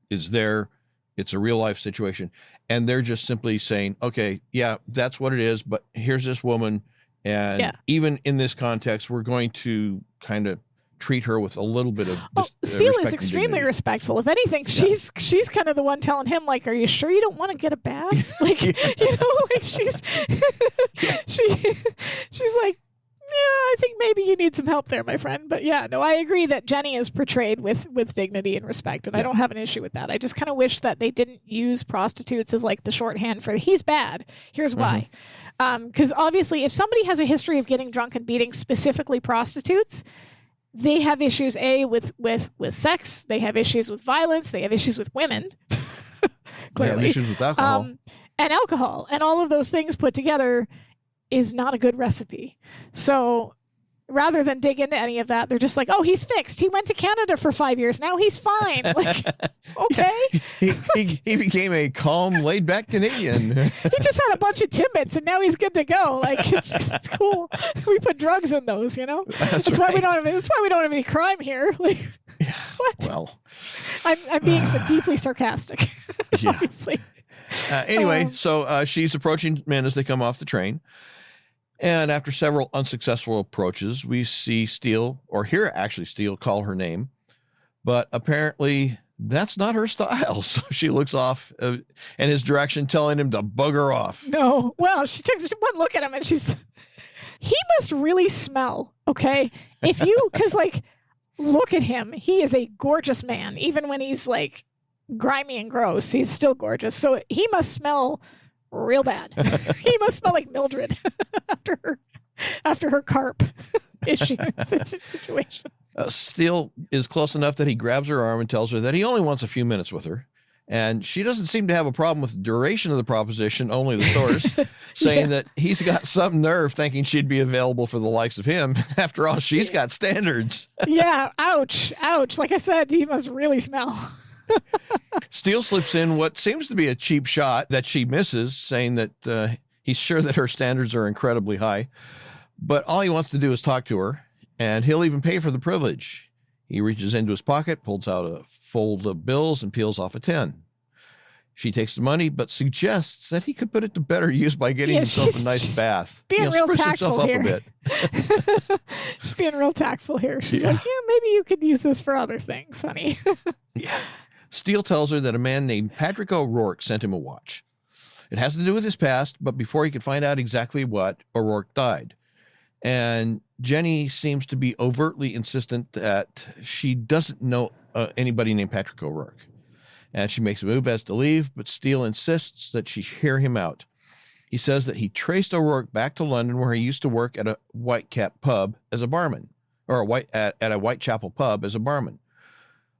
is there. It's a real life situation, and they're just simply saying, "Okay, that's what it is." But here's this woman, and even in this context, we're going to kind of treat her with a little bit of Steele is extremely respectful. If anything, she's kind of the one telling him, like, are you sure you don't want to get a bath? Like, like she's like, I think maybe you need some help there, my friend. But I agree that Jenny is portrayed with dignity and respect, and I don't have an issue with that. I just kind of wish that they didn't use prostitutes as like the shorthand for he's bad. Here's why. Because obviously if somebody has a history of getting drunk and beating specifically prostitutes, they have issues, with sex. They have issues with violence. They have issues with women. Clearly. They have issues with alcohol. And alcohol. And all of those things put together is not a good recipe. So rather than dig into any of that, they're just like, oh, he's fixed. He went to Canada for 5 years. Now he's fine. Like, okay. He became a calm, laid-back Canadian. He just had a bunch of Timbits, and now he's good to go. Like, it's cool. We put drugs in those, That's why we don't have any crime here. Like, what? Well, I'm being so deeply sarcastic. Obviously. Anyway, so she's approaching men as they come off the train. And after several unsuccessful approaches, we see Steele, or hear actually Steele call her name, but apparently that's not her style. So she looks off in his direction, telling him to bugger off. No. Well, she took one look at him and he must really smell. Okay. Cause like, look at him. He is a gorgeous man. Even when he's like grimy and gross, he's still gorgeous. So he must smell real bad. He must smell like Mildred after her carp issue situation. Steele is close enough that he grabs her arm and tells her that he only wants a few minutes with her. And she doesn't seem to have a problem with the duration of the proposition, only the source, saying that he's got some nerve thinking she'd be available for the likes of him. After all, she's got standards. Yeah, ouch. Like I said, he must really smell. Steele slips in what seems to be a cheap shot that she misses, saying that he's sure that her standards are incredibly high. But all he wants to do is talk to her, and he'll even pay for the privilege. He reaches into his pocket, pulls out a fold of bills, and peels off a 10. She takes the money, but suggests that he could put it to better use by getting himself a nice bath. Being real spruce tactful himself here. up a bit. She's being real tactful here. She's like, maybe you could use this for other things, honey. Yeah. Steele tells her that a man named Patrick O'Rourke sent him a watch. It has to do with his past, but before he could find out exactly what, O'Rourke died. And Jenny seems to be overtly insistent that she doesn't know anybody named Patrick O'Rourke. And she makes a move as to leave, but Steele insists that she hear him out. He says that he traced O'Rourke back to London, where he used to work at a Whitecap pub as a barman, or at a Whitechapel pub as a barman.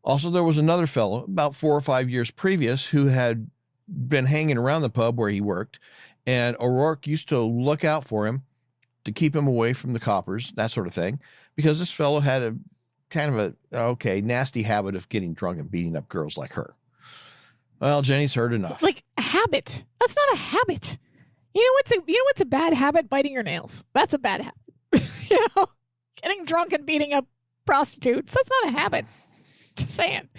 Also, there was another fellow about 4 or 5 years previous who had been hanging around the pub where he worked, and O'Rourke used to look out for him to keep him away from the coppers, that sort of thing, because this fellow had a kind of nasty habit of getting drunk and beating up girls like her. Well, Jenny's heard enough. Like a habit. That's not a habit. You know what's a bad habit? Biting your nails. That's a bad habit. Getting drunk and beating up prostitutes. That's not a habit. Just saying.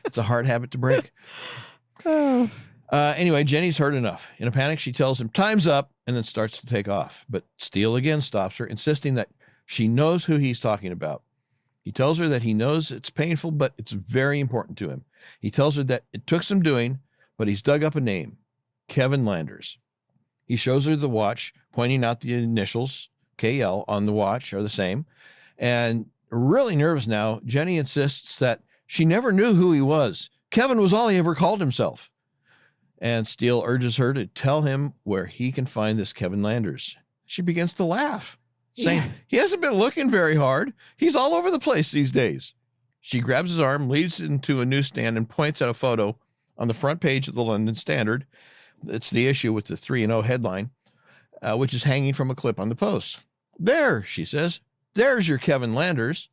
It's a hard habit to break. Oh. Anyway, Jenny's heard enough. In a panic, she tells him time's up and then starts to take off. But Steele again stops her, insisting that she knows who he's talking about. He tells her that he knows it's painful, but it's very important to him. He tells her that it took some doing, but he's dug up a name, Kevin Landers. He shows her the watch, pointing out the initials, KL, on the watch are the same. And really nervous now, Jenny insists that she never knew who he was. Kevin was all he ever called himself. And Steele urges her to tell him where he can find this Kevin Landers. She begins to laugh, saying, he hasn't been looking very hard. He's all over the place these days. She grabs his arm, leads into a newsstand, and points at a photo on the front page of the London Standard. It's the issue with the 3-0 headline, which is hanging from a clip on the post. There, she says, there's your Kevin Landers.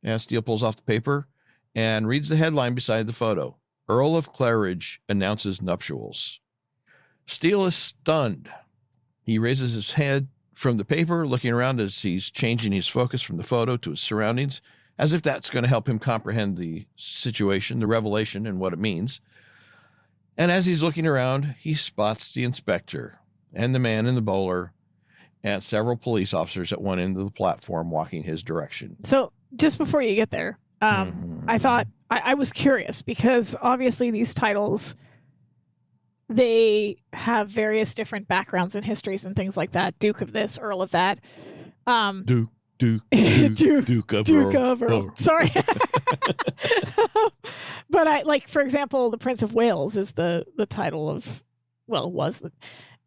And Steele pulls off the paper and reads the headline beside the photo. Earl of Claridge announces nuptials. Steele is stunned. He raises his head from the paper, looking around as he's changing his focus from the photo to his surroundings, as if that's going to help him comprehend the situation, the revelation, and what it means. And as he's looking around, he spots the inspector and the man in the bowler and several police officers at one end of the platform walking his direction. So just before you get there, I thought I was curious because obviously these titles, they have various different backgrounds and histories and things like that. Duke of this, Earl of that. Duke of Earl. Sorry. But for example, the Prince of Wales is the title of,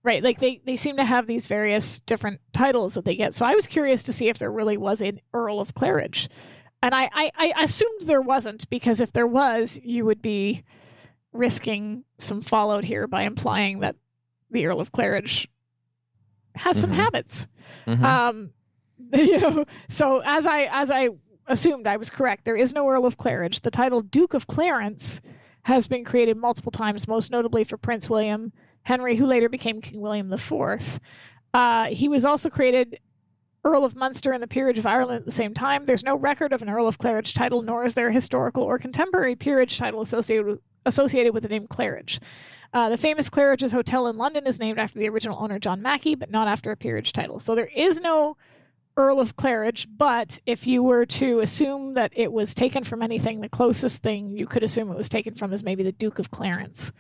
right. Like they seem to have these various different titles that they get. So I was curious to see if there really was an Earl of Claridge. And I assumed there wasn't, because if there was, you would be risking some fallout here by implying that the Earl of Claridge has some habits. So as I assumed, I was correct. There is no Earl of Claridge. The title Duke of Clarence has been created multiple times, most notably for Prince William Henry, who later became King William IV. He was also created Earl of Munster and the Peerage of Ireland at the same time. There's no record of an Earl of Claridge title, nor is there a historical or contemporary peerage title associated with the name Claridge. The famous Claridge's Hotel in London is named after the original owner, John Mackey, but not after a peerage title. So there is no Earl of Claridge, but if you were to assume that it was taken from anything, the closest thing you could assume it was taken from is maybe the Duke of Clarence.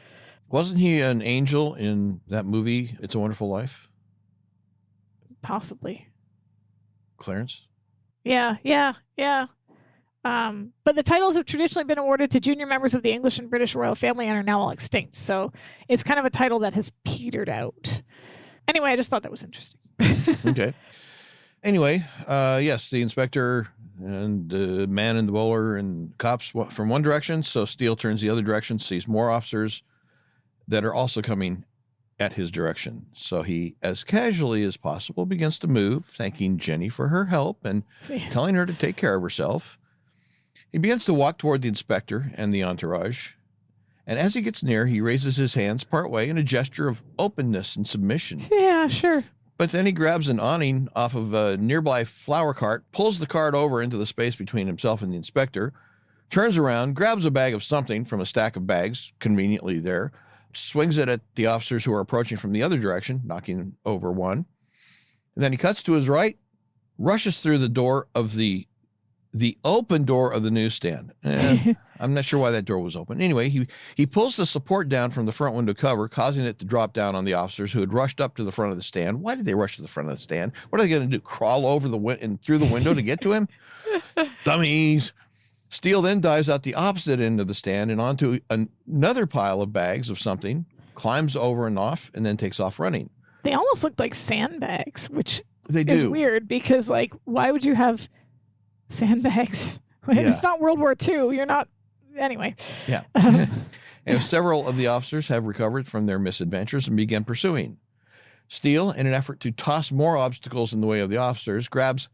Wasn't he an angel in that movie, It's a Wonderful Life? Possibly. Clarence? Yeah. But the titles have traditionally been awarded to junior members of the English and British royal family and are now all extinct. So it's kind of a title that has petered out. Anyway, I just thought that was interesting. Okay. Anyway, yes, the inspector and the man in the bowler and cops from one direction. So Steele turns the other direction, sees more officers that are also coming at his direction. So he, as casually as possible, begins to move, thanking Jenny for her help and telling her to take care of herself. He begins to walk toward the inspector and the entourage. And as he gets near, he raises his hands partway in a gesture of openness and submission. Yeah, sure. But then he grabs an awning off of a nearby flower cart, pulls the cart over into the space between himself and the inspector, turns around, grabs a bag of something from a stack of bags conveniently there, swings it at the officers who are approaching from the other direction, knocking over one. And then he cuts to his right, rushes through the door of the open door of the newsstand. I'm not sure why that door was open. Anyway, he pulls the support down from the front window cover, causing it to drop down on the officers who had rushed up to the front of the stand. Why did they rush to the front of the stand? What are they going to do? Crawl over and through the window to get to him? Dummies. Steele then dives out the opposite end of the stand and onto another pile of bags of something, climbs over and off, and then takes off running. They almost looked like sandbags, which they is weird because, like, why would you have sandbags? It's not World War II. You're not. Anyway. Yeah. And several of the officers have recovered from their misadventures and began pursuing. Steele, in an effort to toss more obstacles in the way of the officers, grabs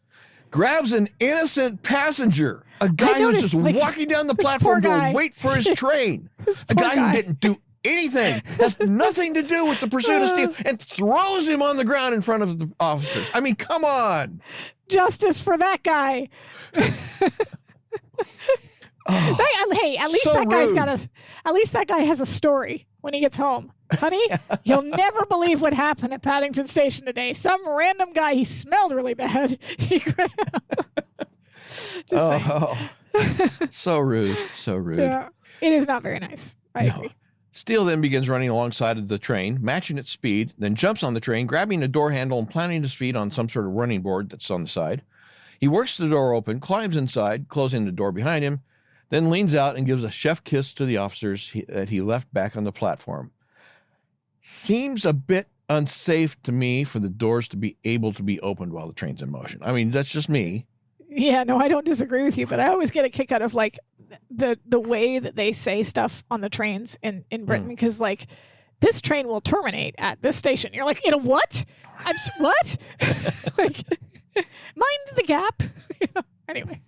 an innocent passenger, a guy who's just walking down the platform to wait for his train, a guy who didn't do anything, has nothing to do with the pursuit of Steele, and throws him on the ground in front of the officers. I mean, come on. Justice for that guy. Hey, at least that guy has a story when he gets home. Honey, you'll never believe what happened at Paddington Station today. Some random guy, he smelled really bad. So rude. So rude. Yeah, it is not very nice. I agree. Steele then begins running alongside of the train, matching its speed, then jumps on the train, grabbing a door handle and planting his feet on some sort of running board that's on the side. He works the door open, climbs inside, closing the door behind him, then leans out and gives a chef kiss to the officers that he left back on the platform. Seems a bit unsafe to me for the doors to be able to be opened while the train's in motion. I mean, that's just me. Yeah, no, I don't disagree with you, but I always get a kick out of like the way that they say stuff on the trains in Britain, because like this train will terminate at this station. You're like, in a what? What? Like, mind the gap. Anyway.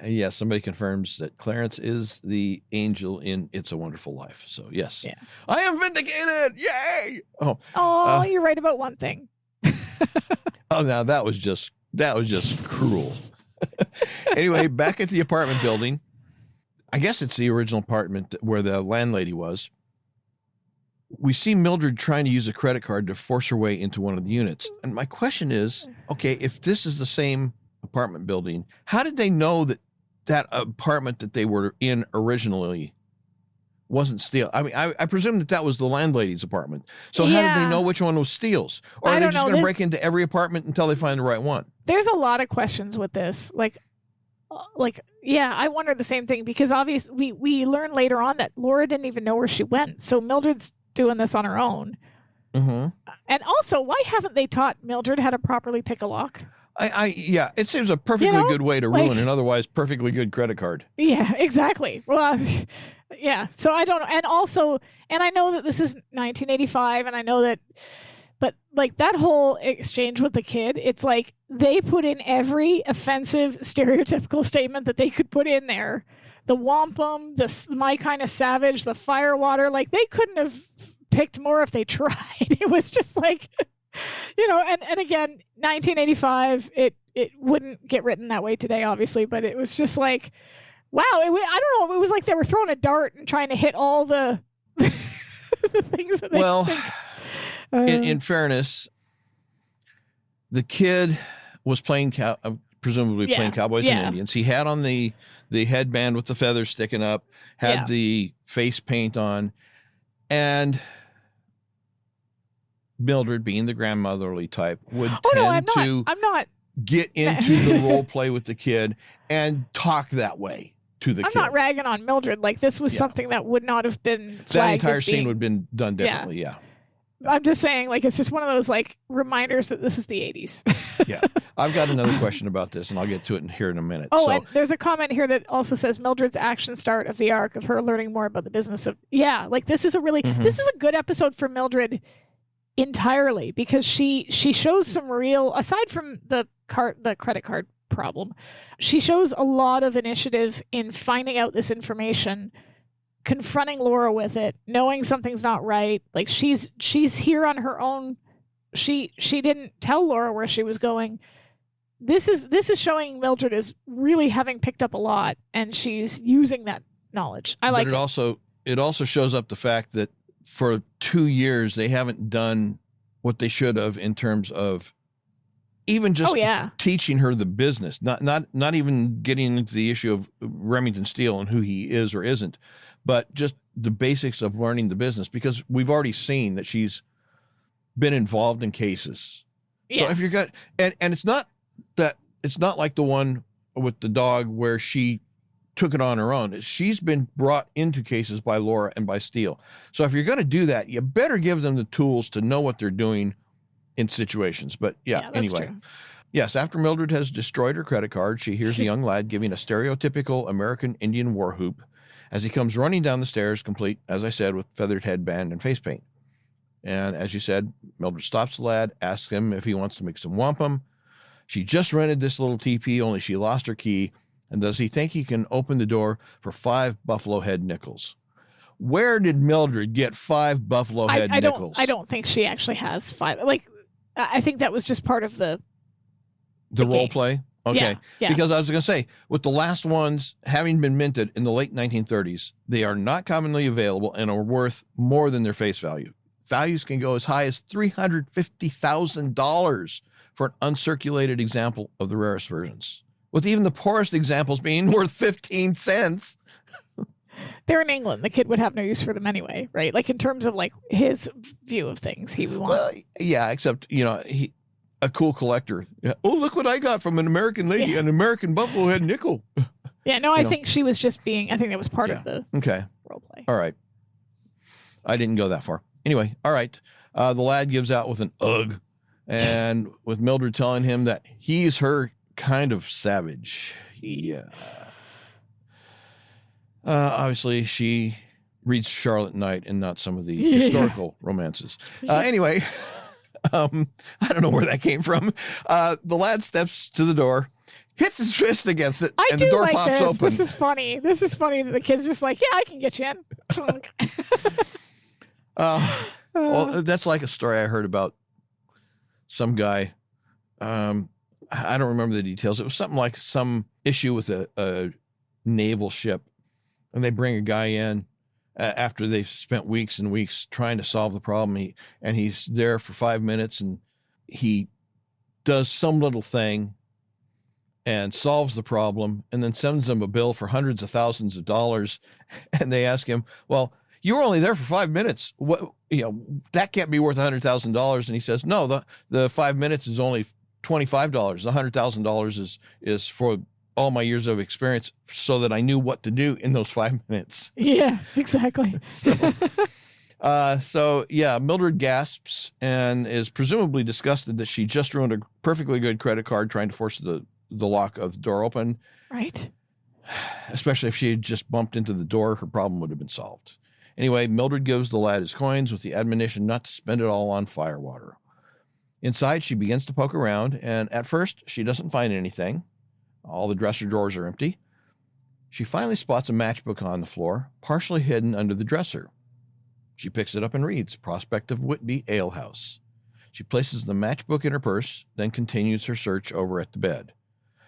Yes, somebody confirms that Clarence is the angel in It's a Wonderful Life. So yes, yeah. I am vindicated. Yay! Oh, you're right about one thing. Oh, now that was just cruel. Anyway, back at the apartment building, I guess it's the original apartment where the landlady was. We see Mildred trying to use a credit card to force her way into one of the units. And my question is, okay, if this is the same apartment building, how did they know that apartment that they were in originally wasn't Steele? I mean, I presume that was the landlady's apartment. So how did they know which one was Steele's? Or are they just going to break into every apartment until they find the right one? There's a lot of questions with this. I wonder the same thing, because obviously we learn later on that Laura didn't even know where she went. So Mildred's doing this on her own. Mm-hmm. And also, why haven't they taught Mildred how to properly pick a lock? Yeah, it seems a perfectly good way to ruin an otherwise perfectly good credit card. Yeah, exactly. Well, yeah. So I don't know. And also, and I know that this is 1985, and I know that, but like that whole exchange with the kid, it's like they put in every offensive, stereotypical statement that they could put in there. The wampum, my kind of savage, the firewater, like they couldn't have picked more if they tried. It was just like, and again, 1985, it wouldn't get written that way today, obviously, but it was just like, wow, I don't know, it was like they were throwing a dart and trying to hit all the, the things that they think. In fairness, the kid was playing presumably playing Cowboys and Indians. He had on the headband with the feathers sticking up, had the face paint on, and Mildred, being the grandmotherly type, would tend to get into the role play with the kid and talk that way to the kid. I'm not ragging on Mildred. Like, this was something that would not have been flagged. That entire scene would have been done differently, yeah. I'm just saying, like, it's just one of those, like, reminders that this is the 80s. Yeah. I've got another question about this, and I'll get to it here in a minute. Oh, and there's a comment here that also says Mildred's action start of the arc of her learning more about the business of... Yeah, like, this is a really... This is a good episode for Mildred entirely, because she shows some real... Aside from the credit card problem, she shows a lot of initiative in finding out this information, confronting Laura with it, knowing something's not right. Like, she's here on her own. She didn't tell Laura where she was going. this is showing Mildred is really having picked up a lot, and she's using that knowledge. I like it. It also shows up the fact that for 2 years they haven't done what they should have in terms of even just teaching her the business, not even getting into the issue of Remington Steele and who he is or isn't, but just the basics of learning the business, because we've already seen that she's been involved in cases. Yeah. So if you're got, and it's not like the one with the dog where she took it on her own. She's been brought into cases by Laura and by Steele. So if you're going to do that, you better give them the tools to know what they're doing in situations. But anyway. True. Yes, after Mildred has destroyed her credit card, she hears a young lad giving a stereotypical American Indian war whoop as he comes running down the stairs, complete, as I said, with feathered headband and face paint. And as you said, Mildred stops the lad, asks him if he wants to make some wampum. She just rented this little teepee, only she lost her key. And does he think he can open the door for 5 buffalo head nickels? Where did Mildred get 5 buffalo head nickels? I don't think she actually has 5. Like, I think that was just part of the role play. Okay. Yeah. Because I was going to say, with the last ones having been minted in the late 1930s, they are not commonly available and are worth more than their face value. Values can go as high as $350,000 for an uncirculated example of the rarest versions, with even the poorest examples being worth 15 cents. They're in England. The kid would have no use for them anyway, right? Like in terms of like his view of things, he would want. Well, yeah, except, a cool collector. Oh, look what I got from an American lady, an American buffalo head nickel. Yeah, no, I think she was just being, I think that was part of the role play. All right. I didn't go that far. Anyway, all right. The lad gives out with an ugh, and with Mildred telling him that he's her kind of savage. Yeah. Obviously, she reads Charlotte Knight and not some of the historical romances. Anyway, I don't know where that came from. The lad steps to the door, hits his fist against it, and the door pops open. This is funny. This is funny that the kid's just like, yeah, I can get you in. Well, that's like a story I heard about some guy. I don't remember the details. It was something like some issue with a naval ship, and they bring a guy in after they've spent weeks and weeks trying to solve the problem. He's there for 5 minutes, and he does some little thing and solves the problem, and then sends them a bill for hundreds of thousands of dollars. And they ask him, well, you were only there for 5 minutes. What, that can't be worth $100,000. And he says, no, the 5 minutes is only $25. The $100,000 is for all my years of experience, so that I knew what to do in those 5 minutes. Yeah, exactly. So Mildred gasps and is presumably disgusted that she just ruined a perfectly good credit card trying to force the lock of the door open. Right. Especially if she had just bumped into the door, her problem would have been solved. Anyway, Mildred gives the lad his coins with the admonition not to spend it all on firewater. Inside, she begins to poke around, and at first, she doesn't find anything. All the dresser drawers are empty. She finally spots a matchbook on the floor, partially hidden under the dresser. She picks it up and reads, Prospect of Whitby Ale House. She places the matchbook in her purse, then continues her search over at the bed.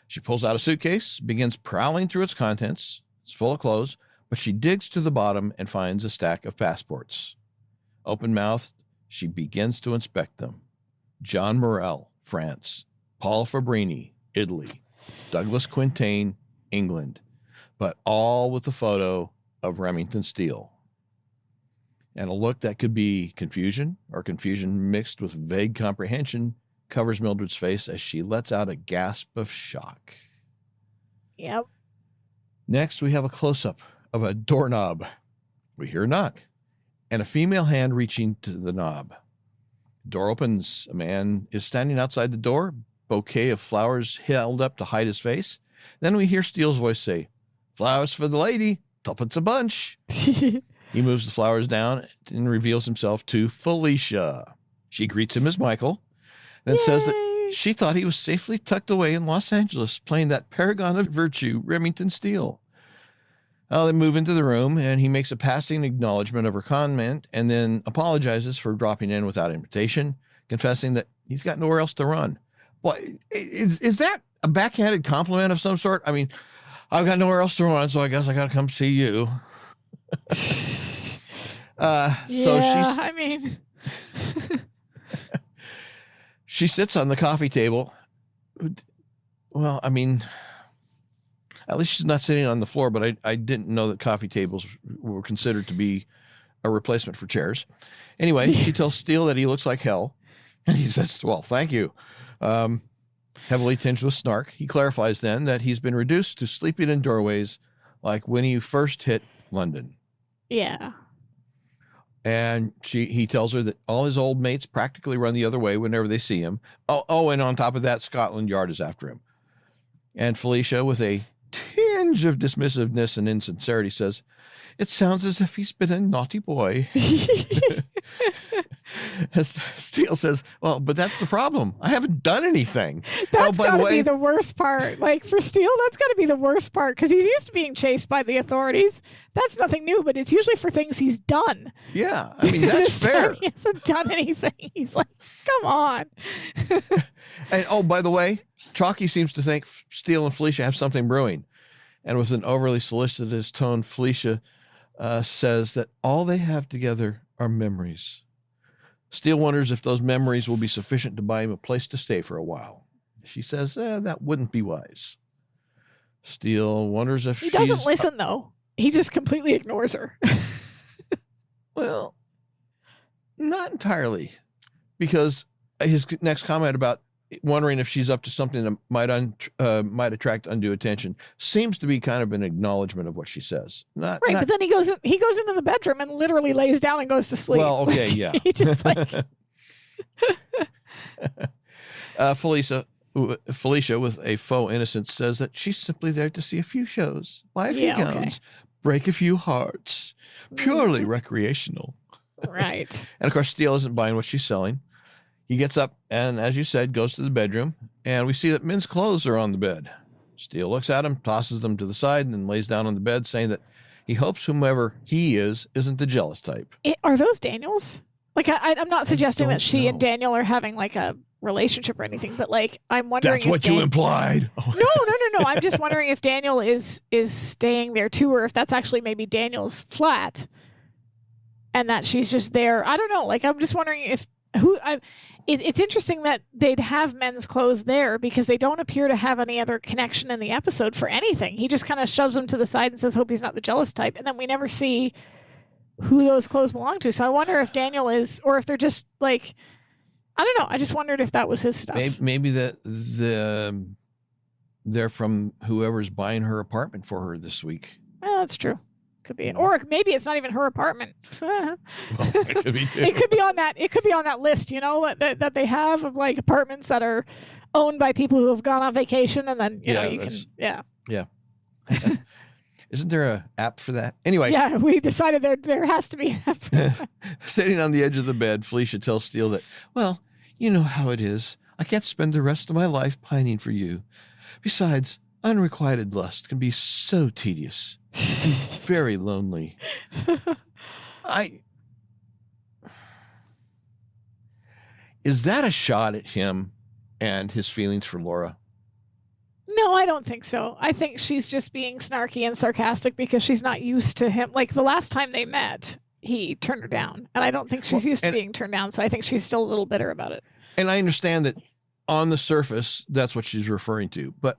She pulls out a suitcase, begins prowling through its contents. It's full of clothes, but she digs to the bottom and finds a stack of passports. Open-mouthed, she begins to inspect them. John Morel, France. Paul Fabrini, Italy. Douglas Quintain, England. But all with a photo of Remington Steele. And a look that could be confusion or confusion mixed with vague comprehension covers Mildred's face as she lets out a gasp of shock. Yep. Next, we have a close-up of a doorknob. We hear a knock and a female hand reaching to the knob. The door opens. A man is standing outside the door, bouquet of flowers held up to hide his face. Then we hear Steele's voice say, Flowers for the lady, tuppence a bunch. He moves the flowers down and reveals himself to Felicia. She greets him as Michael, then says that she thought he was safely tucked away in Los Angeles playing that paragon of virtue, Remington Steele. They move into the room, and he makes a passing acknowledgement of her comment and then apologizes for dropping in without invitation, confessing that he's got nowhere else to run. Well, is that a backhanded compliment of some sort? I mean, I've got nowhere else to run, so I guess I got to come see you. I mean, she sits on the coffee table. Well, I mean, at least she's not sitting on the floor, but I didn't know that coffee tables were considered to be a replacement for chairs. Anyway, she tells Steele that he looks like hell. And he says, well, thank you. Heavily tinged with snark. He clarifies then that he's been reduced to sleeping in doorways like when he first hit London. Yeah. And he tells her that all his old mates practically run the other way whenever they see him. Oh, and on top of that, Scotland Yard is after him. And Felicia, with a tinge of dismissiveness and insincerity, says, it sounds as if he's been a naughty boy. Steele says, well, but that's the problem. I haven't done anything. That's got to be the worst part. Like, for Steele, that's got to be the worst part, because he's used to being chased by the authorities. That's nothing new, but it's usually for things he's done. Yeah, I mean, that's fair. He hasn't done anything. He's like, come on. And, oh, by the way, Chalky seems to think Steele and Felicia have something brewing. And with an overly solicitous tone, Felicia says that all they have together are memories. Steele wonders if those memories will be sufficient to buy him a place to stay for a while. She says that wouldn't be wise. Steele wonders if he doesn't listen, though. He just completely ignores her. Well, not entirely, because his next comment about wondering if she's up to something that might attract undue attention seems to be kind of an acknowledgement of what she says. But then he goes into the bedroom and literally lays down and goes to sleep. Well, okay, yeah. He just like Felicia, with a faux innocence, says that she's simply there to see a few shows, buy a few gowns, break a few hearts, purely recreational. Right. And of course, Steele isn't buying what she's selling. He gets up and, as you said, goes to the bedroom, and we see that men's clothes are on the bed. Steele looks at him, tosses them to the side, and then lays down on the bed, saying that he hopes whomever he isn't the jealous type. Are those Daniel's? Like, I'm not suggesting that she and Daniel are having like a relationship or anything, but like, I'm wondering. That's what you implied. No. I'm just wondering if Daniel is staying there too, or if that's actually maybe Daniel's flat, and that she's just there. I don't know. Like, I'm just wondering it's interesting that they'd have men's clothes there, because they don't appear to have any other connection in the episode for anything. He just kind of shoves them to the side and says, hope he's not the jealous type. And then we never see who those clothes belong to. So I wonder if Daniel is, or if they're just like, I don't know. I just wondered if that was his stuff. Maybe they're from whoever's buying her apartment for her this week. Well, that's true. Could be, or maybe it's not even her apartment. Well, it could be too. It could be on that list, that they have of like apartments that are owned by people who have gone on vacation, and then Yeah. Isn't there an app for that? Anyway. Yeah, we decided there has to be an app for that. Sitting on the edge of the bed, Felicia tells Steele that, well, you know how it is. I can't spend the rest of my life pining for you. Besides, unrequited lust can be so tedious and very lonely. Is that a shot at him and his feelings for Laura? No, I don't think so. I think she's just being snarky and sarcastic because she's not used to him. Like, the last time they met, he turned her down, and I don't think she's used to being turned down, so I think she's still a little bitter about it. And I understand that on the surface, that's what she's referring to, but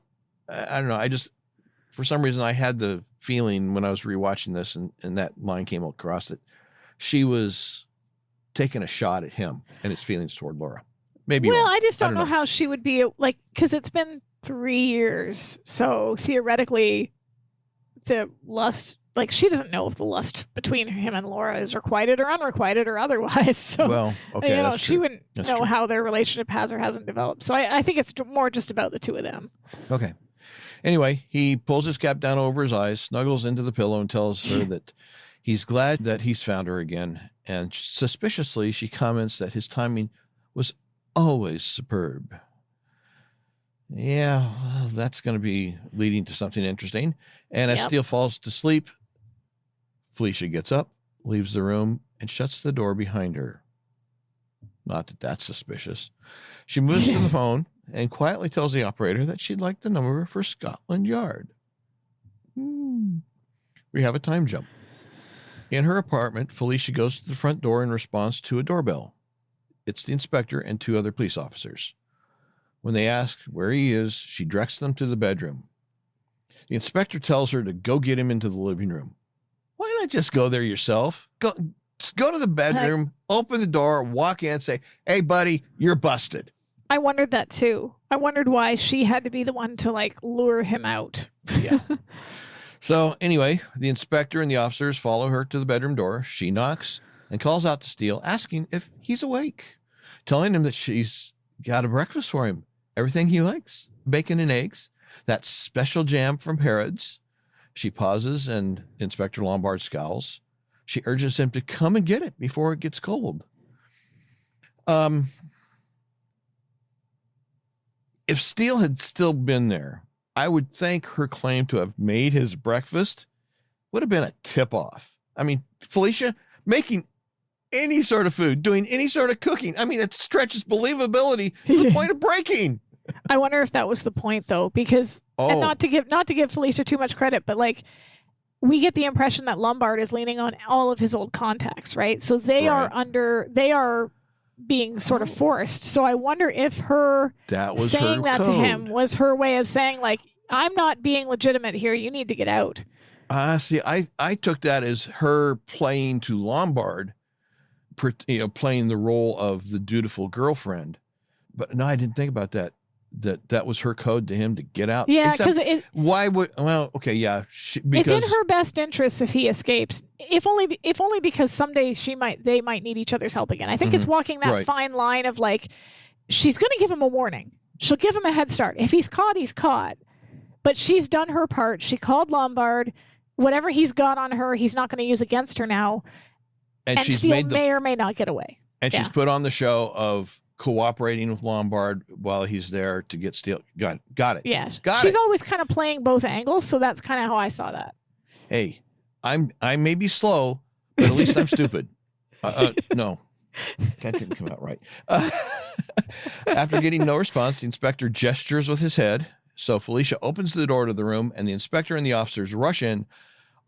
I don't know. For some reason, I had the feeling when I was rewatching this and that line came across that she was taking a shot at him and his feelings toward Laura. Maybe. Well, I just don't know how she would be like, because it's been 3 years. So theoretically, the lust, like, she doesn't know if the lust between him and Laura is requited or unrequited or otherwise. So, well, okay, she wouldn't know how their relationship has or hasn't developed. So I think it's more just about the two of them. Okay. Anyway, he pulls his cap down over his eyes, snuggles into the pillow, and tells her that he's glad that he's found her again. And suspiciously, she comments that his timing was always superb. Yeah, well, that's going to be leading to something interesting. And as Steele falls to sleep, Felicia gets up, leaves the room, and shuts the door behind her. Not that that's suspicious. She moves to the phone and quietly tells the operator that she'd like the number for Scotland Yard. We have a time jump. In her apartment, Felicia goes to the front door in response to a doorbell. It's the inspector and 2 other police officers. When they ask where he is, she directs them to the bedroom. The inspector tells her to go get him into the living room. Why not just go there yourself? Go to the bedroom, open the door, walk in, say, "Hey, buddy, you're busted." I wondered that too. I wondered why she had to be the one to like lure him out. Yeah. So anyway, the inspector and the officers follow her to the bedroom door. She knocks and calls out to Steele, asking if he's awake, telling him that she's got a breakfast for him. Everything he likes, bacon and eggs, that special jam from Harrods. She pauses and Inspector Lombard scowls. She urges him to come and get it before it gets cold. If Steele had still been there, I would think her claim to have made his breakfast would have been a tip-off. I mean, Felicia, making any sort of food, doing any sort of cooking, I mean, it stretches believability to the point of breaking. I wonder if that was the point, though, because and not to give Felicia too much credit, but like we get the impression that Lombard is leaning on all of his old contacts, right? So they are being sort of forced. So I wonder if her saying that to him was her way of saying, like, I'm not being legitimate here. You need to get out. See, I took that as her playing to Lombard, playing the role of the dutiful girlfriend. But no, I didn't think about that. That was her code to him to get out. Yeah, because because it's in her best interest if he escapes. If only because someday they might need each other's help again. I think it's walking that fine line of like, she's going to give him a warning. She'll give him a head start. If he's caught, he's caught. But she's done her part. She called Lombard. Whatever he's got on her, he's not going to use against her now. And Steele may or may not get away. And she's put on the show of cooperating with Lombard while he's there to get Steele. Got it. Yeah. She's always kind of playing both angles, so that's kind of how I saw that. Hey, I may be slow, but at least I'm stupid. No, that didn't come out right. After getting no response, the inspector gestures with his head. So Felicia opens the door to the room, and the inspector and the officers rush in,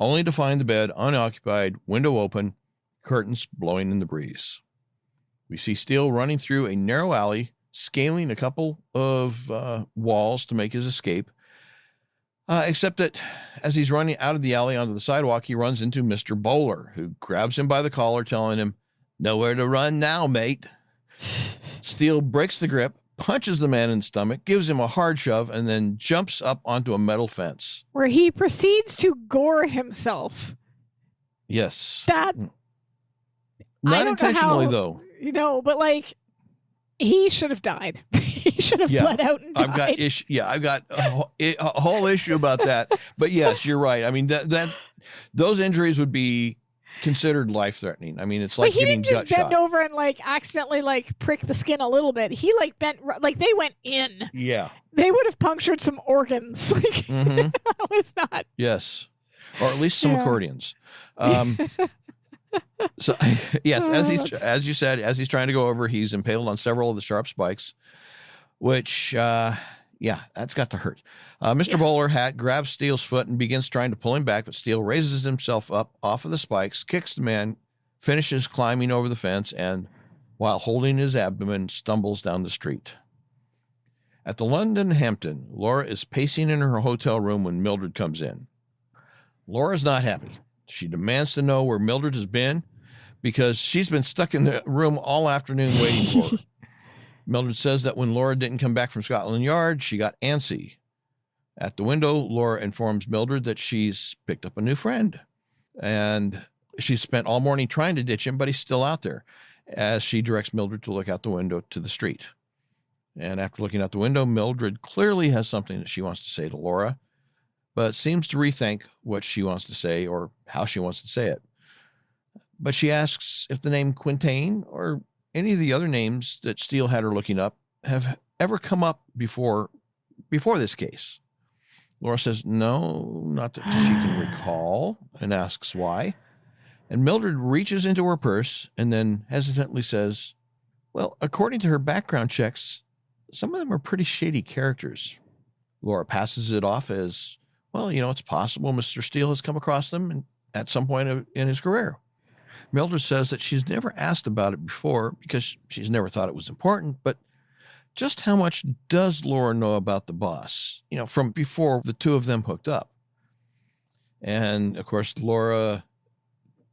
only to find the bed unoccupied, window open, curtains blowing in the breeze. We see Steele running through a narrow alley, scaling a couple of walls to make his escape. Except that as he's running out of the alley onto the sidewalk, he runs into Mr. Bowler, who grabs him by the collar, telling him, "Nowhere to run now, mate." Steele breaks the grip, punches the man in the stomach, gives him a hard shove, and then jumps up onto a metal fence, where he proceeds to gore himself. Yes. That... Not intentionally, though. But like, he should have died. He should have bled out and died. I've got a whole issue about that. But yes, you're right. I mean, that those injuries would be considered life-threatening. I mean, it's like getting gut shot. He didn't just bend over and like accidentally like prick the skin a little bit. He like bent, like they went in. Yeah. They would have punctured some organs. Like, that was not. Yes. Or at least some accordions. So yes, as you said, as he's trying to go over, he's impaled on several of the sharp spikes, which, that's got to hurt. Mr. Bowler grabs Steele's foot and begins trying to pull him back, but Steele raises himself up off of the spikes, kicks the man, finishes climbing over the fence, and while holding his abdomen, stumbles down the street. At the London Hampton, Laura is pacing in her hotel room when Mildred comes in. Laura's not happy. She demands to know where Mildred has been because she's been stuck in the room all afternoon waiting for her. Mildred says that when Laura didn't come back from Scotland Yard, she got antsy. At the window, Laura informs Mildred that she's picked up a new friend, and she's spent all morning trying to ditch him, but he's still out there, as she directs Mildred to look out the window to the street. And after looking out the window, Mildred clearly has something that she wants to say to Laura, but seems to rethink what she wants to say or how she wants to say it. But she asks if the name Quintain or any of the other names that Steele had her looking up have ever come up before this case. Laura says no, not that she can recall, and asks why. And Mildred reaches into her purse and then hesitantly says, well, according to her background checks, some of them are pretty shady characters. Laura passes it off as, well, it's possible Mr. Steele has come across them at some point in his career. Mildred says that she's never asked about it before because she's never thought it was important, but just how much does Laura know about the boss, from before the two of them hooked up? And of course, Laura,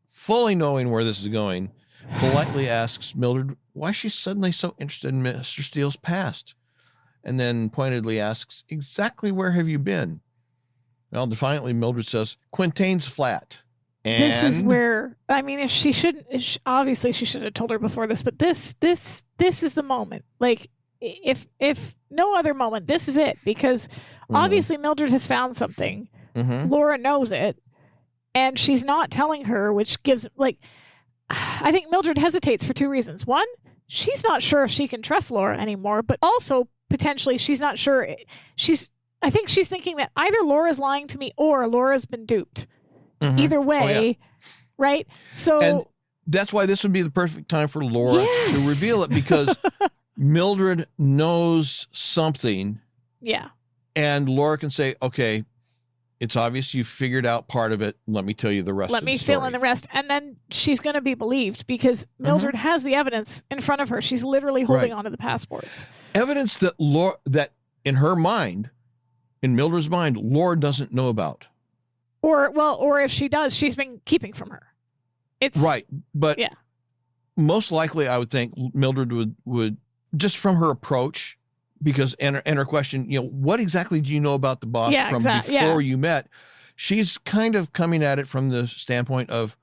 fully knowing where this is going, politely asks Mildred why she's suddenly so interested in Mr. Steele's past, and then pointedly asks, exactly where have you been? Well, defiantly, Mildred says, Quintain's flat. And this is where, if she shouldn't, obviously she should have told her before this, but this is the moment. Like, if no other moment, this is it, because obviously Mildred has found something. Laura knows it, and she's not telling her, which gives, I think Mildred hesitates for two reasons. One, she's not sure if she can trust Laura anymore, but also potentially she's not sure. I think she's thinking that either Laura's lying to me or Laura's been duped. Either way, right? So, and that's why this would be the perfect time for Laura to reveal it, because Mildred knows something. Yeah. And Laura can say, okay, it's obvious you figured out part of it. Let me tell you the rest of the story. Let me fill in the rest. And then she's going to be believed because Mildred has the evidence in front of her. She's literally holding onto the passports. Evidence that that in her mind, in Mildred's mind, Laura doesn't know about. Or if she does, she's been keeping from her. It's right. But most likely I would think Mildred would just from her approach, because and her question, what exactly do you know about the boss from before you met? She's kind of coming at it from the standpoint of,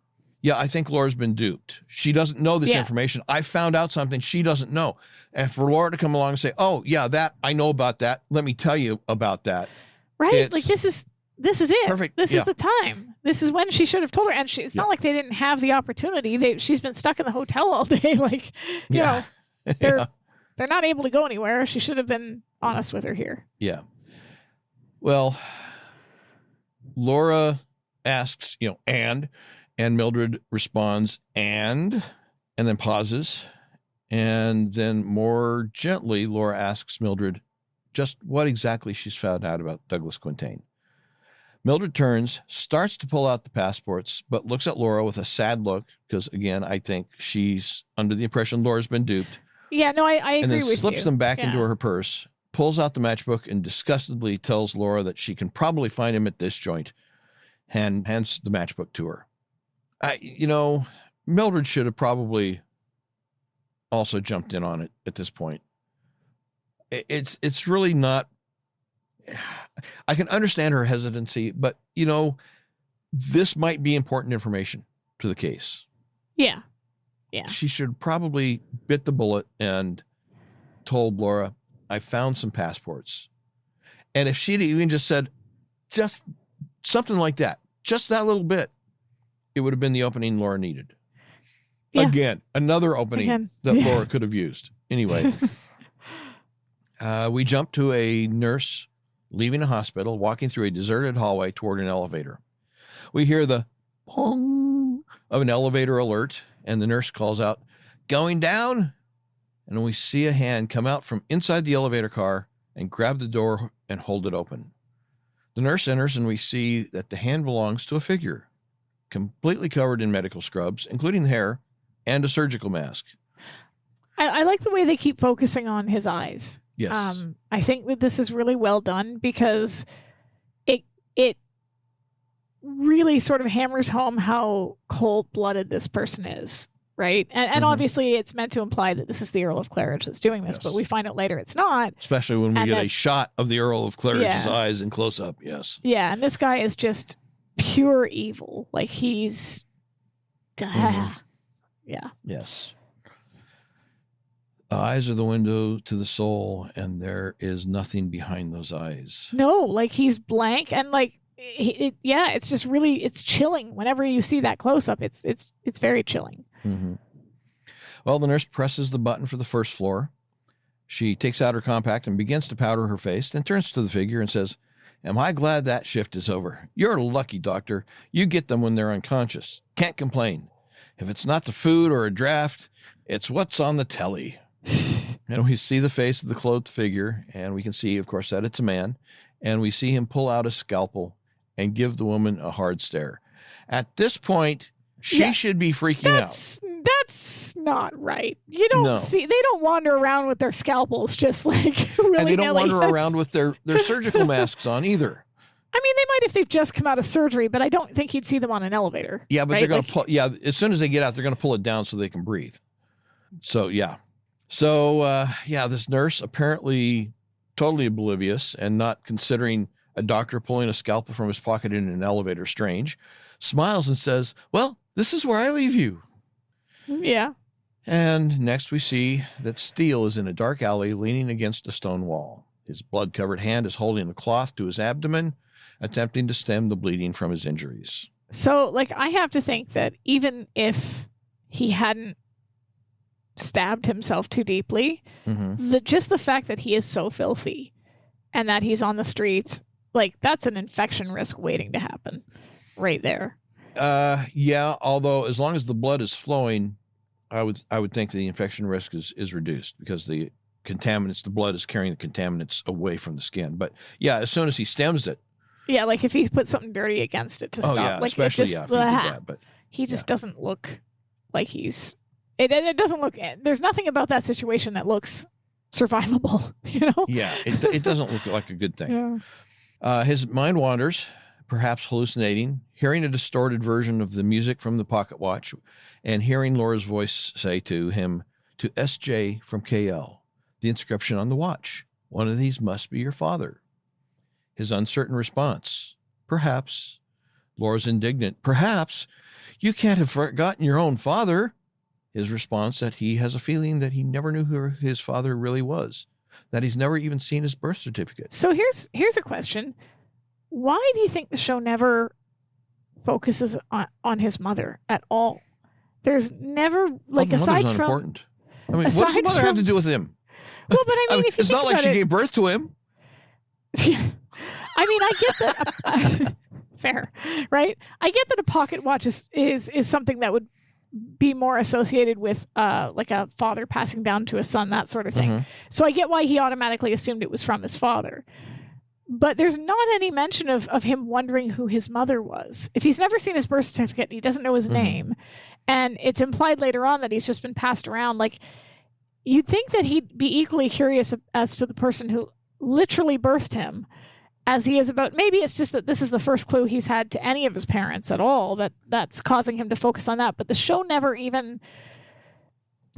I think Laura's been duped. She doesn't know this information. I found out something she doesn't know. And for Laura to come along and say, oh, yeah, that I know about that. Let me tell you about that. Right. Like this is it. Perfect. This is the time. This is when she should have told her. And it's not like they didn't have the opportunity. She's been stuck in the hotel all day. Like, you know, they're not able to go anywhere. She should have been honest with her here. Yeah. Well, Laura asks, and Mildred responds, and then pauses. And then more gently, Laura asks Mildred just what exactly she's found out about Douglas Quintain. Mildred turns, starts to pull out the passports, but looks at Laura with a sad look because, again, I think she's under the impression Laura's been duped. Yeah, no, I agree with you. And then slips them back into her purse, pulls out the matchbook, and disgustedly tells Laura that she can probably find him at this joint, and hands the matchbook to her. Mildred should have probably also jumped in on it at this point. It's really not. I can understand her hesitancy, but this might be important information to the case. Yeah. She should probably bit the bullet and told Laura, I found some passports. And if she'd even just said just something like that, just that little bit, it would have been the opening Laura needed. Yeah. Again, another opening that Laura could have used. Anyway, we jump to a nurse leaving a hospital, walking through a deserted hallway toward an elevator. We hear the pong of an elevator alert, and the nurse calls out, going down? And we see a hand come out from inside the elevator car and grab the door and hold it open. The nurse enters, and we see that the hand belongs to a figure, completely covered in medical scrubs, including hair and a surgical mask. I like the way they keep focusing on his eyes. Yes. I think that this is really well done because it really sort of hammers home how cold-blooded this person is, right? And obviously it's meant to imply that this is the Earl of Claridge that's doing this, but we find out later it's not. Especially when we get a shot of the Earl of Claridge's eyes in close-up, yes. Yeah, and this guy is just pure evil. Like he's... Yeah. Yes. Eyes are the window to the soul, and there is nothing behind those eyes. No, like he's blank, and like, it's just really, it's chilling. Whenever you see that close up, it's very chilling. Mm-hmm. Well, the nurse presses the button for the first floor. She takes out her compact and begins to powder her face, then turns to the figure and says, "Am I glad that shift is over? You're lucky, doctor. You get them when they're unconscious. Can't complain. If it's not the food or a draft, it's what's on the telly." And we see the face of the clothed figure, and we can see, of course, that it's a man. And we see him pull out a scalpel and give the woman a hard stare. At this point, she should be freaking out. That's not right. You don't see, they don't wander around with their scalpels just like really. And they don't wander around with their surgical masks on either. I mean, they might if they've just come out of surgery, but I don't think you'd see them on an elevator. Yeah, but they're going to pull. Yeah, as soon as they get out, they're going to pull it down so they can breathe. So, yeah. So, this nurse, apparently totally oblivious and not considering a doctor pulling a scalpel from his pocket in an elevator strange, smiles and says, well, this is where I leave you. Yeah. And next we see that Steele is in a dark alley leaning against a stone wall. His blood-covered hand is holding a cloth to his abdomen, attempting to stem the bleeding from his injuries. So, I have to think that even if he hadn't stabbed himself too deeply, just the fact that he is so filthy and that he's on the streets, that's an infection risk waiting to happen right there. Yeah, although as long as the blood is flowing, I would think the infection risk is reduced because the blood is carrying the contaminants away from the skin. But yeah, as soon as he stems it. Yeah, if he's put something dirty against it to stop. Yeah, especially if he did that. But he just doesn't look like he's. It doesn't look. There's nothing about that situation that looks survivable. Yeah, it doesn't look like a good thing. Yeah. His mind wanders, perhaps hallucinating, hearing a distorted version of the music from the pocket watch, and hearing Laura's voice say to him, "To SJ from KL, the inscription on the watch. One of these must be your father." His uncertain response, "Perhaps." Laura's indignant, "Perhaps? You can't have forgotten your own father." His response that he has a feeling that he never knew who his father really was, that he's never even seen his birth certificate. So here's a question. Why do you think the show never focuses on his mother at all? There's never, aside from... important. I mean, what does his mother have to do with him? Well, but I mean, if you it's not like she gave birth to him. I mean, I get that. Fair, right? I get that a pocket watch is something that would be more associated with a father passing down to a son, that sort of thing. So I get why he automatically assumed it was from his father. But there's not any mention of him wondering who his mother was. If he's never seen his birth certificate, he doesn't know his name. And it's implied later on that he's just been passed around. You'd think that he'd be equally curious as to the person who literally birthed him as he is about, maybe it's just that this is the first clue he's had to any of his parents at all that's causing him to focus on that. But the show never even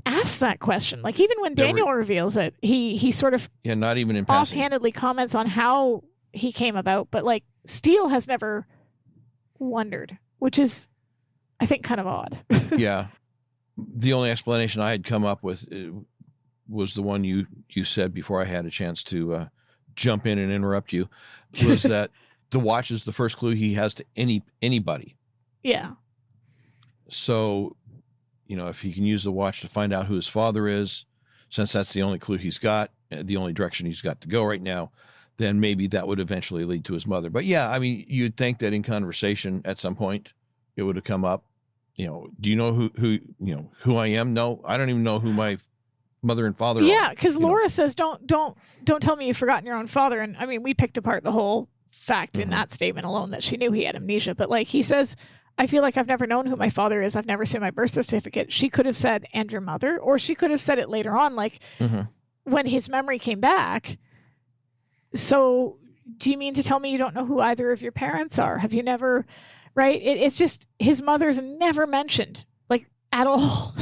asks that question. Even when Daniel reveals it, he sort of not even in passing, offhandedly comments on how he came about. But Steele has never wondered, which is, I think, kind of odd. Yeah. The only explanation I had come up with was the one you said before I had a chance to jump in and interrupt you, was that the watch is the first clue he has to anybody. Yeah. So, if he can use the watch to find out who his father is, since that's the only clue he's got, the only direction he's got to go right now, then maybe that would eventually lead to his mother. But yeah, I mean, you'd think that in conversation at some point it would have come up. Do you know who I am? No, I don't even know who my mother and father are. Yeah, because Laura says, don't tell me you've forgotten your own father. And I mean, we picked apart the whole fact in that statement alone that she knew he had amnesia. But he says, I feel like I've never known who my father is. I've never seen my birth certificate. She could have said, and your mother, or she could have said it later on, when his memory came back. So do you mean to tell me you don't know who either of your parents are? Have you never, right? It's just, his mother's never mentioned, at all.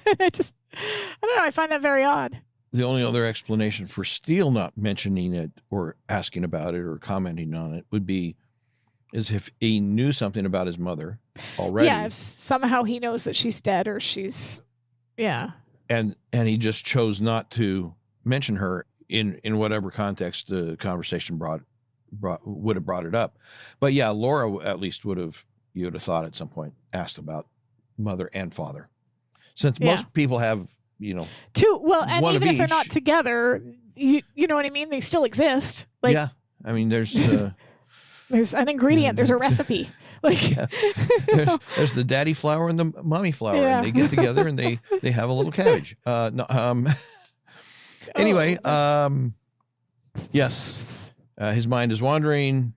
I don't know. I find that very odd. The only other explanation for Steele not mentioning it or asking about it or commenting on it would be as if he knew something about his mother already. Yeah, if somehow he knows that she's dead or she's, yeah. And he just chose not to mention her in whatever context the conversation would have brought it up. But yeah, Laura at least you would have thought at some point asked about mother and father. Since most people have, two. Well, and one even if each. they're not together, you know what I mean? They still exist. Yeah. I mean, there's an ingredient. There's a recipe. There's the daddy flower and the mommy flower, and they get together and they have a little cabbage. Anyway, yes, his mind is wandering,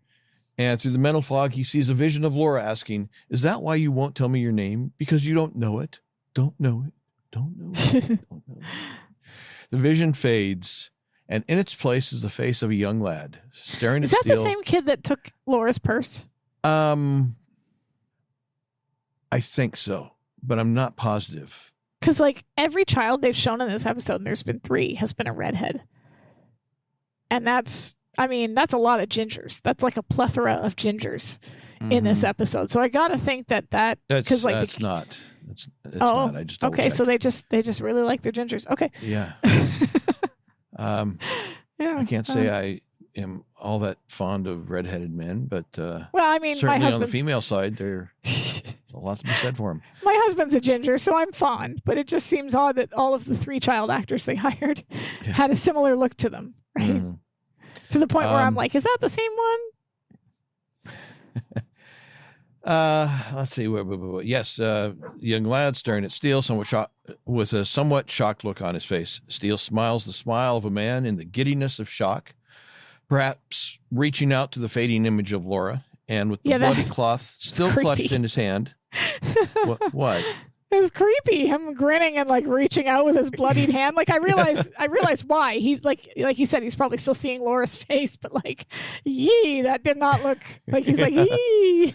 and through the mental fog, he sees a vision of Laura asking, "Is that why you won't tell me your name? Because you don't know it? Don't know it? Don't know it? Don't know it." The vision fades, and in its place is the face of a young lad staring at Steele. Is that the same kid that took Laura's purse? I think so, but I'm not positive. Because, like, every child they've shown in this episode, and there's been 3, has been a redhead. And that's a lot of gingers. That's like a plethora of gingers in this episode. So I got to think that's not. It's not. I just okay. So they just really like their gingers. Okay. Yeah. Yeah. I can't say I am all that fond of redheaded men, but certainly on the female side, there's a lot to be said for him. My husband's a ginger, so I'm fond. But it just seems odd that all of the 3 child actors they hired had a similar look to them, right? To the point where I'm like, is that the same one? Let's see. Yes, young lad staring at Steele, with a somewhat shocked look on his face. Steele smiles the smile of a man in the giddiness of shock, perhaps reaching out to the fading image of Laura, and with the bloody cloth still clutched in his hand. What? It's creepy. Him grinning and like reaching out with his bloodied hand. Like I realize why. He's like you said, he's probably still seeing Laura's face, but like, yee, that did not look like he's like, yee.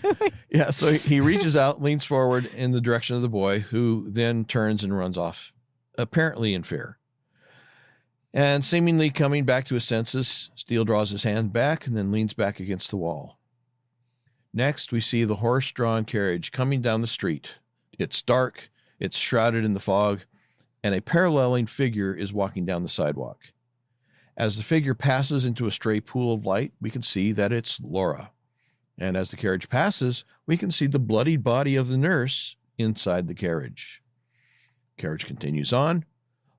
Yeah, so he reaches out, leans forward in the direction of the boy, who then turns and runs off, apparently in fear. And seemingly coming back to his senses, Steele draws his hand back and then leans back against the wall. Next, we see the horse-drawn carriage coming down the street. It's dark, it's shrouded in the fog, and a paralleling figure is walking down the sidewalk. As the figure passes into a stray pool of light, we can see that it's Laura. And as the carriage passes, we can see the bloodied body of the nurse inside the carriage. Carriage continues on.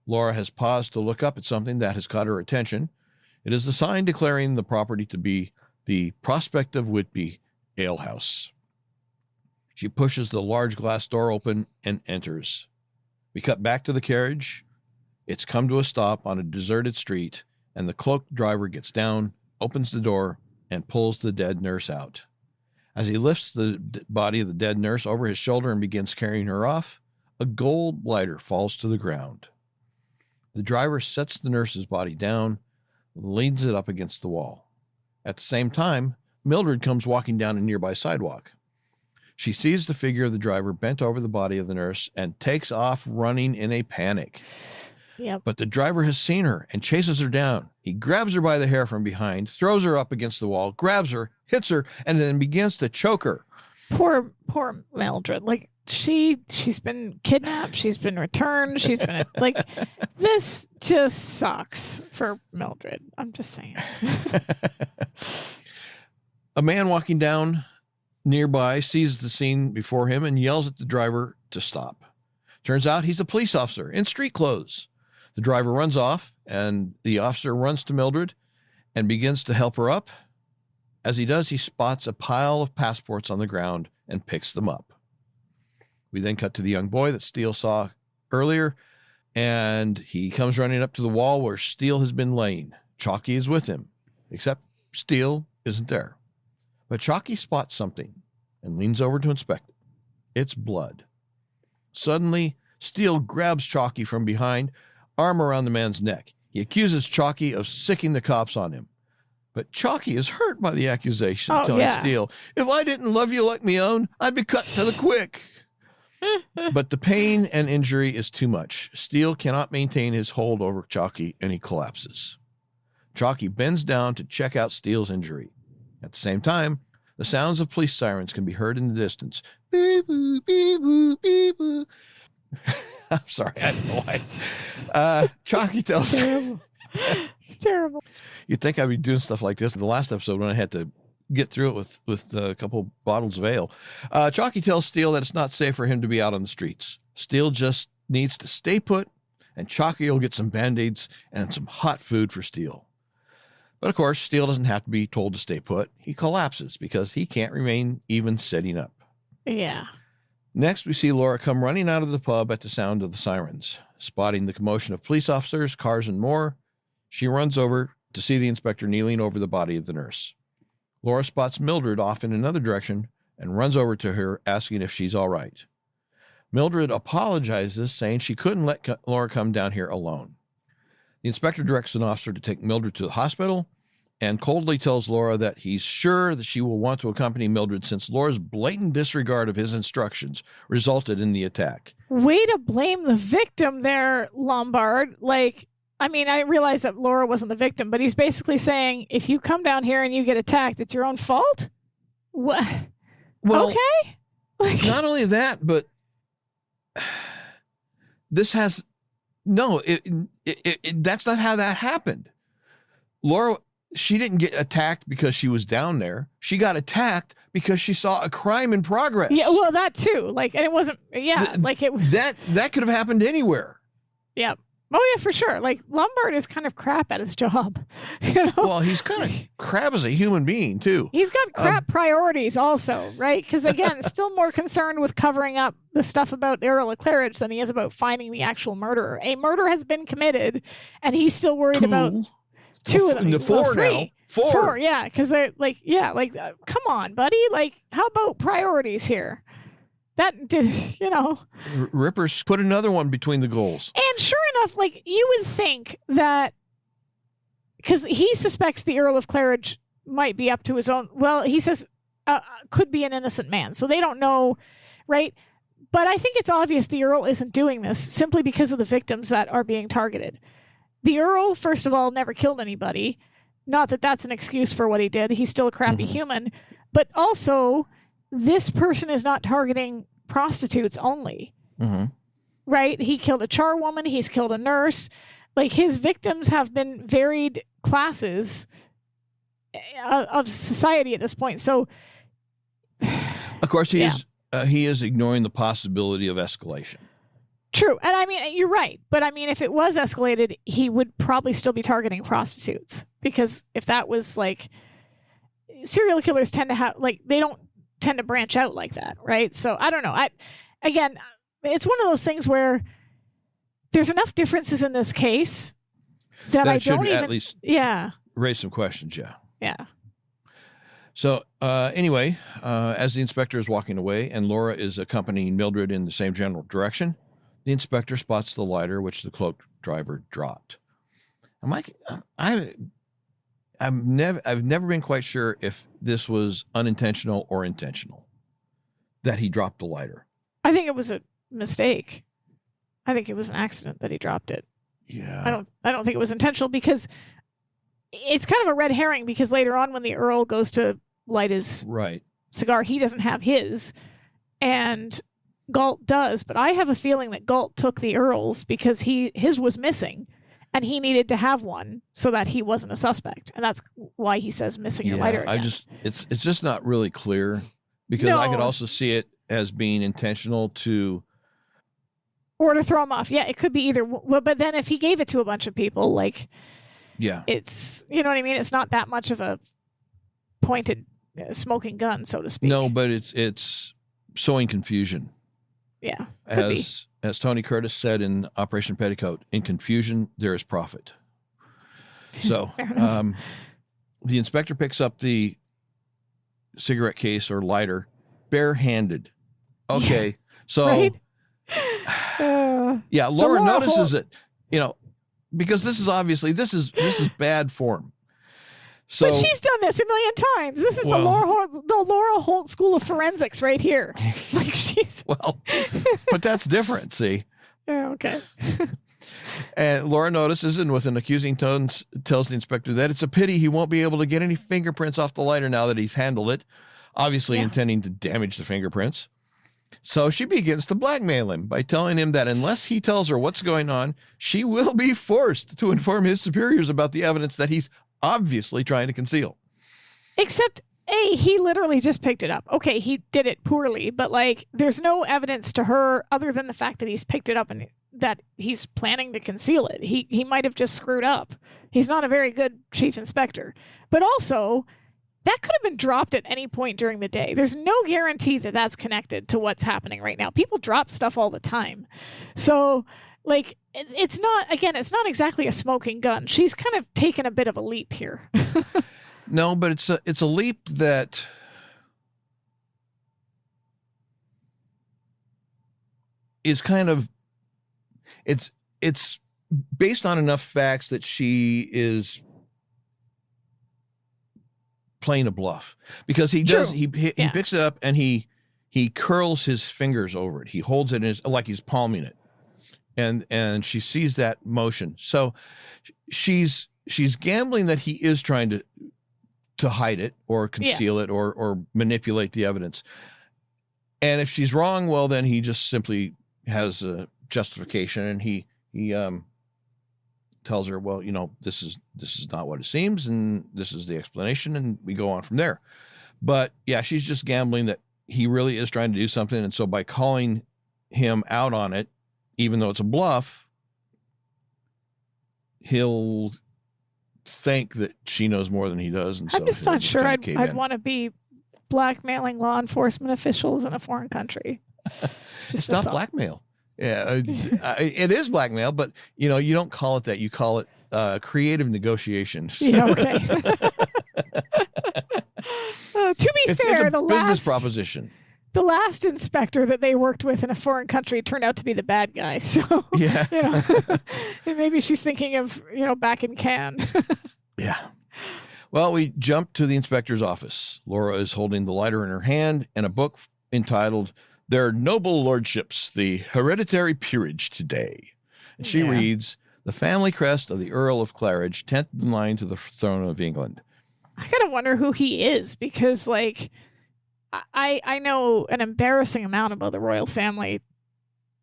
Laura has paused to look up at something that has caught her attention. It is the sign declaring the property to be the Prospect of Whitby Ale House. She pushes the large glass door open and enters. We cut back to the carriage. It's come to a stop on a deserted street, and the cloaked driver gets down, opens the door, and pulls the dead nurse out. As he lifts the body of the dead nurse over his shoulder and begins carrying her off, a gold lighter falls to the ground. The driver sets the nurse's body down, leans it up against the wall. At the same time, Mildred comes walking down a nearby sidewalk. She sees the figure of the driver bent over the body of the nurse and takes off running in a panic. Yep. But the driver has seen her and chases her down. He grabs her by the hair from behind, throws her up against the wall, grabs her, hits her, and then begins to choke her. Poor Mildred. Like she's been kidnapped. She's been returned. She's been like, this just sucks for Mildred. I'm just saying. A man walking down nearby sees the scene before him and yells at the driver to stop. Turns out he's a police officer in street clothes. The driver runs off, and the officer runs to Mildred and begins to help her up. As he does, he spots a pile of passports on the ground and picks them up. We then cut to the young boy that Steele saw earlier, and he comes running up to the wall where Steele has been laying. Chalky is with him, except Steele isn't there. But Chalky spots something and leans over to inspect it. It's blood. Suddenly, Steele grabs Chalky from behind, arm around the man's neck. He accuses Chalky of sicking the cops on him. But Chalky is hurt by the accusation, telling Steele, "If I didn't love you like me own, I'd be cut to the quick." But the pain and injury is too much. Steele cannot maintain his hold over Chalky, and he collapses. Chalky bends down to check out Steele's injury. At the same time, the sounds of police sirens can be heard in the distance. Beep-boo, beep-boo, beep-boo. I'm sorry, I don't know why. Chalky tells... It's terrible. You'd think I'd be doing stuff like this in the last episode when I had to get through it with a couple bottles of ale. Chalky tells Steele that it's not safe for him to be out on the streets. Steele just needs to stay put, and Chalky will get some Band-Aids and some hot food for Steele. But of course, Steele doesn't have to be told to stay put. He collapses because he can't remain even sitting up. Yeah. Next, we see Laura come running out of the pub at the sound of the sirens. Spotting the commotion of police officers, cars, and more, She runs over to see the inspector kneeling over the body of the nurse. Laura spots Mildred off in another direction and runs over to her, asking if she's all right. Mildred apologizes, saying she couldn't let Laura come down here alone. The inspector directs an officer to take Mildred to the hospital and coldly tells Laura that he's sure that she will want to accompany Mildred since Laura's blatant disregard of his instructions resulted in the attack. Way to blame the victim there, Lombard. Like, I mean, I realize that Laura wasn't the victim, but he's basically saying, if you come down here and you get attacked, it's your own fault? What? Well, okay. Like, not only that, but this has... No, that's not how that happened. Laura... She didn't get attacked because she was down there. She got attacked because she saw a crime in progress. Yeah, well, that too. Like, and it wasn't. Yeah, like it was that could have happened anywhere. Yeah. Oh yeah, for sure. Like Lombard is kind of crap at his job. You know. Well, he's kind of crap as a human being too. He's got crap priorities also, right? Because again, still more concerned with covering up the stuff about the Earl of Claridge than he is about finding the actual murderer. A murder has been committed, and he's still worried about. Two of them. The four now. Four. Yeah, because they're like, come on, buddy. Like, how about priorities here? That did, you know. Rippers put another one between the goals. And sure enough, like, you would think that, because he suspects the Earl of Claridge might be up to his own, well, he says, could be an innocent man. So they don't know, right? But I think it's obvious the Earl isn't doing this simply because of the victims that are being targeted. The Earl, first of all, never killed anybody. Not that that's an excuse for what he did. He's still a crappy human. But also, this person is not targeting prostitutes only. Right? He killed a charwoman. He's killed a nurse. Like, his victims have been varied classes of society at this point. So, of course, he is ignoring the possibility of escalation. True. And I mean, you're right. But I mean, if it was escalated, he would probably still be targeting prostitutes. Because if that was like, serial killers tend to have, like, they don't tend to branch out like that. Right. So I don't know. Again, it's one of those things where there's enough differences in this case that I don't even. At least raise some questions. Yeah. Yeah. So anyway, as the inspector is walking away and Laura is accompanying Mildred in the same general direction, the inspector spots the lighter which the cloaked driver dropped. I've never been quite sure if this was unintentional or intentional that he dropped the lighter. I think it was a mistake. I think it was an accident that he dropped it. Yeah. I don't think it was intentional because it's kind of a red herring because later on when the Earl goes to light his cigar, he doesn't have his. And Galt does, but I have a feeling that Galt took the Earl's because his was missing and he needed to have one so that he wasn't a suspect. And that's why he says missing your lighter again. It's just not really clear because I could also see it as being intentional or to throw him off. Yeah, it could be either. But then if he gave it to a bunch of people, like, it's, you know what I mean? It's not that much of a pointed smoking gun, so to speak. No, but it's sowing confusion. Yeah. As Tony Curtis said in Operation Petticoat, in confusion, there is profit. So the inspector picks up the cigarette case or lighter barehanded. Okay. So, right? Laura notices it, because this is bad form. So, but she's done this a million times. This is the Laura Holt School of Forensics right here. Like but that's different. See? Yeah. Okay. And Laura notices and with an accusing tone tells the inspector that it's a pity he won't be able to get any fingerprints off the lighter now that he's handled it, obviously intending to damage the fingerprints. So she begins to blackmail him by telling him that unless he tells her what's going on, she will be forced to inform his superiors about the evidence that he's obviously trying to conceal. Except, he literally just picked it up. Okay, he did it poorly, but like, there's no evidence to her other than the fact that he's picked it up and that he's planning to conceal it. He might have just screwed up. He's not a very good chief inspector. But also, that could have been dropped at any point during the day. There's no guarantee that that's connected to what's happening right now. People drop stuff all the time. So, Like, it's not exactly a smoking gun. She's kind of taken a bit of a leap here. No, but it's a leap that is kind of, it's based on enough facts that she is playing a bluff, because he picks it up and he curls his fingers over it. He holds it like he's palming it. And she sees that motion. So she's gambling that he is trying to hide it or conceal it or manipulate the evidence. And if she's wrong, well, then he just simply has a justification, and he tells her, well, this is not what it seems, and this is the explanation, and we go on from there. But yeah, she's just gambling that he really is trying to do something. And so by calling him out on it, even though it's a bluff, he'll think that she knows more than he does. And I'm just not sure I'd want to be blackmailing law enforcement officials in a foreign country. It's not blackmail. Yeah, it is blackmail, but you don't call it that. You call it creative negotiations. Yeah, okay. To be fair, it's a business proposition. The last inspector that they worked with in a foreign country turned out to be the bad guy. So yeah, and maybe she's thinking of back in Cannes. Yeah. Well, we jump to the inspector's office. Laura is holding the lighter in her hand and a book entitled "Their Noble Lordships, the Hereditary Peerage Today." And she reads, "The family crest of the Earl of Claridge, 10th in line to the throne of England." I kind of wonder who he is, because I know an embarrassing amount about the royal family,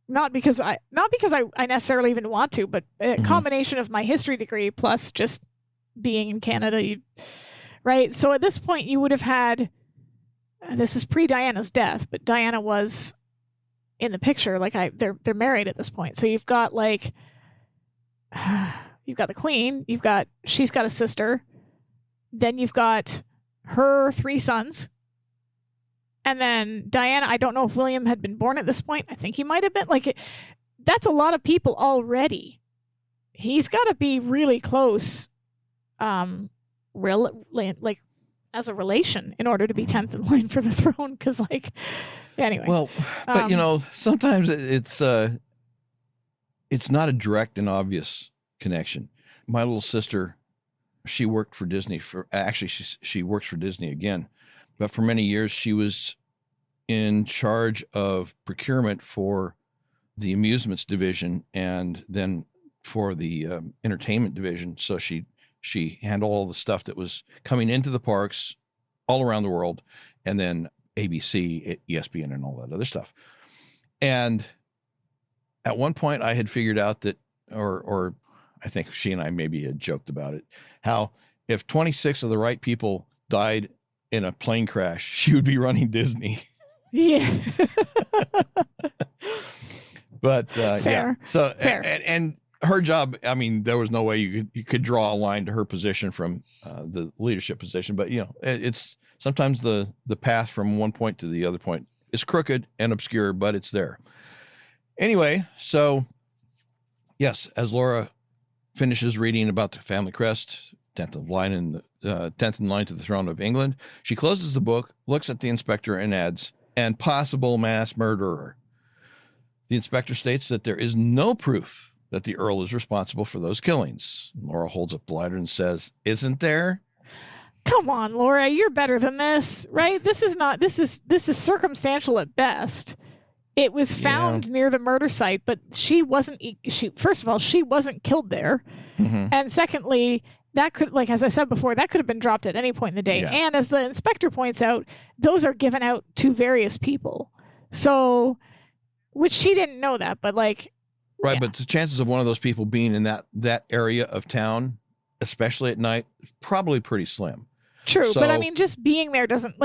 not because I necessarily even want to, but a combination of my history degree plus just being in Canada, right? So at this point, you would have had, this is pre-Diana's death, but Diana was in the picture. They're married at this point, so you've got you've got the Queen, she's got a sister, then you've got her 3 sons. And then Diana, I don't know if William had been born at this point. I think he might have been. That's a lot of people already. He's got to be really close, as a relation, in order to be 10th in line for the throne. Because, anyway. Well, but sometimes it's not a direct and obvious connection. My little sister, she worked for Disney she works for Disney again. But for many years, she was in charge of procurement for the amusements division and then for the entertainment division. So she handled all the stuff that was coming into the parks all around the world, and then ABC, ESPN, and all that other stuff. And at one point, I had figured out that, or I think she and I maybe had joked about it, how if 26 of the right people died in a plane crash, she would be running Disney. Yeah. But fair. Yeah. So fair. And her job, I mean, there was no way you could draw a line to her position from the leadership position. But it's sometimes the path from one point to the other point is crooked and obscure, but it's there. Anyway, so yes, as Laura finishes reading about the family crest, 10th in line to the throne of England, she closes the book, looks at the inspector, and adds, "and possible mass murderer." The inspector states that there is no proof that the Earl is responsible for those killings. Laura holds up the lighter and says, "Isn't there?" Come on, Laura, you're better than this, right? This is circumstantial at best. It was found near the murder site, but first of all, she wasn't killed there. Mm-hmm. And secondly, that could, as I said before, that could have been dropped at any point in the day. Yeah. And as the inspector points out, those are given out to various people. So, which she didn't know that, but right. Yeah. But the chances of one of those people being in that area of town, especially at night, is probably pretty slim. True. So, but I mean, just being there doesn't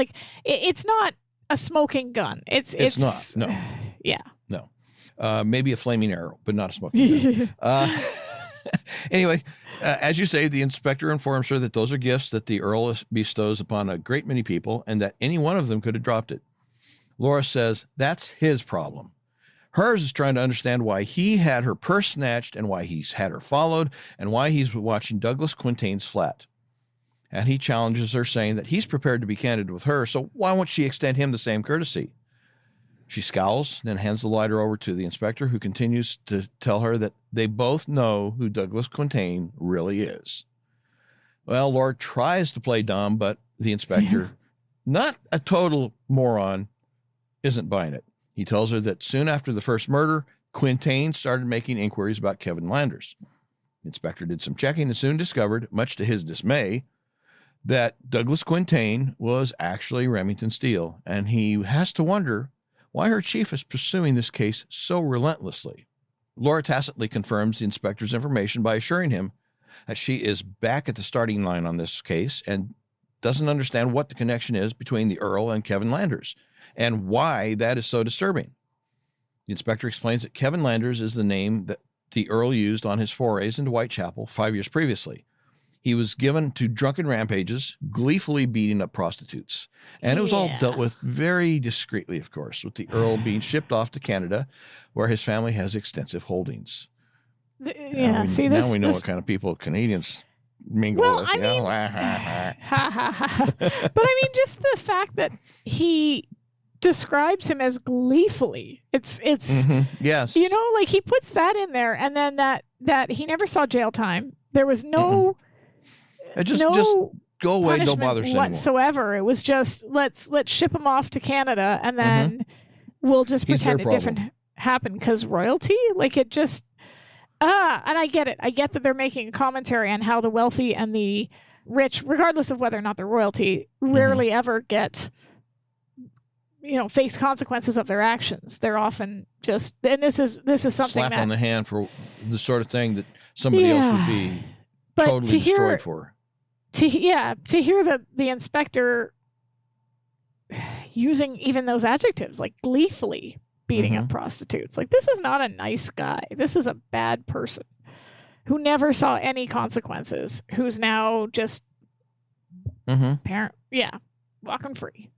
it's not a smoking gun. It's not. No. Yeah. No. Maybe a flaming arrow, but not a smoking gun. Anyway, as you say, the inspector informs her that those are gifts that the Earl bestows upon a great many people, and that any one of them could have dropped it. Laura says that's his problem. Hers is trying to understand why he had her purse snatched and why he's had her followed and why he's watching Douglas Quintaine's flat. And he challenges her, saying that he's prepared to be candid with her, so why won't she extend him the same courtesy? She scowls, then hands the lighter over to the inspector, who continues to tell her that they both know who Douglas Quintaine really is. Well, Laura tries to play dumb, but the inspector, not a total moron, isn't buying it. He tells her that soon after the first murder, Quintaine started making inquiries about Kevin Landers. The inspector did some checking and soon discovered, much to his dismay, that Douglas Quintaine was actually Remington Steele, and he has to wonder why her chief is pursuing this case so relentlessly. Laura tacitly confirms the inspector's information by assuring him that she is back at the starting line on this case and doesn't understand what the connection is between the Earl and Kevin Landers and why that is so disturbing. The inspector explains that Kevin Landers is the name that the Earl used on his forays into Whitechapel 5 years previously. He was given to drunken rampages, gleefully beating up prostitutes. And it was all dealt with very discreetly, of course, with the Earl being shipped off to Canada, where his family has extensive holdings. Yeah, now we know what kind of people Canadians mingle with. But I mean, just the fact that he describes him as gleefully. It's yes. You know, like he puts that in there, and then that he never saw jail time. There was no just go away, don't bother us whatsoever. It was just let's ship him off to Canada, and then we'll just pretend it didn't happen because royalty. Like it just and I get it. I get that they're making a commentary on how the wealthy and the rich, regardless of whether or not they're royalty, rarely ever get, face consequences of their actions. They're often just, and this is something slap that, on the hand for the sort of thing that somebody else would be totally destroyed for. To hear the inspector using even those adjectives, like gleefully beating up prostitutes, like this is not a nice guy. This is a bad person who never saw any consequences, who's now just walking free.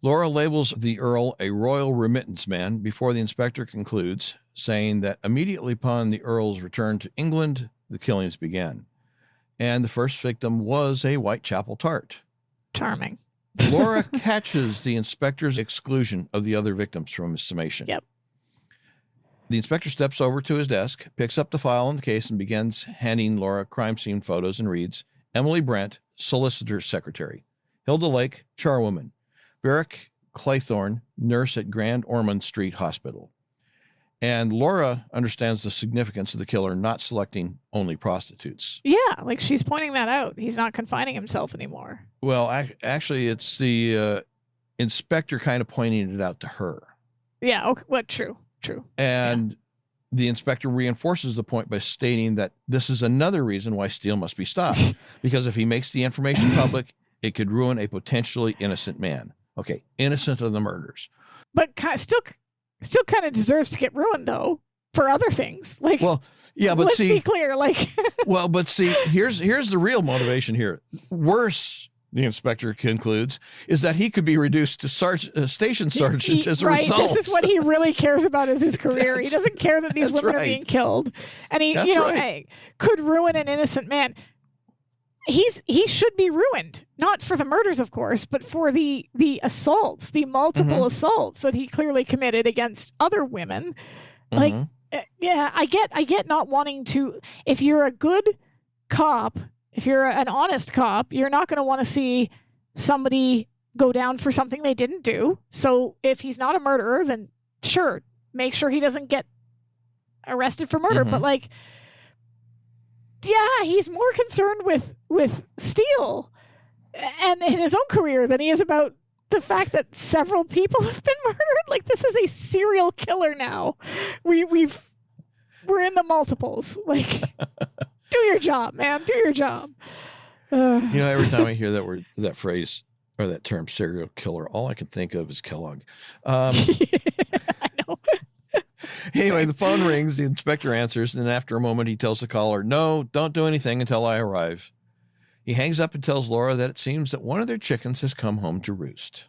Laura labels the Earl a royal remittance man before the inspector concludes, saying that immediately upon the Earl's return to England, the killings began. And the first victim was a Whitechapel tart. Charming. Laura catches the inspector's exclusion of the other victims from his summation. Yep. The inspector steps over to his desk, picks up the file on the case, and begins handing Laura crime scene photos and reads, Emily Brent, solicitor's secretary. Hilda Lake, charwoman. Varick Claythorne, nurse at Grand Ormond Street Hospital. And Laura understands the significance of the killer not selecting only prostitutes. Yeah, like she's pointing that out. He's not confining himself anymore. Well, actually, it's the inspector kind of pointing it out to her. Yeah, okay, well, true. And the inspector reinforces the point by stating that this is another reason why Steele must be stopped. Because if he makes the information public, it could ruin a potentially innocent man. Okay, innocent of the murders. But still kind of deserves to get ruined, though, for other things. Like, well, yeah, but let's be clear. Like, well, but see, here's the real motivation here. Worse, the inspector concludes, is that he could be reduced to station sergeant as a result. This is what he really cares about is his career. He doesn't care that these women are being killed, and he, could ruin an innocent man. He should be ruined, not for the murders, of course, but for the assaults, the multiple assaults that he clearly committed against other women. Like, I get not wanting to. If you're a good cop, if you're an honest cop, you're not going to want to see somebody go down for something they didn't do. So if he's not a murderer, then sure, make sure he doesn't get arrested for murder. But like, yeah, he's more concerned with Steele and in his own career than he is about the fact that several people have been murdered. Like, this is a serial killer now. We're in the multiples. Like, do your job, man. Do your job. Every time I hear that word, that phrase, or that term, serial killer, all I can think of is Kellogg. I know. Anyway, the phone rings, the inspector answers, and after a moment he tells the caller, no, don't do anything until I arrive. He hangs up and tells Laura that it seems that one of their chickens has come home to roost.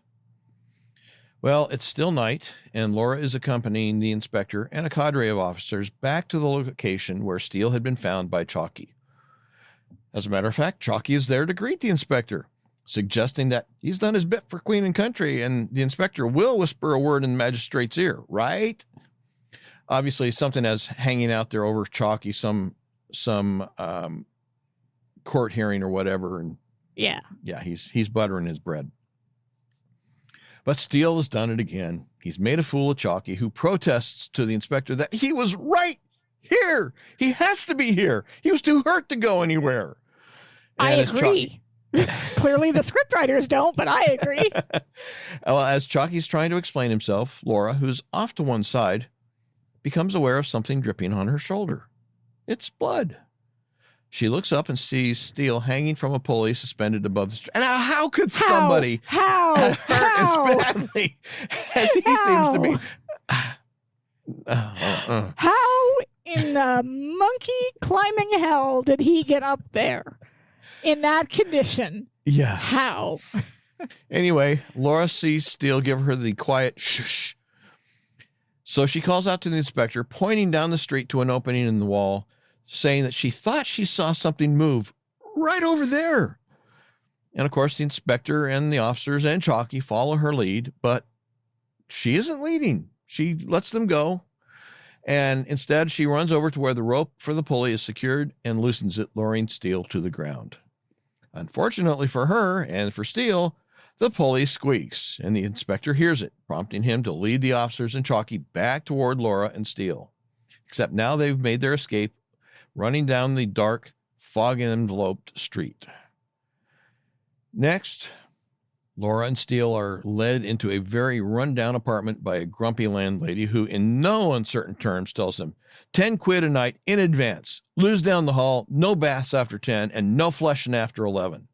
Well, it's still night, and Laura is accompanying the inspector and a cadre of officers back to the location where Steele had been found by Chalky. As a matter of fact, Chalky is there to greet the inspector, suggesting that he's done his bit for Queen and Country, and the inspector will whisper a word in the magistrate's ear, right? Obviously, something as hanging out there over Chalky, some court hearing or whatever, and yeah, he's buttering his bread. But Steele has done it again. He's made a fool of Chalky, who protests to the inspector that he was right here. He has to be here. He was too hurt to go anywhere. And I agree. Clearly the scriptwriters don't, but I agree. Well, as Chalky's trying to explain himself, Laura, who's off to one side, becomes aware of something dripping on her shoulder. It's blood. She looks up and sees Steele hanging from a pulley suspended above the street. And how could somebody hurt as badly as he seems to be? How in the monkey climbing hell did he get up there in that condition? Yeah. How? Anyway, Laura sees Steele give her the quiet shush. So she calls out to the inspector, pointing down the street to an opening in the wall, saying that she thought she saw something move right over there. And of course, the inspector and the officers and Chalky follow her lead, but she isn't leading. She lets them go. And instead, she runs over to where the rope for the pulley is secured and loosens it, lowering Steele to the ground. Unfortunately for her and for Steele, the pulley squeaks, and the inspector hears it, prompting him to lead the officers and Chalky back toward Laura and Steele. Except now they've made their escape, running down the dark, fog-enveloped street. Next, Laura and Steele are led into a very run-down apartment by a grumpy landlady who, in no uncertain terms, tells them 10 quid a night in advance, lose down the hall, no baths after 10, and no flushing after 11.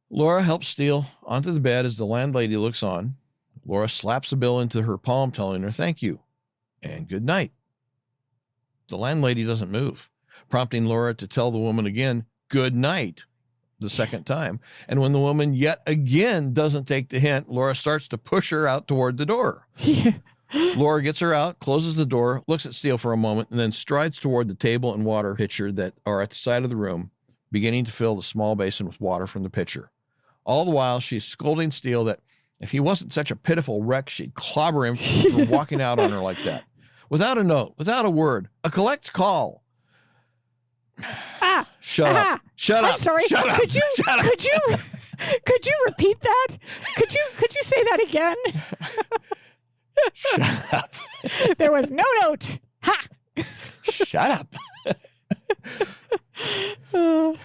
Laura helps Steele onto the bed as the landlady looks on. Laura slaps the bill into her palm, telling her thank you and good night. The landlady doesn't move, prompting Laura to tell the woman again, good night, the second time. And when the woman yet again doesn't take the hint, Laura starts to push her out toward the door. Laura gets her out, closes the door, looks at Steele for a moment, and then strides toward the table and water pitcher that are at the side of the room, beginning to fill the small basin with water from the pitcher. All the while, she's scolding Steele that if he wasn't such a pitiful wreck, she'd clobber him for walking out on her like that. Without a note, without a word, a collect call. Shut up. Shut up. I'm sorry. Shut up. Could you repeat that? Could you say that again? Shut up. There was no note. Ha! Shut up. What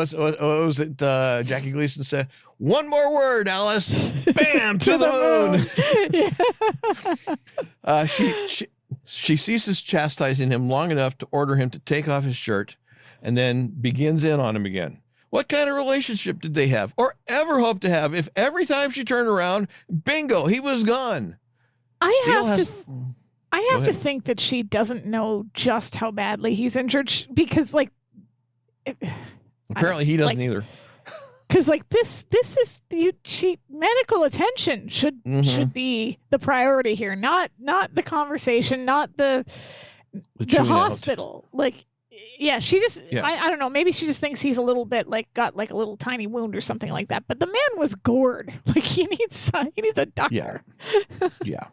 was it? Jackie Gleason said, one more word, Alice. Bam, to the moon. She ceases chastising him long enough to order him to take off his shirt and then begins in on him again. What kind of relationship did they have or ever hope to have if every time she turned around, bingo, he was gone? I have to think that she doesn't know just how badly he's injured because, like, apparently he doesn't either. Because, like, this is medical attention should be the priority here, not the conversation, not the hospital. Out. Like, yeah, she just I don't know. Maybe she just thinks he's a little bit got a little tiny wound or something like that. But the man was gored. Like he needs a doctor. Yeah.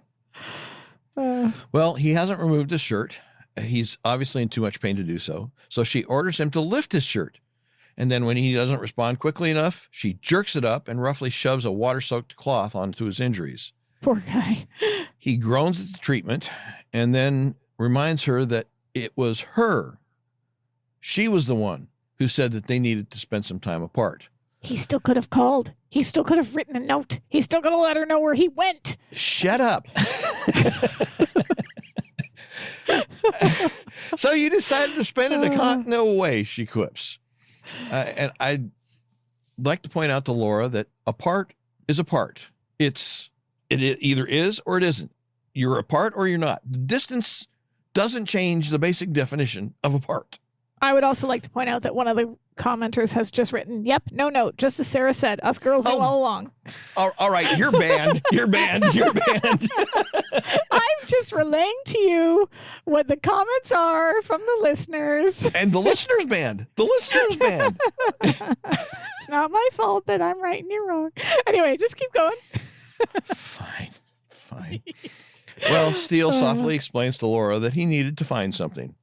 Well, he hasn't removed his shirt. He's obviously in too much pain to do so. So she orders him to lift his shirt. And then when he doesn't respond quickly enough, she jerks it up and roughly shoves a water-soaked cloth onto his injuries. Poor guy. He groans at the treatment and then reminds her that it was her. She was the one who said that they needed to spend some time apart. He still could have called. He still could have written a note. He still could have let her know where he went. Shut up. So you decided to spend it a continental away, she quips. And I'd like to point out to Laura that apart is apart. It either is or it isn't. You're apart or you're not. The distance doesn't change the basic definition of apart. I would also like to point out that one of the commenters has just written, "Yep, no note, just as Sara said, us girls knew all along." All right, you're banned. You're banned. You're banned. I'm just relaying to you what the comments are from the listeners. And the listeners banned. The listeners banned. It's not my fault that I'm right and you're wrong. Anyway, just keep going. Fine. Well, Steele softly explains to Laura that he needed to find something.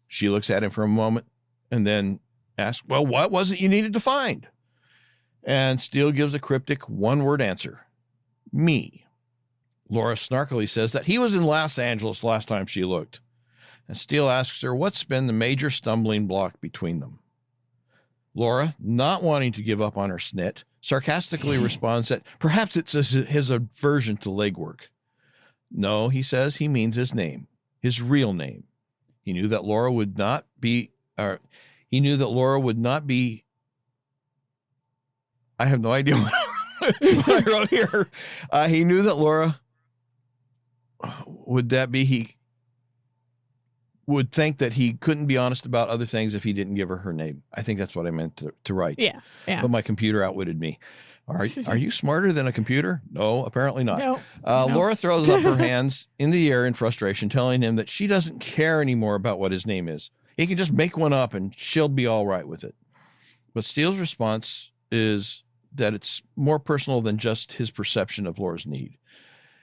She looks at him for a moment and then asks, well, what was it you needed to find? And Steele gives a cryptic one-word answer. Me. Laura snarkily says that he was in Los Angeles last time she looked. And Steele asks her what's been the major stumbling block between them. Laura, not wanting to give up on her snit, sarcastically responds that perhaps it's his aversion to legwork. No, he says he means his name, his real name. He knew that Laura would not be, I have no idea what I wrote here. He knew that Laura he would think that he couldn't be honest about other things if he didn't give her her name. I think that's what I meant to write. Yeah. But my computer outwitted me. Are you smarter than a computer? No, apparently not. No. Laura throws up her hands in the air in frustration, telling him that she doesn't care anymore about what his name is. He can just make one up and she'll be all right with it. But Steele's response is that it's more personal than just his perception of Laura's need.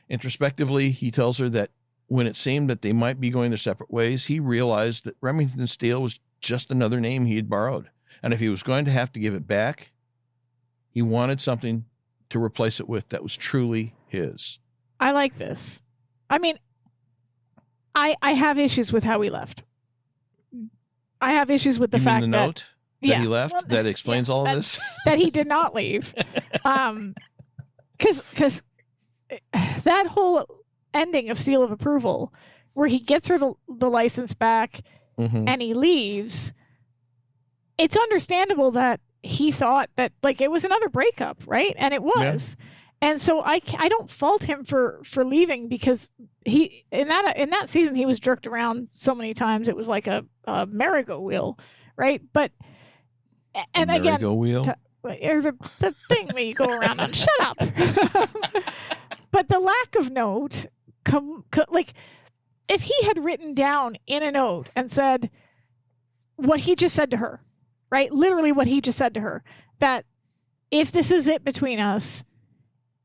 Introspectively, he tells her that when it seemed that they might be going their separate ways, he realized that Remington Steele was just another name he had borrowed. And if he was going to have to give it back, he wanted something to replace it with that was truly his. I like this. I mean, I have issues with how he left. I have issues with the fact that note that he left that explains all of this. That he did not leave. Because that whole ending of Seal of Approval, where he gets her the license back and he leaves, it's understandable that he thought that like it was another breakup, right? And it was. Yeah. And so I don't fault him for leaving, because he in that season he was jerked around so many times it was like a merry-go wheel, right? But and again, merry-go wheel. There's the thing that you go around on. Shut up. But the lack of note, like if he had written down in a note and said what he just said to her, right? Literally what he just said to her, that if this is it between us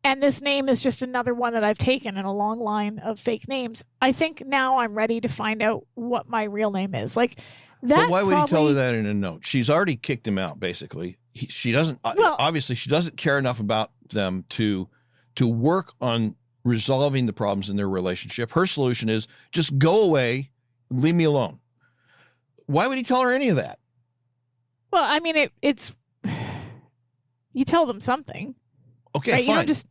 and this name is just another one that I've taken in a long line of fake names, I think now I'm ready to find out what my real name is. Like that. But why would he tell her that in a note? She's already kicked him out, basically. She doesn't, obviously she doesn't care enough about them to work on resolving the problems in their relationship. Her solution is just go away, leave me alone. Why would he tell her any of that? Well, I mean, it's you tell them something. Okay, right? fine. You don't just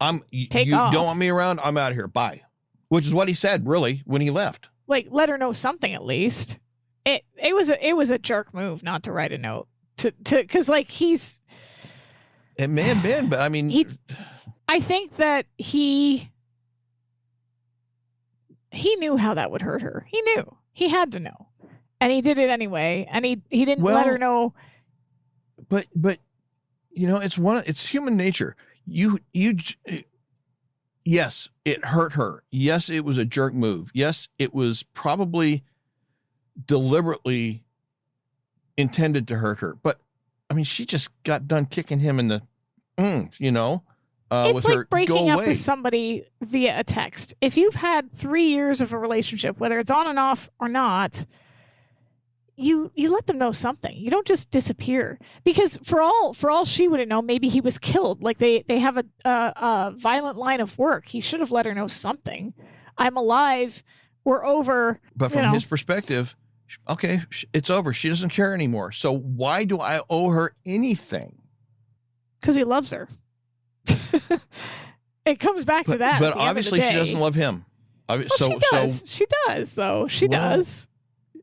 take off. Don't want me around. I'm out of here. Bye. Which is what he said, really, when he left. Like, let her know something at least. It was a jerk move not to write a note to because like he's. It may have been, but I mean, I think that he knew how that would hurt her. He knew. He had to know. And he did it anyway. And he didn't let her know. But it's human nature. Yes, it hurt her. Yes, it was a jerk move. Yes, it was probably deliberately intended to hurt her. But I mean, she just got done kicking him in the, it's with like her breaking go up away. with somebody via a text. If you've had 3 years of a relationship, whether it's on and off or not, you let them know something. You don't just disappear, because for all she would have known, maybe he was killed. Like they have a violent line of work. He should have let her know something. I'm alive. We're over. But from his perspective, okay, it's over. She doesn't care anymore. So why do I owe her anything? Because he loves her. It comes back to that. But obviously she doesn't love him. She does. She does, though. She does.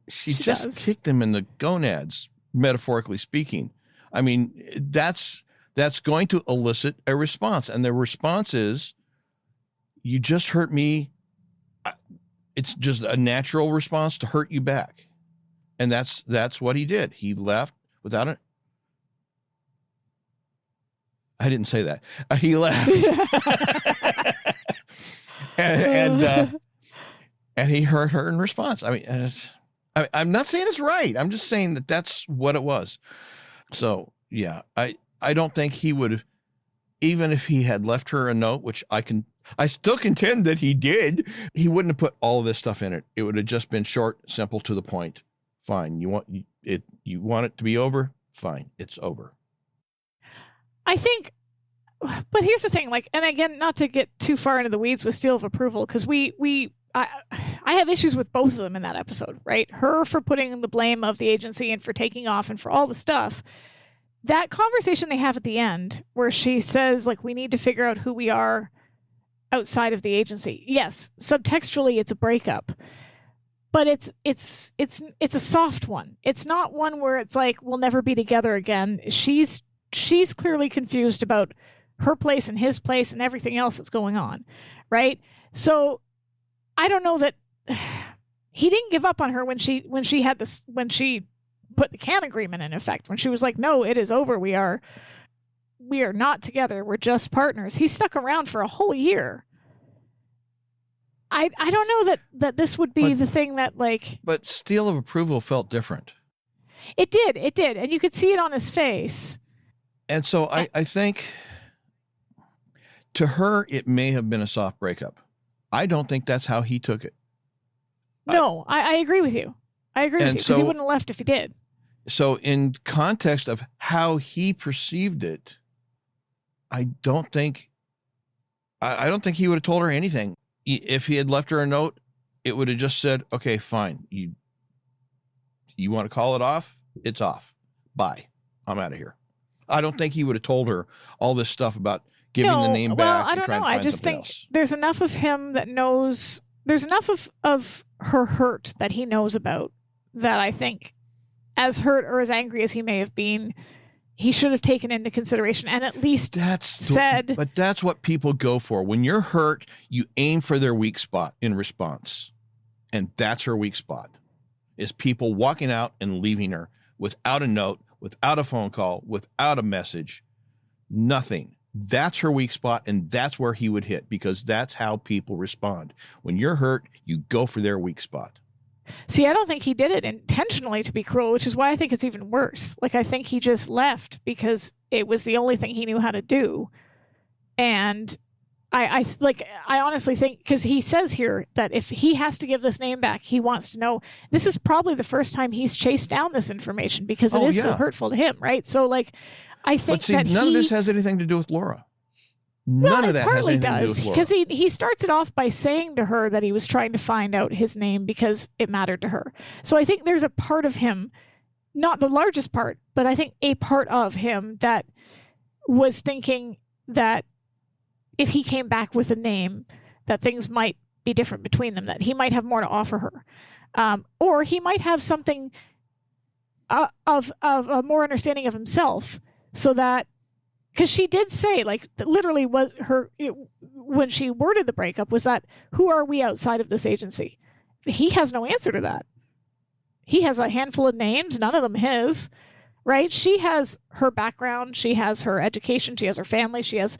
She just kicked him in the gonads, metaphorically speaking. I mean, that's going to elicit a response. And the response is, you just hurt me. It's just a natural response to hurt you back. And that's what he did. He left without I didn't say that. He left. and he hurt her in response. I mean, I'm not saying it's right. I'm just saying that that's what it was. So, yeah, I don't think he would, even if he had left her a note, which I still contend that he did, he wouldn't have put all of this stuff in it. It would have just been short, simple, to the point. Fine. You want it to be over? Fine. It's over. I think, but here's the thing, like, and again, not to get too far into the weeds with Steele of approval, because I have issues with both of them in that episode, right? Her for putting the blame of the agency and for taking off and for all the stuff. That conversation they have at the end where she says, like, we need to figure out who we are outside of the agency. Yes, subtextually it's a breakup, but it's a soft one. It's not one where it's like, we'll never be together again. She's clearly confused about her place and his place and everything else that's going on, right? So I don't know that he didn't give up on her when she put the can agreement in effect, when she was like, no, it is over. We are not together. We're just partners. He stuck around for a whole year. I don't know that this would be the thing that, like... But Steele of approval felt different. It did. And you could see it on his face. And so I think to her, it may have been a soft breakup. I don't think that's how he took it. No, I agree with you. I agree with you, because he wouldn't have left if he did. So in context of how he perceived it, I don't think he would have told her anything. If he had left her a note, it would have just said, okay, fine. You want to call it off? It's off. Bye. I'm out of here. I don't think he would have told her all this stuff about giving the name back. I don't know. I just think there's enough of him that knows. There's enough of her hurt that he knows about, that I think, as hurt or as angry as he may have been, he should have taken into consideration and at least said. But that's what people go for. When you're hurt, you aim for their weak spot in response. And that's her weak spot, is people walking out and leaving her without a note, without a phone call, without a message, nothing. That's her weak spot, and that's where he would hit, because that's how people respond. When you're hurt, you go for their weak spot. See, I don't think he did it intentionally to be cruel, which is why I think it's even worse. Like, I think he just left because it was the only thing he knew how to do. And I honestly think, because he says here that if he has to give this name back, he wants to know. This is probably the first time he's chased down this information, because it is so hurtful to him, right? So, like, I think none of this has anything to do with Laura. None of that has anything to do with Laura. Because he starts it off by saying to her that he was trying to find out his name because it mattered to her. So I think there's a part of him, not the largest part, but I think a part of him that was thinking that if he came back with a name, that things might be different between them, that he might have more to offer her. Or he might have something of a more understanding of himself, so that, because she did say, like, literally was when she worded the breakup, was that, who are we outside of this agency? He has no answer to that. He has a handful of names, none of them his, right? She has her background, she has her education, she has her family, she has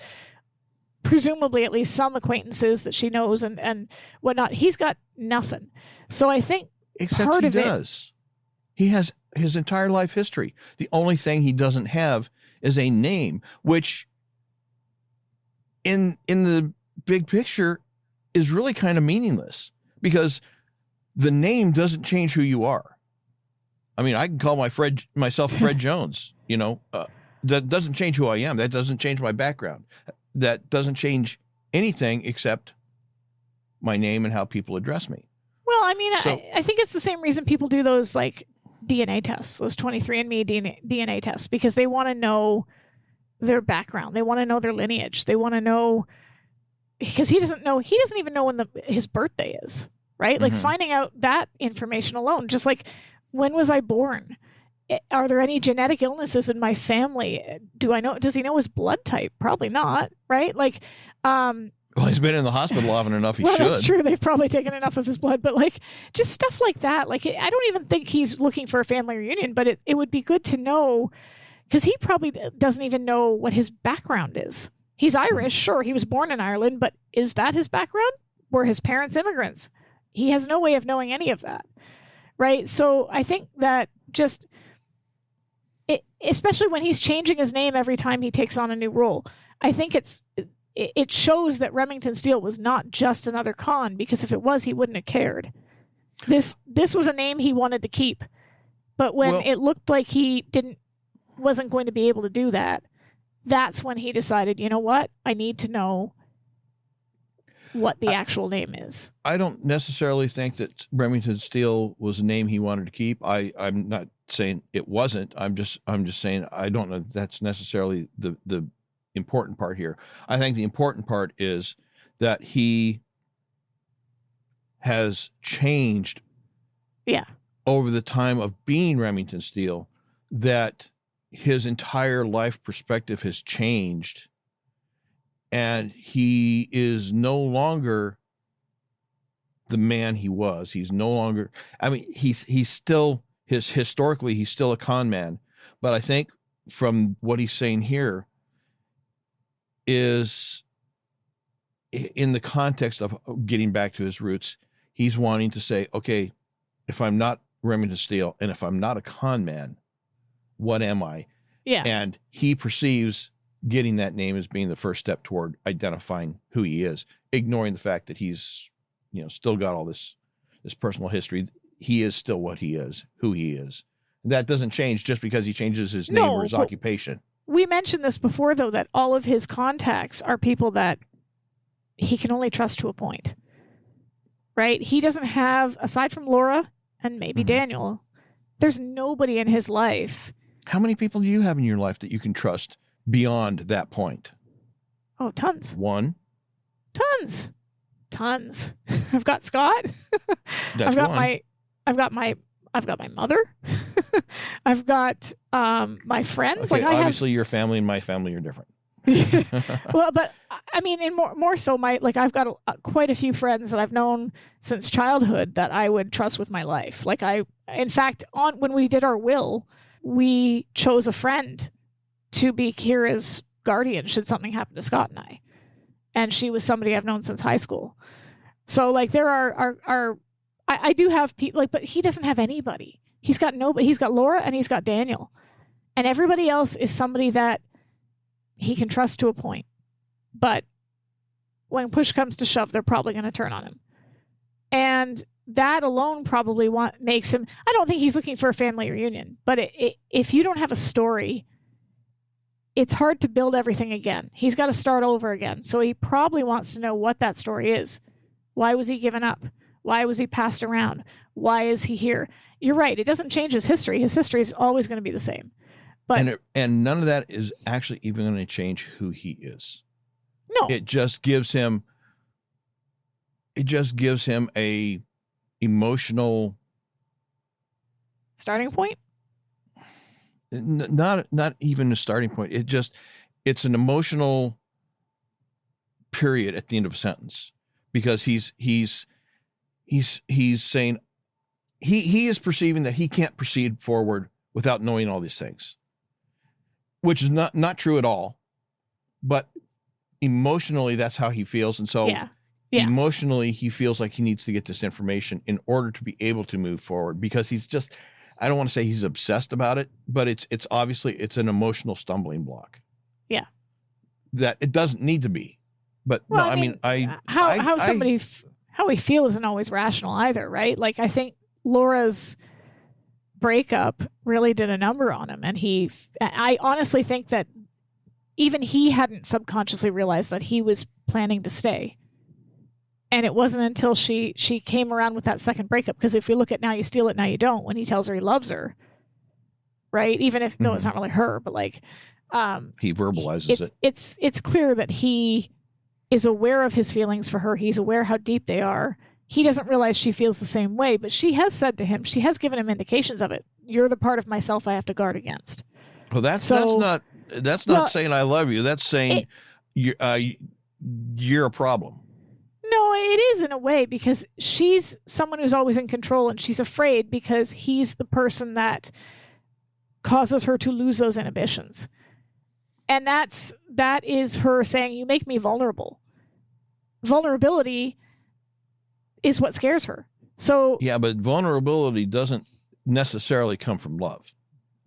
presumably at least some acquaintances that she knows and whatnot. He's got nothing. So I think part of it, he has his entire life history. The only thing he doesn't have is a name, which in the big picture is really kind of meaningless, because the name doesn't change who you are. I mean, I can call myself Fred Jones, that doesn't change who I am. That doesn't change my background. That doesn't change anything except my name and how people address me. Well, I mean, I think it's the same reason people do those, like, DNA tests, those 23andMe DNA tests, because they want to know their background. They want to know their lineage. They want to know, because he doesn't even know when his birthday is, right? Mm-hmm. Like, finding out that information alone, just like, when was I born? Are there any genetic illnesses in my family? Does he know his blood type? Probably not, right? Like, well, he's been in the hospital often enough. He should. That's true. They've probably taken enough of his blood, but, like, just stuff like that. Like, I don't even think he's looking for a family reunion, but it would be good to know, because he probably doesn't even know what his background is. He's Irish, sure, he was born in Ireland, but is that his background? Were his parents immigrants? He has no way of knowing any of that, right? So I think that just, especially when he's changing his name every time he takes on a new role, I think it shows that Remington Steele was not just another con, because if it was, he wouldn't have cared. This was a name he wanted to keep, but when it looked like he wasn't going to be able to do that, that's when he decided, you know what? I need to know what the actual name is. I don't necessarily think that Remington Steele was a name he wanted to keep. I'm not saying it wasn't. I'm just saying I don't know if that's necessarily the important part here. I think the important part is that he has changed over the time of being Remington Steele, that his entire life perspective has changed, and he is no longer the man he was. He's no longer, I mean, he's still historically, he's still a con man, but I think from what he's saying here is in the context of getting back to his roots, he's wanting to say, okay, if I'm not Remington Steele and if I'm not a con man, what am I? Yeah. And he perceives getting that name as being the first step toward identifying who he is, ignoring the fact that he's, still got all this personal history. He is still what he is, who he is. That doesn't change just because he changes his name or his occupation. We mentioned this before, though, that all of his contacts are people that he can only trust to a point, right? He doesn't have, aside from Laura and maybe Daniel, there's nobody in his life. How many people do you have in your life that you can trust beyond that point? Oh, tons. One? Tons. I've got Scott. That's one. I've got my mother. I've got my friends. Okay, obviously your family and my family are different. Well, but I mean, in more so, I've got quite a few friends that I've known since childhood that I would trust with my life. In fact, when we did our will, we chose a friend to be Kira's guardian should something happen to Scott and I. And she was somebody I've known since high school. So there I do have people, but he doesn't have anybody. He's got nobody. He's got Laura and he's got Daniel. And everybody else is somebody that he can trust to a point. But when push comes to shove, they're probably going to turn on him. And that alone probably makes him, I don't think he's looking for a family reunion, but if you don't have a story, it's hard to build everything again. He's got to start over again. So he probably wants to know what that story is. Why was he given up? Why was he passed around? Why is he here? You're right. It doesn't change his history. His history is always going to be the same. But and none of that is actually even going to change who he is. No. It just gives him a emotional starting point. Not even a starting point. It's an emotional period at the end of a sentence, because he's saying he is perceiving that he can't proceed forward without knowing all these things, which is not true at all, but emotionally that's how he feels. And so emotionally he feels like he needs to get this information in order to be able to move forward, because he's just, I don't want to say he's obsessed about it, but it's obviously it's an emotional stumbling block. Yeah. That it doesn't need to be. But well, no, I mean, how we feel isn't always rational either, right? I think Laura's breakup really did a number on him, and I honestly think that even he hadn't subconsciously realized that he was planning to stay. And it wasn't until she came around with that second breakup, because if you look at Now You Steal It, Now You Don't, when he tells her he loves her, right? Even if, no, it's not really her, but he verbalizes it. It's clear that he is aware of his feelings for her. He's aware how deep they are. He doesn't realize she feels the same way, but she has said to him, she has given him indications of it. You're the part of myself I have to guard against. Well, that's not saying I love you. That's saying you're a problem. No, it is in a way, because she's someone who's always in control, and she's afraid because he's the person that causes her to lose those inhibitions. And that is her saying, you make me vulnerable. Vulnerability is what scares her. So yeah, but vulnerability doesn't necessarily come from love.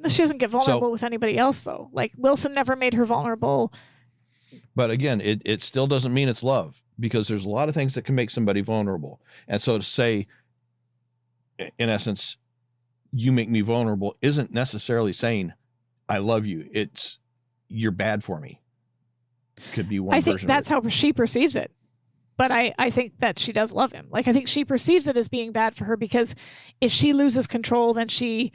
She doesn't get vulnerable with anybody else, though. Like, Wilson never made her vulnerable. But again, it still doesn't mean it's love, because there's a lot of things that can make somebody vulnerable. And so to say, in essence, you make me vulnerable isn't necessarily saying I love you. It's you're bad for me. Could be one version. I think that's how she perceives it. But I think that she does love him. Like, I think she perceives it as being bad for her, because if she loses control, then she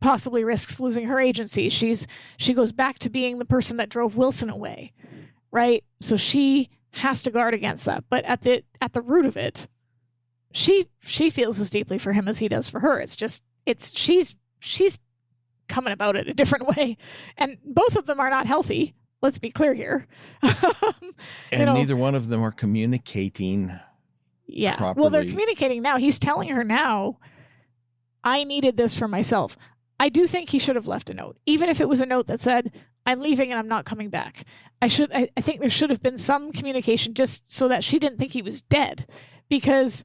possibly risks losing her agency. She goes back to being the person that drove Wilson away, right? So she has to guard against that. But at the root of it, she feels as deeply for him as he does for her. It's just she's coming about it a different way, and both of them are not healthy. Let's be clear here. And neither one of them are communicating. Yeah. Properly. Well, they're communicating now. He's telling her now, I needed this for myself. I do think he should have left a note, even if it was a note that said, I'm leaving and I'm not coming back. I think there should have been some communication just so that she didn't think he was dead. Because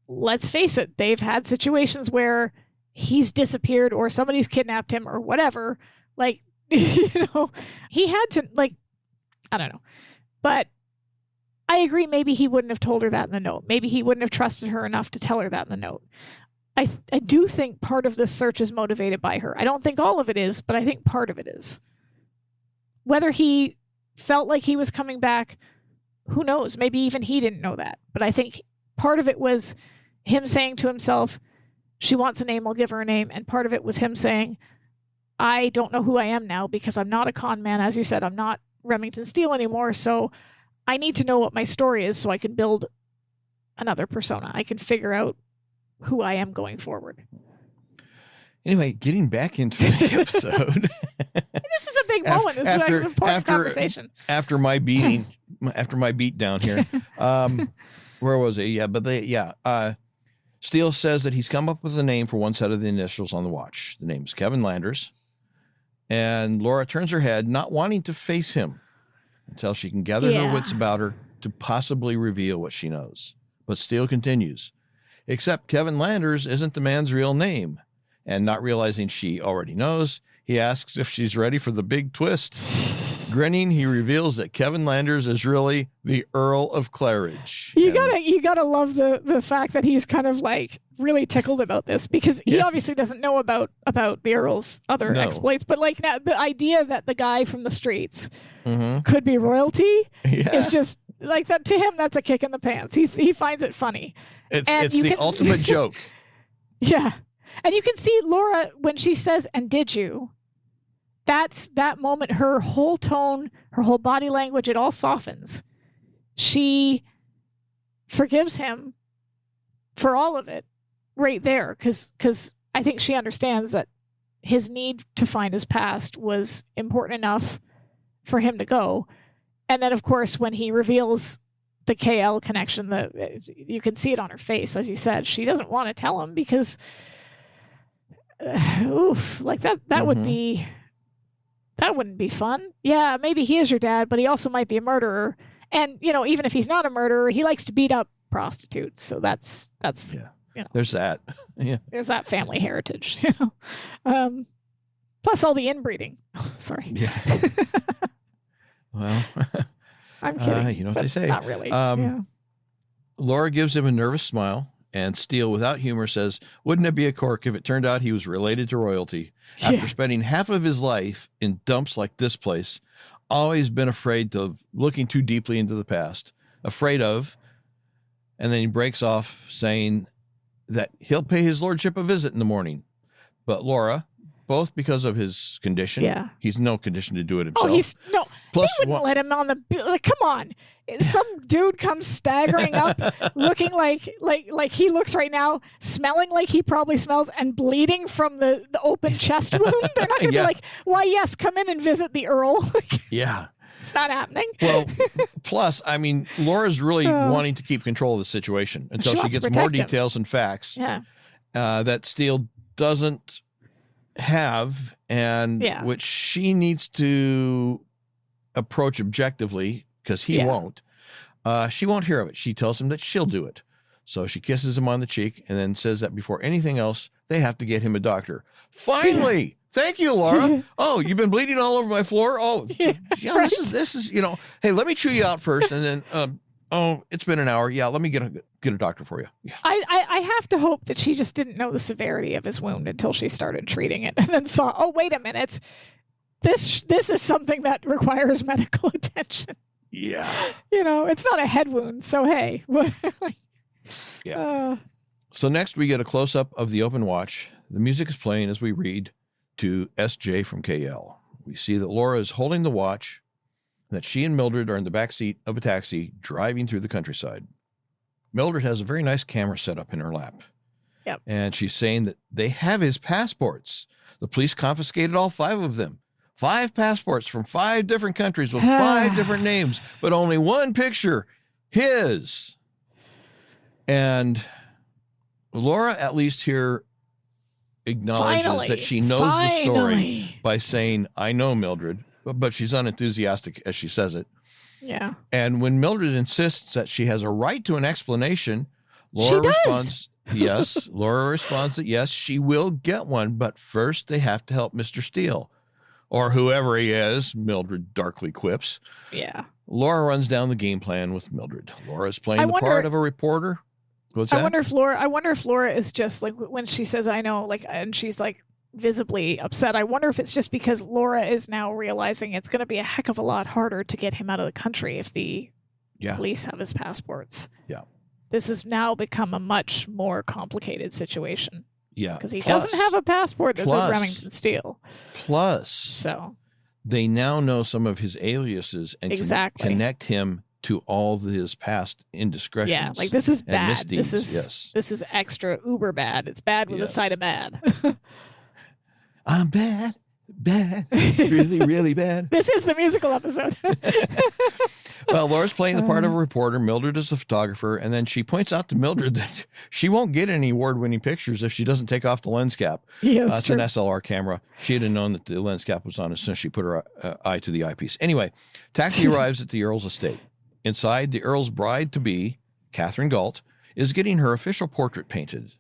let's face it, they've had situations where he's disappeared or somebody's kidnapped him or whatever. Like, he had to, like, I don't know. But I agree, maybe he wouldn't have told her that in the note. Maybe he wouldn't have trusted her enough to tell her that in the note. I do think part of this search is motivated by her. I don't think all of it is, but I think part of it is. Whether he felt like he was coming back, who knows? Maybe even he didn't know that. But I think part of it was him saying to himself, she wants a name, I'll give her a name. And part of it was him saying, I don't know who I am now because I'm not a con man. As you said, I'm not Remington Steele anymore. So I need to know what my story is so I can build another persona. I can figure out who I am going forward. Anyway, getting back into the episode. This is a big moment. This is an important conversation. After my beat down here. Where was it? Yeah, Steele says that he's come up with a name for one set of the initials on the watch. The name is Kevin Landers. And Laura turns her head, not wanting to face him until she can gather her wits about her to possibly reveal what she knows. But Steele continues, except Kevin Landers isn't the man's real name. And not realizing she already knows, he asks if she's ready for the big twist. Grinning, he reveals that Kevin Landers is really the Earl of Claridge. You gotta love the fact that he's kind of like really tickled about this, because he obviously doesn't know about the Earl's other exploits. But like, now the idea that the guy from the streets could be royalty is just like that to him. That's a kick in the pants. He finds it funny. It's the ultimate joke. Yeah, and you can see Laura when she says, "And did you?" That's that moment, her whole tone, her whole body language, it all softens. She forgives him for all of it right there, because I think she understands that his need to find his past was important enough for him to go. And then, of course, when he reveals the KL connection, you can see it on her face, as you said. She doesn't want to tell him because, like that would be... That wouldn't be fun. Yeah, maybe he is your dad, but he also might be a murderer. And, even if he's not a murderer, he likes to beat up prostitutes. So that's there's that. Yeah. There's that family heritage, plus all the inbreeding. Sorry. Yeah. Well, I'm kidding. You know what they say. Not really. Laura gives him a nervous smile, and Steele, without humor, says, wouldn't it be a cork if it turned out he was related to royalty? After spending half of his life in dumps like this place, always been afraid of looking too deeply into the past, afraid of, and then he breaks off saying that he'll pay his lordship a visit in the morning. But Laura, both because of his condition, he's no condition to do it himself. Plus, they wouldn't let him on the. Like, come on, some dude comes staggering up, looking like he looks right now, smelling like he probably smells, and bleeding from the open chest wound. They're not going to be like, "Why, yes, come in and visit the Earl." It's not happening. Well, plus, I mean, Laura's really wanting to keep control of the situation until she gets more details and facts that Steele doesn't have and Yeah. which she needs to approach objectively because he won't. She won't hear of it. She tells him that she'll do it. So she kisses him on the cheek and then says that before anything else, they have to get him a doctor. Finally! Thank you, Laura. Oh, you've been bleeding all over my floor? Oh, yeah, right. this is, hey, let me chew you out first. And then, it's been an hour. Yeah, let me get a doctor for you. Yeah. I have to hope that she just didn't know the severity of his wound until she started treating it and then saw, oh, wait a minute. This is something that requires medical attention. Yeah. It's not a head wound. So, hey. Yeah. So next we get a close-up of the open watch. The music is playing as we read to SJ from KL. We see that Laura is holding the watch and that she and Mildred are in the back seat of a taxi driving through the countryside. Mildred has a very nice camera set up in her lap. Yep. And she's saying that they have his passports. The police confiscated all 5 of them. 5 passports from 5 different countries with 5 different names, but only one picture, his. And Laura, at least here, acknowledges that she knows the story by saying, I know Mildred, but she's unenthusiastic as she says it. Yeah. And when Mildred insists that she has a right to an explanation, Laura responds, yes. Laura responds that yes, she will get one, but first they have to help Mr. Steele. Or whoever he is, Mildred darkly quips. Yeah. Laura runs down the game plan with Mildred. Laura's playing the part of a reporter. What's that? I wonder if Laura is just like when she says I know, like, and she's like visibly upset. I wonder if it's just because Laura is now realizing it's going to be a heck of a lot harder to get him out of the country if the police have his passports. Yeah. This has now become a much more complicated situation. Yeah. Because he doesn't have a passport that says Remington Steele. Plus, so they now know some of his aliases and can connect him to all his past indiscretions. Yeah, like this is bad. Misdeeds. This is extra uber bad. It's bad with a side of bad. I'm bad, really, really bad. This is the musical episode. Well, Laura's playing the part of a reporter. Mildred is the photographer. And then she points out to Mildred that she won't get any award-winning pictures if she doesn't take off the lens cap. Yeah, it's an SLR camera. She'd have known that the lens cap was on as soon as she put her eye to the eyepiece. Anyway, taxi arrives at the Earl's estate. Inside, the Earl's bride-to-be, Catherine Galt, is getting her official portrait painted.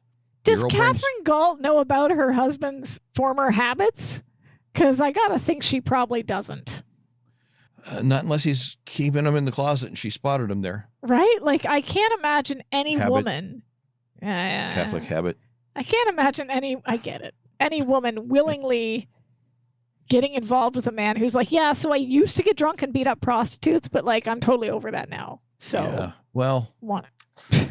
Does Catherine Galt know about her husband's former habits? Because I got to think she probably doesn't. Not unless he's keeping them in the closet and she spotted him there. Right? Like, I can't imagine any woman. Catholic habit. I can't imagine I get it. Any woman willingly getting involved with a man who's like, yeah, so I used to get drunk and beat up prostitutes, but like, I'm totally over that now. So, yeah. Well, want it.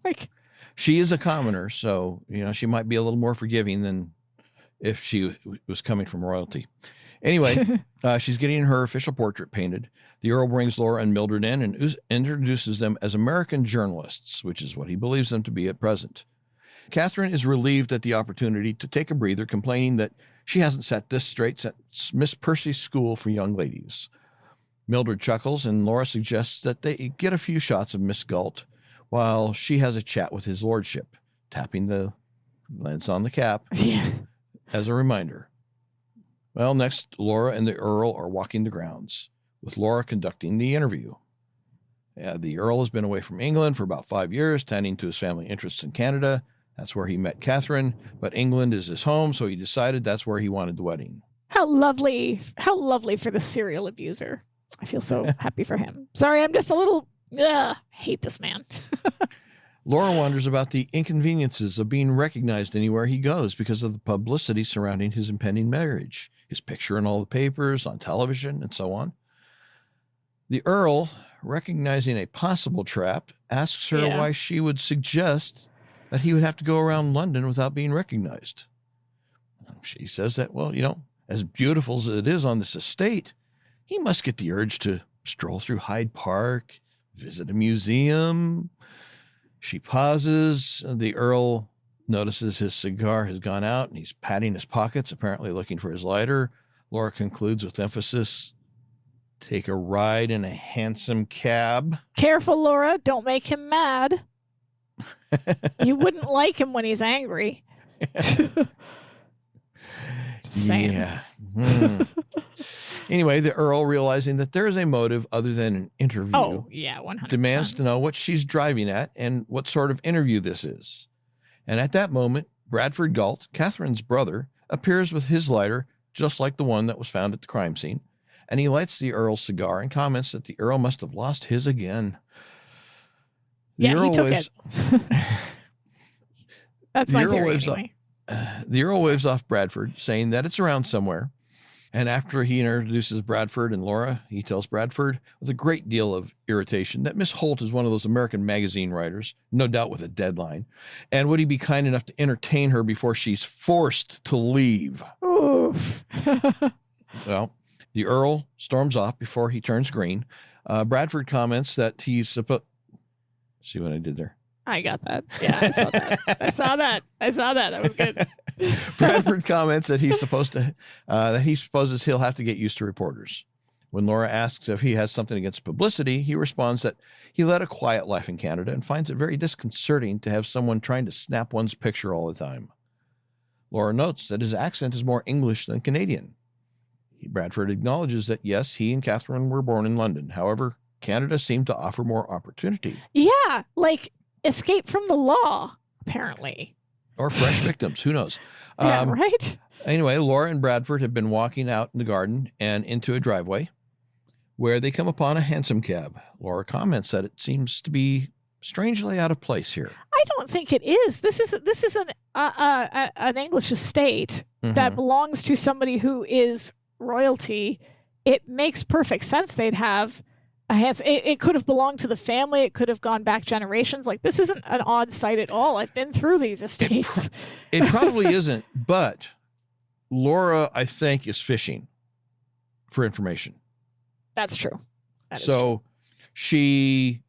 Like, she is a commoner, so, she might be a little more forgiving than if she was coming from royalty. Anyway, she's getting her official portrait painted. The Earl brings Laura and Mildred in and introduces them as American journalists, which is what he believes them to be at present. Catherine is relieved at the opportunity to take a breather, complaining that she hasn't sat this straight since Miss Percy's School for Young Ladies. Mildred chuckles, and Laura suggests that they get a few shots of Miss Galt while she has a chat with his lordship, tapping the lens on the cap as a reminder. Well, next, Laura and the Earl are walking the grounds, with Laura conducting the interview. The Earl has been away from England for about 5 years, tending to his family interests in Canada. That's where he met Catherine, but England is his home, so he decided that's where he wanted the wedding. How lovely for the serial abuser. I feel so happy for him. Sorry, I'm just a little, hate this man. Laura wonders about the inconveniences of being recognized anywhere he goes because of the publicity surrounding his impending marriage, his picture in all the papers, on television, and so on. The Earl, recognizing a possible trap, asks her why she would suggest that he would have to go around London without being recognized. She says that, well, as beautiful as it is on this estate, he must get the urge to stroll through Hyde Park, visit a museum. She pauses. The Earl notices his cigar has gone out and he's patting his pockets, apparently looking for his lighter. Laura concludes with emphasis, take a ride in a handsome cab. Careful, Laura. Don't make him mad. You wouldn't like him when he's angry. Just saying. Yeah. Anyway, the Earl, realizing that there is a motive other than an interview, Oh, yeah, 100%. demands to know what she's driving at and what sort of interview this is. And at that moment, Bradford Galt, Catherine's brother, appears with his lighter, just like the one that was found at the crime scene. And he lights the Earl's cigar and comments that the Earl must have lost his again. The Earl he took waves, it. That's my theory anyway. The Earl waves off Bradford, saying that it's around somewhere. And after he introduces Bradford and Laura, he tells Bradford with a great deal of irritation that Miss Holt is one of those American magazine writers, no doubt with a deadline. And would he be kind enough to entertain her before she's forced to leave? Oof. Well, the Earl storms off before he turns green. Bradford comments that he's supposed... See what I did there? I got that. Yeah, I saw that. I saw that. That was good. Bradford comments that he's supposed to, that he supposes he'll have to get used to reporters. When Laura asks if he has something against publicity, he responds that he led a quiet life in Canada and finds it very disconcerting to have someone trying to snap one's picture all the time. Laura notes that his accent is more English than Canadian. Bradford acknowledges that yes, he and Catherine were born in London. However, Canada seemed to offer more opportunity. Yeah, like escape from the law, apparently. Or fresh victims, who knows? Yeah, right? Anyway, Laura and Bradford have been walking out in the garden and into a driveway where they come upon a hansom cab. Laura comments that it seems to be strangely out of place here. I don't think it is. This is an English estate that belongs to somebody who is royalty. It makes perfect sense they'd have a hansom. It could have belonged to the family. It could have gone back generations. Like, this isn't an odd sight at all. I've been through these estates. It probably isn't, but Laura, I think, is fishing for information. That's true. So she's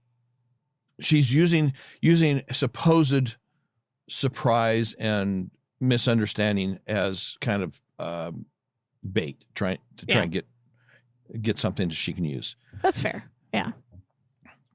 using supposed surprise and misunderstanding as kind of bait, trying and get something that she can use. That's fair. Yeah.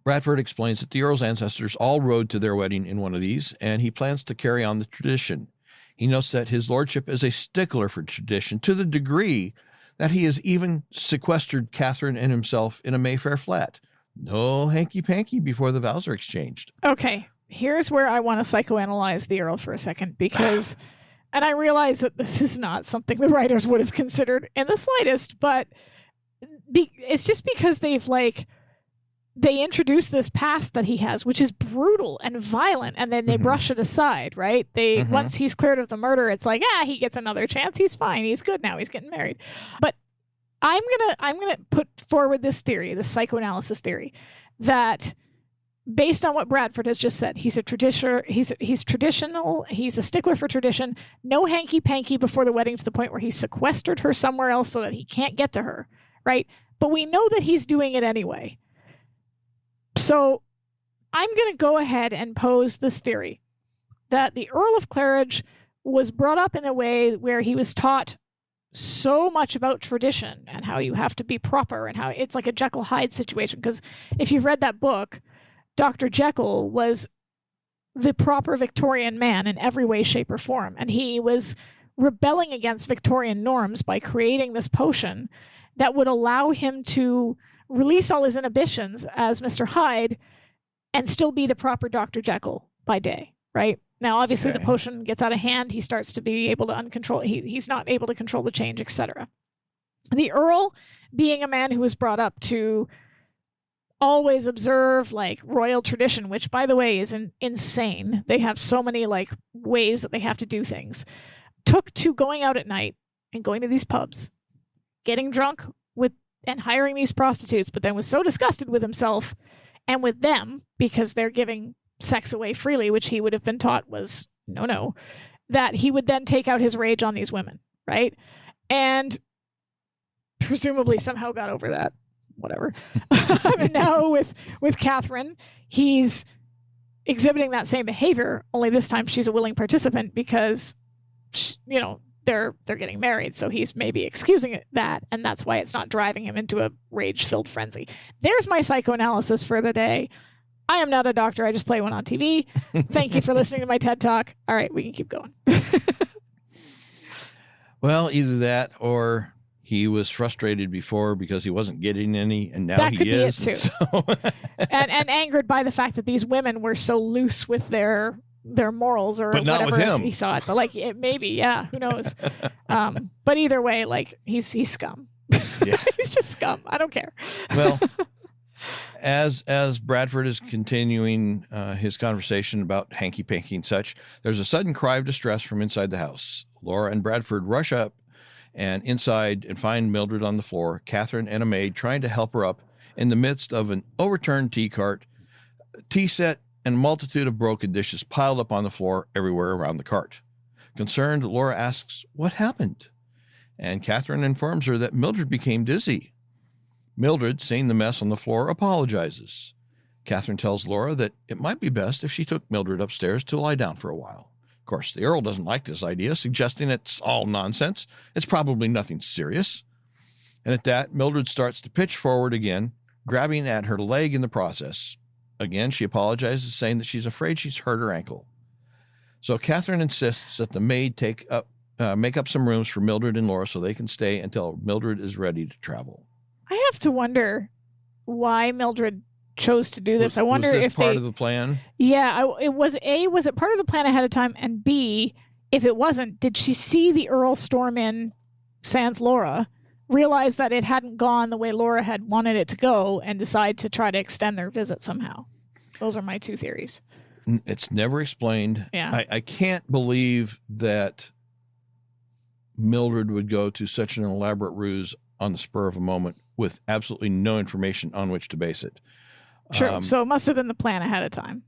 Bradford explains that the Earl's ancestors all rode to their wedding in one of these, and he plans to carry on the tradition. He notes that his lordship is a stickler for tradition to the degree that he has even sequestered Catherine and himself in a Mayfair flat. No hanky-panky before the vows are exchanged. Okay, here's where I want to psychoanalyze the Earl for a second, because, and I realize that this is not something the writers would have considered in the slightest, but it's just because they introduce this past that he has, which is brutal and violent, and then they brush it aside, right? Once he's cleared of the murder, it's like, he gets another chance. He's fine. He's good now. He's getting married. But I'm gonna put forward this theory, this psychoanalysis theory, that based on what Bradford has just said, he's a traditioner. He's traditional. He's a stickler for tradition. No hanky panky before the wedding, to the point where he sequestered her somewhere else so that he can't get to her, right? But we know that he's doing it anyway. So I'm going to go ahead and pose this theory that the Earl of Claridge was brought up in a way where he was taught so much about tradition and how you have to be proper and how it's like a Jekyll Hyde situation. Because if you've read that book, Dr. Jekyll was the proper Victorian man in every way, shape, or form. And he was rebelling against Victorian norms by creating this potion that would allow him to release all his inhibitions as Mr. Hyde and still be the proper Dr. Jekyll by day, right? Now, obviously, the potion gets out of hand. He starts to be able to uncontrol. He's not able to control the change, etc. The Earl, being a man who was brought up to always observe royal tradition, which, by the way, is insane. They have so many ways that they have to do things. Took to going out at night and going to these pubs, getting drunk and hiring these prostitutes, but then was so disgusted with himself and with them, because they're giving sex away freely, which he would have been taught was no, that he would then take out his rage on these women, right? And presumably somehow got over that. Whatever. And now with Catherine, he's exhibiting that same behavior, only this time she's a willing participant because, they're getting married, so he's maybe excusing that, and that's why it's not driving him into a rage-filled frenzy. There's my psychoanalysis for the day. I am not a doctor. I just play one on TV. Thank you for listening to my TED Talk. All right, we can keep going. Well, either that or he was frustrated before because he wasn't getting any, and now That he could be it is. too. So and angered by the fact that these women were so loose with their morals or But not with whatever him. he saw it. But like maybe, yeah, who knows? But either way, like he's scum. Yeah. He's just scum. I don't care. Well, as Bradford is continuing his conversation about hanky-panky and such, there's a sudden cry of distress from inside the house. Laura and Bradford rush up and inside and find Mildred on the floor, Catherine and a maid trying to help her up in the midst of an overturned tea cart, tea set, and a multitude of broken dishes piled up on the floor everywhere around the cart. Concerned, Laura asks, "What happened?" And Catherine informs her that Mildred became dizzy. Mildred, seeing the mess on the floor, apologizes. Catherine tells Laura that it might be best if she took Mildred upstairs to lie down for a while. Of course, the Earl doesn't like this idea, suggesting it's all nonsense. It's probably nothing serious. And at that, Mildred starts to pitch forward again, grabbing at her leg in the process. Again, she apologizes, saying that she's afraid she's hurt her ankle. So Catherine insists that the maid make up some rooms for Mildred and Laura so they can stay until Mildred is ready to travel. I have to wonder why Mildred chose to do this. I wonder was this if part of the plan? Yeah, was it part of the plan ahead of time? And B, if it wasn't, did she see the Earl storm in sans Laura, realize that it hadn't gone the way Laura had wanted it to go, and decide to try to extend their visit somehow? Those are my two theories. It's never explained. Yeah. I can't believe that Mildred would go to such an elaborate ruse on the spur of a moment with absolutely no information on which to base it. True. So it must have been the plan ahead of time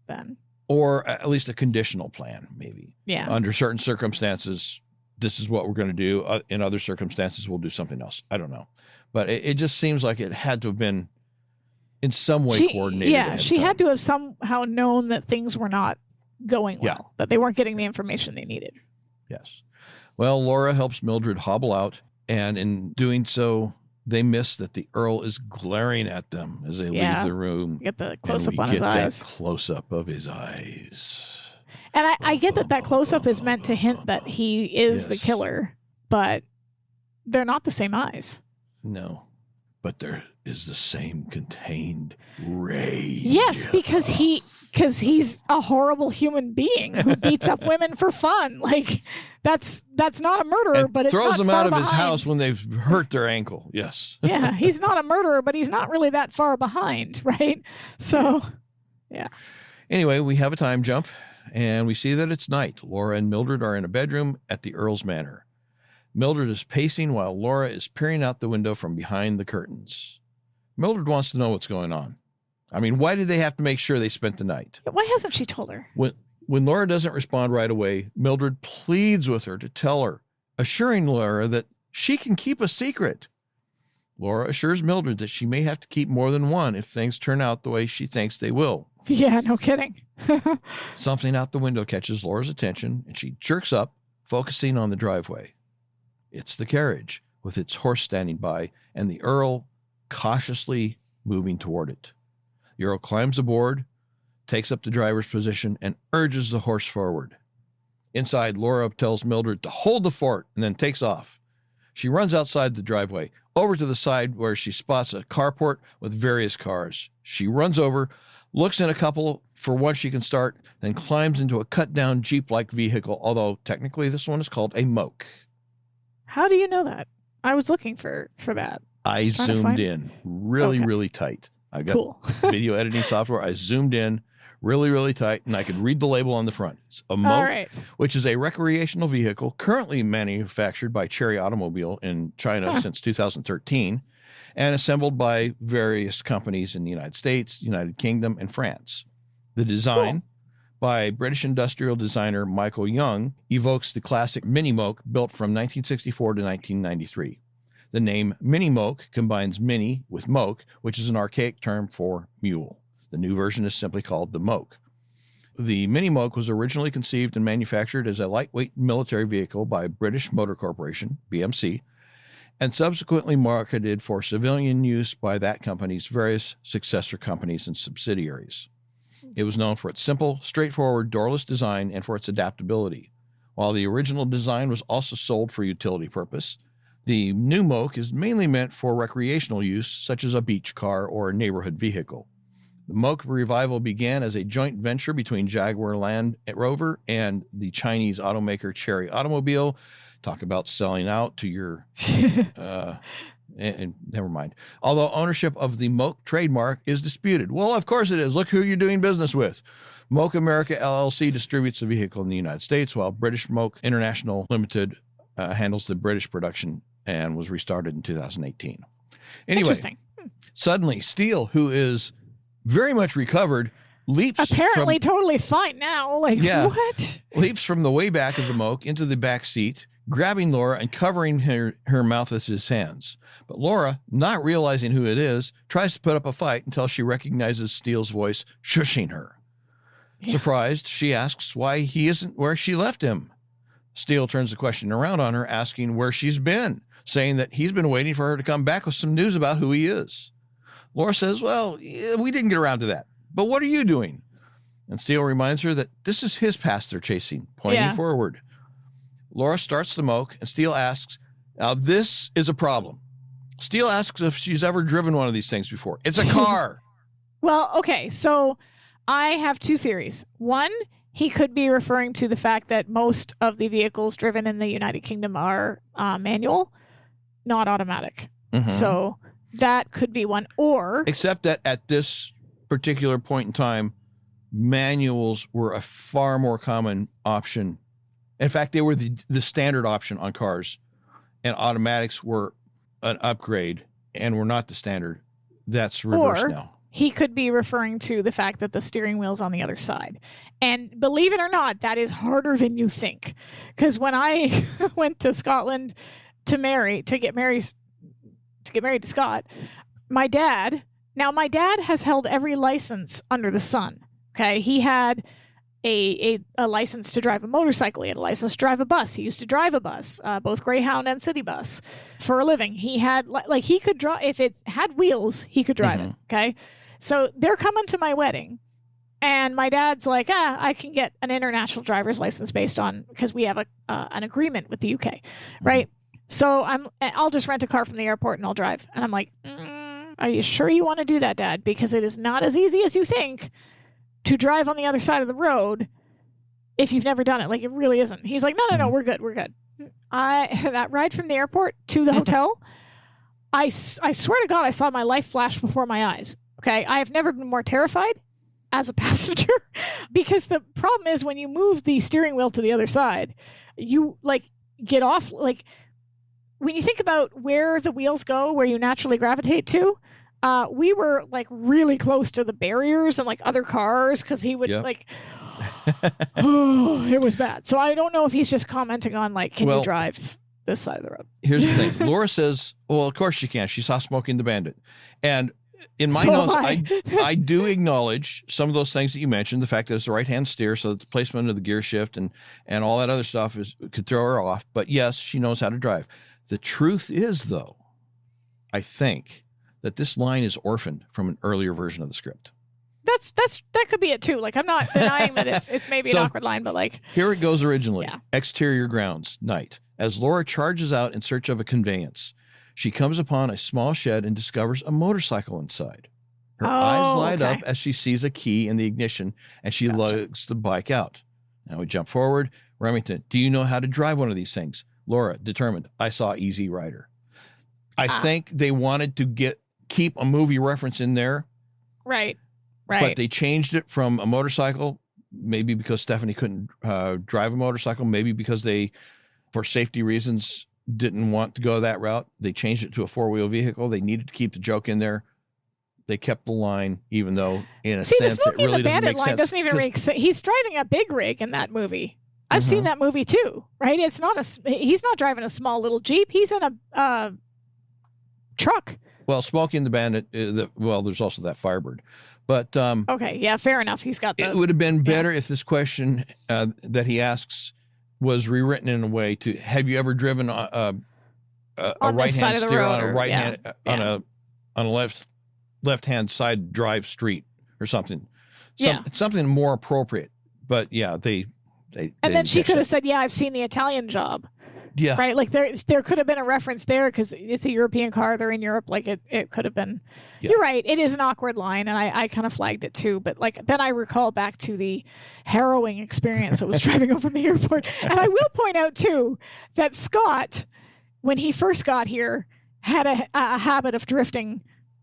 then. Or at least a conditional plan, maybe. Yeah. Under certain circumstances, this is what we're going to do. In other circumstances, we'll do something else. I don't know. But it just seems like it had to have been in some way coordinated. Yeah, she had to have somehow known that things were not going well, that they weren't getting the information they needed. Yes. Well, Laura helps Mildred hobble out, and in doing so, they miss that the Earl is glaring at them as they leave the room. Get the close-up on his eyes. That close-up of his eyes. And I get that close-up is meant to hint that he is the killer, but they're not the same eyes. No, but there is the same contained rage. Yes, because he's a horrible human being who beats up women for fun. Like that's not a murderer, but it's throws not them far out of behind. his house when they've hurt their ankle. Yes. Yeah, he's not a murderer, but he's not really that far behind, right? So, yeah. Anyway, we have a time jump, and we see that it's night. Laura and Mildred are in a bedroom at the Earl's manor. Mildred is pacing while Laura is peering out the window from behind the curtains. Mildred wants to know what's going on. I mean, why did they have to make sure they spent the night? Why hasn't she told her? When Laura doesn't respond right away, Mildred pleads with her to tell her, assuring Laura that she can keep a secret. Laura assures Mildred that she may have to keep more than one if things turn out the way she thinks they will. Yeah, no kidding. Something out the window catches Laura's attention, and she jerks up, focusing on the driveway. It's the carriage, with its horse standing by, and the Earl cautiously moving toward it. The Earl climbs aboard, takes up the driver's position, and urges the horse forward. Inside, Laura tells Mildred to hold the fort and then takes off. She runs outside the driveway, over to the side where she spots a carport with various cars. She runs over, looks in a couple for one she can start, then climbs into a cut-down Jeep-like vehicle, although technically this one is called a moke. How do you know that? I was looking for that. I zoomed in really tight. I got video editing software. I zoomed in really tight, and I could read the label on the front. It's a moke, which is a recreational vehicle currently manufactured by Chery Automobile in China since 2013 and assembled by various companies in the United States, United Kingdom, and France. The design by British industrial designer Michael Young evokes the classic mini moke built from 1964 to 1993. The name mini moke combines mini with moke, which is an archaic term for mule. The new version is simply called the moke. The mini moke was originally conceived and manufactured as a lightweight military vehicle by British Motor Corporation, BMC, and subsequently marketed for civilian use by that company's various successor companies and subsidiaries. It was known for its simple, straightforward, doorless design and for its adaptability. While the original design was also sold for utility purpose, the new Moke is mainly meant for recreational use, such as a beach car or a neighborhood vehicle. The Moke revival began as a joint venture between Jaguar Land Rover and the Chinese automaker Chery Automobile. Talk about selling out to your... and never mind. Although ownership of the Moke trademark is disputed. Well, of course it is. Look who you're doing business with. Moke America LLC distributes the vehicle in the United States, while British Moke International Limited handles the British production and was restarted in 2018. Anyway, suddenly Steele, who is very much recovered, leaps apparently totally fine now. Like, what? Leaps from the way back of the Moke into the back seat, grabbing Laura and covering her mouth with his hands. But Laura, not realizing who it is, tries to put up a fight until she recognizes Steele's voice shushing her. Yeah. Surprised, she asks why he isn't where she left him. Steele turns the question around on her, asking where she's been, saying that he's been waiting for her to come back with some news about who he is. Laura says, well, we didn't get around to that, but what are you doing? And Steele reminds her that this is his past they're chasing, pointing forward. Laura starts the Moke, and Steele asks, now this is a problem. Steele asks if she's ever driven one of these things before. It's a car. Well, okay, so I have two theories. One, he could be referring to the fact that most of the vehicles driven in the United Kingdom are manual, not automatic. Mm-hmm. So that could be one. Or except that at this particular point in time, manuals were a far more common option. In fact, they were the standard option on cars, and automatics were an upgrade and were not the standard. That's reversed now. He could be referring to the fact that the steering wheel's on the other side. And believe it or not, that is harder than you think. Because when I went to Scotland to get married to Scott, my dad has held every license under the sun. Okay. He had a license to drive a motorcycle. He had a license to drive a bus. He used to drive a bus, both Greyhound and city bus, for a living. He had he could drive, if it had wheels, he could drive it. Okay. So they're coming to my wedding, and my dad's like, I can get an international driver's license because we have an agreement with the UK, right? So I'll just rent a car from the airport and I'll drive. And I'm like, are you sure you want to do that, Dad? Because it is not as easy as you think to drive on the other side of the road if you've never done it. Like, it really isn't. He's like, no, we're good. That ride from the airport to the hotel, I swear to God, I saw my life flash before my eyes. Okay, I have never been more terrified as a passenger because the problem is when you move the steering wheel to the other side, you get off. Like, when you think about where the wheels go, where you naturally gravitate to, we were really close to the barriers and other cars because he would it was bad. So I don't know if he's just commenting on can you drive this side of the road? Here's the thing. Laura says, well, of course she can. She saw Smokey and the Bandit. And in my notes, I do acknowledge some of those things that you mentioned, the fact that it's a right-hand steer, so that the placement of the gear shift and all that other stuff could throw her off. But yes, she knows how to drive. The truth is, though, I think that this line is orphaned from an earlier version of the script. That could be it too. I'm not denying that it's maybe an awkward line, but here it goes originally. Yeah. Exterior grounds, night. As Laura charges out in search of a conveyance, she comes upon a small shed and discovers a motorcycle inside. Her eyes light up as she sees a key in the ignition, and she lugs the bike out. Now we jump forward. Remington, do you know how to drive one of these things? Laura, determined. I saw Easy Rider. I think they wanted to keep a movie reference in there. Right. But they changed it from a motorcycle, maybe because Stephanie couldn't drive a motorcycle, maybe because they, for safety reasons, didn't want to go that route. They changed it to a four-wheel vehicle. They needed to keep the joke in there. They kept the line, even though in a sense it really doesn't make sense. Doesn't even make sense. He's driving a big rig in that movie. I've seen that movie too, right? He's not driving a small little Jeep. He's in a truck. Well, Smokey and the Bandit, there's also that Firebird. But okay, yeah, fair enough. He's got it would have been better if this question that he asks was rewritten in a way to, have you ever driven a right-hand steer on a right-hand on a left-hand side drive street or something? Something more appropriate. But yeah, they And then she could have said, yeah, I've seen the Italian Job. Yeah. Right. Like there could have been a reference there because it's a European car. They're in Europe. Like it could have been. Yeah. You're right. It is an awkward line. And I kind of flagged it too. But like then I recall back to the harrowing experience that was driving home from the airport. And I will point out too that Scott, when he first got here, had a habit of drifting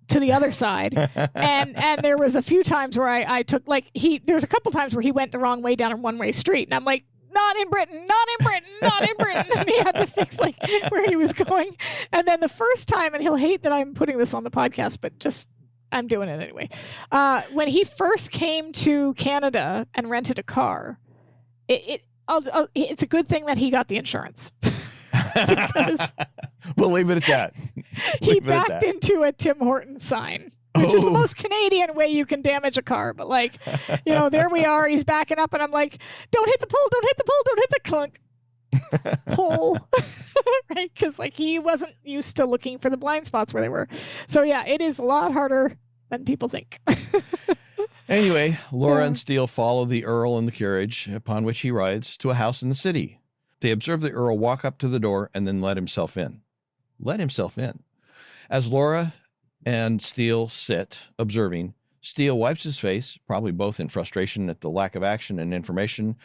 to the other side. And there was a few times where I took there's a couple times where he went the wrong way down a one-way street. And I'm like, not in Britain, not in Britain, not in Britain. And he had to fix where he was going. And then the first time, and he'll hate that I'm putting this on the podcast, but just I'm doing it anyway. When he first came to Canada and rented a car, it's a good thing that he got the insurance. Because we'll leave it at that. He backed into a Tim Hortons sign. Which is the most Canadian way you can damage a car. But there we are. He's backing up and I'm like, don't hit the pole, don't hit the pole, don't hit the clunk. Pole. Right? Because he wasn't used to looking for the blind spots where they were. So yeah, it is a lot harder than people think. Anyway, Laura and Steele follow the Earl in the carriage upon which he rides to a house in the city. They observe the Earl walk up to the door and then let himself in. As Laura and Steele sit, observing, Steele wipes his face, probably both in frustration at the lack of action and information,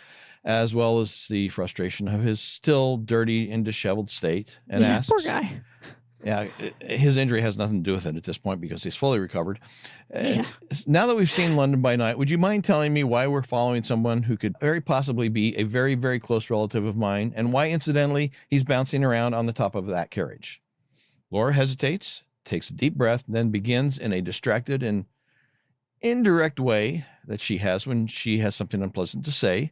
as well as the frustration of his still dirty and disheveled state, and asks... Poor guy. Yeah, his injury has nothing to do with it at this point because he's fully recovered. Now that we've seen London by Night, would you mind telling me why we're following someone who could very possibly be a very, very close relative of mine, and why, incidentally, he's bouncing around on the top of that carriage? Laura hesitates, takes a deep breath, then begins in a distracted and indirect way that she has when she has something unpleasant to say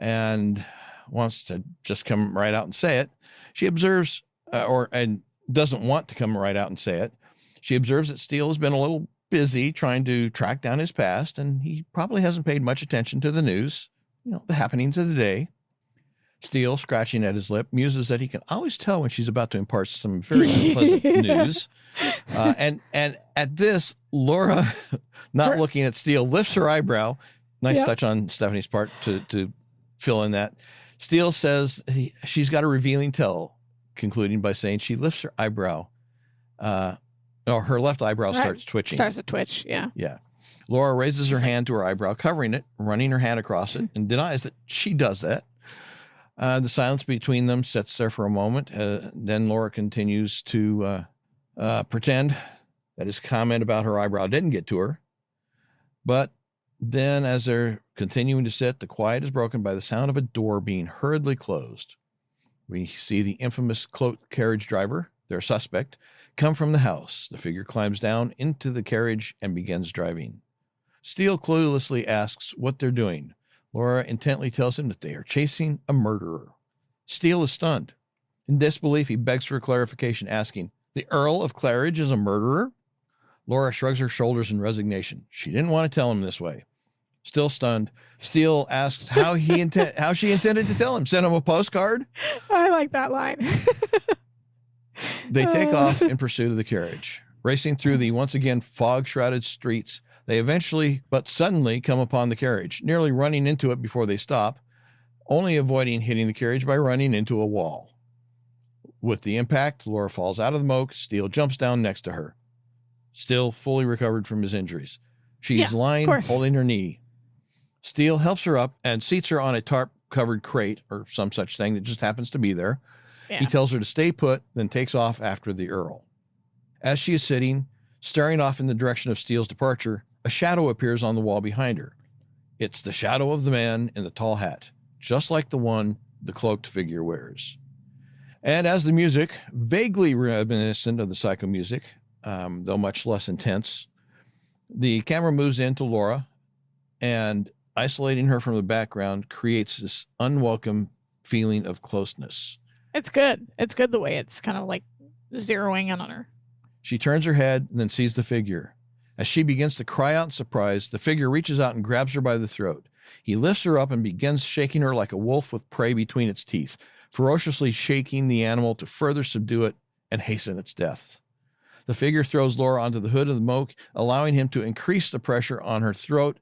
and wants to just come right out and say it. She observes, and doesn't want to come right out and say it. She observes that Steele has been a little busy trying to track down his past, and he probably hasn't paid much attention to the news, the happenings of the day. Steele, scratching at his lip, muses that he can always tell when she's about to impart some very unpleasant news. And at this, Laura, not looking at Steele, lifts her eyebrow. Nice touch on Stephanie's part to fill in that. Steele says she's got a revealing tell, concluding by saying she lifts her eyebrow. Her left eyebrow starts twitching. Starts to twitch, yeah. Yeah. Laura raises her hand to her eyebrow, covering it, running her hand across it, and denies that she does that. The silence between them sits there for a moment. Then Laura continues to pretend that his comment about her eyebrow didn't get to her. But then, as they're continuing to sit, the quiet is broken by the sound of a door being hurriedly closed. We see the infamous cloaked carriage driver, their suspect, come from the house. The figure climbs down into the carriage and begins driving. Steele cluelessly asks what they're doing. Laura intently tells him that they are chasing a murderer. Steele is stunned. In disbelief, he begs for clarification, asking, "The Earl of Claridge is a murderer?" Laura shrugs her shoulders in resignation. She didn't want to tell him this way. Still stunned, Steele asks how she intended to tell him. Send him a postcard? I like that line. They take off in pursuit of the carriage. Racing through the once again fog-shrouded streets, they eventually, but suddenly, come upon the carriage, nearly running into it before they stop, only avoiding hitting the carriage by running into a wall. With the impact, Laura falls out of the moke. Steele jumps down next to her, still fully recovered from his injuries. She's lying, holding her knee. Steele helps her up and seats her on a tarp-covered crate or some such thing that just happens to be there. Yeah. He tells her to stay put, then takes off after the Earl. As she is sitting, staring off in the direction of Steele's departure, a shadow appears on the wall behind her. It's the shadow of the man in the tall hat, just like the one the cloaked figure wears. And as the music, vaguely reminiscent of the Psycho music, though much less intense, the camera moves into Laura, and isolating her from the background creates this unwelcome feeling of closeness. It's good. It's good the way it's kind of like zeroing in on her. She turns her head and then sees the figure. As she begins to cry out in surprise, the figure reaches out and grabs her by the throat. He lifts her up and begins shaking her like a wolf with prey between its teeth, ferociously shaking the animal to further subdue it and hasten its death. The figure throws Laura onto the hood of the moke, allowing him to increase the pressure on her throat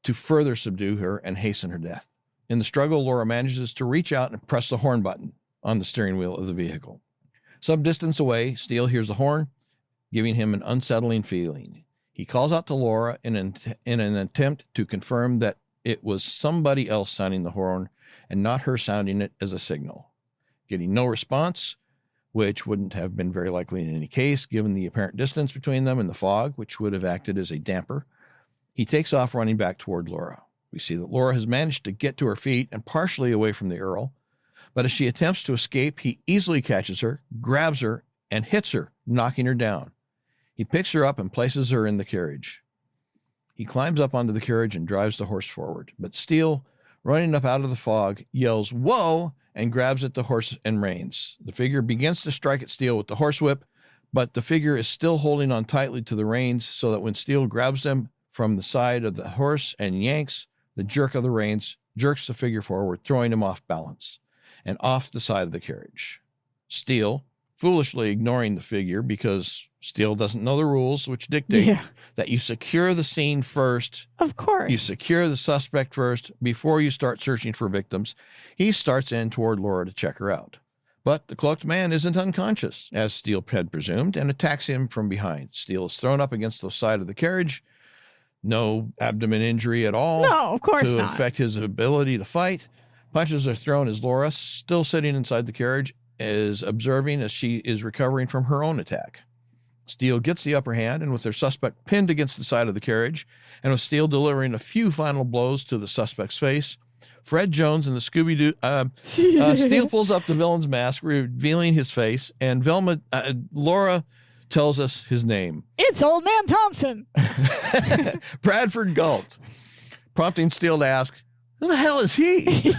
to further subdue her and hasten her death. In the struggle, Laura manages to reach out and press the horn button on the steering wheel of the vehicle. Some distance away, Steele hears the horn, giving him an unsettling feeling. He calls out to Laura in an attempt to confirm that it was somebody else sounding the horn and not her sounding it as a signal. Getting no response, which wouldn't have been very likely in any case, given the apparent distance between them and the fog, which would have acted as a damper, he takes off running back toward Laura. We see that Laura has managed to get to her feet and partially away from the Earl, but as she attempts to escape, he easily catches her, grabs her, and hits her, knocking her down. He picks her up and places her in the carriage. He climbs up onto the carriage and drives the horse forward, but Steele, running up out of the fog, yells, "Whoa!" and grabs at the horse and reins. The figure begins to strike at Steele with the horsewhip, but the figure is still holding on tightly to the reins so that when Steele grabs them from the side of the horse and yanks, the jerk of the reins jerks the figure forward, throwing him off balance and off the side of the carriage. Steele, foolishly ignoring the figure because Steele doesn't know the rules, which dictate that you secure the scene first. Of course. You secure the suspect first before you start searching for victims. He starts in toward Laura to check her out. But the cloaked man isn't unconscious, as Steele had presumed, and attacks him from behind. Steele is thrown up against the side of the carriage. No abdomen injury at all. No, of course to not. affect his ability to fight. Punches are thrown as Laura, still sitting inside the carriage, is observing as she is recovering from her own attack. Steele gets the upper hand, and with their suspect pinned against the side of the carriage, and with Steele delivering a few final blows to the suspect's face, Fred Jones and the Scooby-Doo, Steele pulls up the villain's mask, revealing his face, and Laura tells us his name. It's Old Man Thompson. Bradford Galt, prompting Steele to ask, who the hell is he?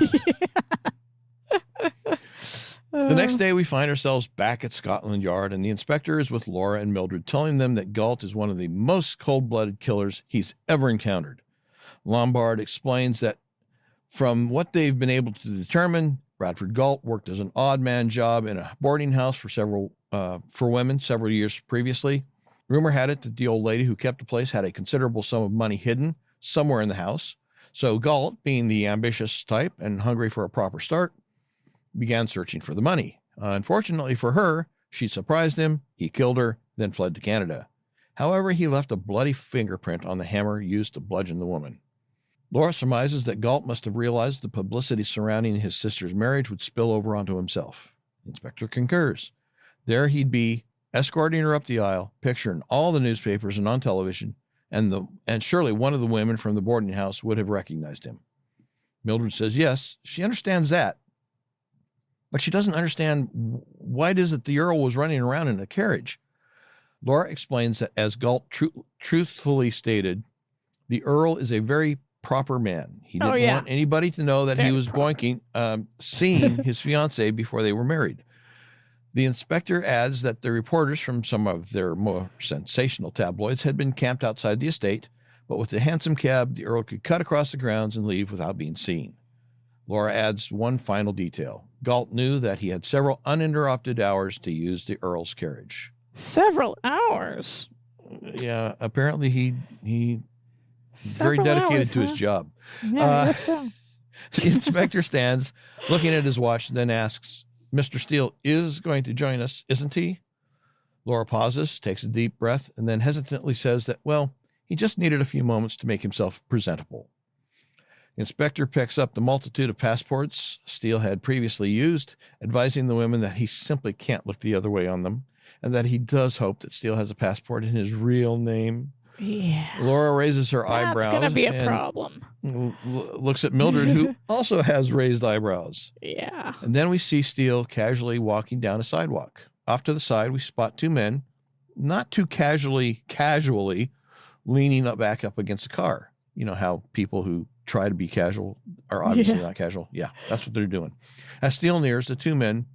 The next day, we find ourselves back at Scotland Yard, and the inspector is with Laura and Mildred, telling them that Galt is one of the most cold-blooded killers he's ever encountered. Lombard explains that from what they've been able to determine, Bradford Galt worked as an odd-man job in a boarding house for women several years previously. Rumor had it that the old lady who kept the place had a considerable sum of money hidden somewhere in the house. So Galt, being the ambitious type and hungry for a proper start, began searching for the money. Unfortunately for her, she surprised him, he killed her, then fled to Canada. However, he left a bloody fingerprint on the hammer used to bludgeon the woman. Laura surmises that Galt must have realized the publicity surrounding his sister's marriage would spill over onto himself. The inspector concurs. There he'd be, escorting her up the aisle, pictured in all the newspapers and on television, and surely one of the women from the boarding house would have recognized him. Mildred says yes, she understands that, but she doesn't understand why it is that the Earl was running around in a carriage. Laura explains that, as Galt truthfully stated, the Earl is a very proper man. He didn't want anybody to know that he was seeing his fiancée before they were married. The inspector adds that the reporters from some of their more sensational tabloids had been camped outside the estate, but with the hansom cab, the Earl could cut across the grounds and leave without being seen. Laura adds one final detail. Galt knew that he had several uninterrupted hours to use the Earl's carriage. Several hours? Yeah, apparently he very dedicated to his job. Yeah, I guess so. The inspector stands, looking at his watch, then asks, Mr. Steele is going to join us, isn't he? Laura pauses, takes a deep breath, and then hesitantly says that, well, he just needed a few moments to make himself presentable. The inspector picks up the multitude of passports Steele had previously used, advising the women that he simply can't look the other way on them, and that he does hope that Steele has a passport in his real name. Yeah. Laura raises her eyebrows. That's going to be a problem. Looks at Mildred, who also has raised eyebrows. Yeah. And then we see Steele casually walking down a sidewalk. Off to the side, we spot two men, not too casually leaning back up against a car. You know how people who try to be casual are obviously not casual. Yeah, that's what they're doing. As Steele nears, the two men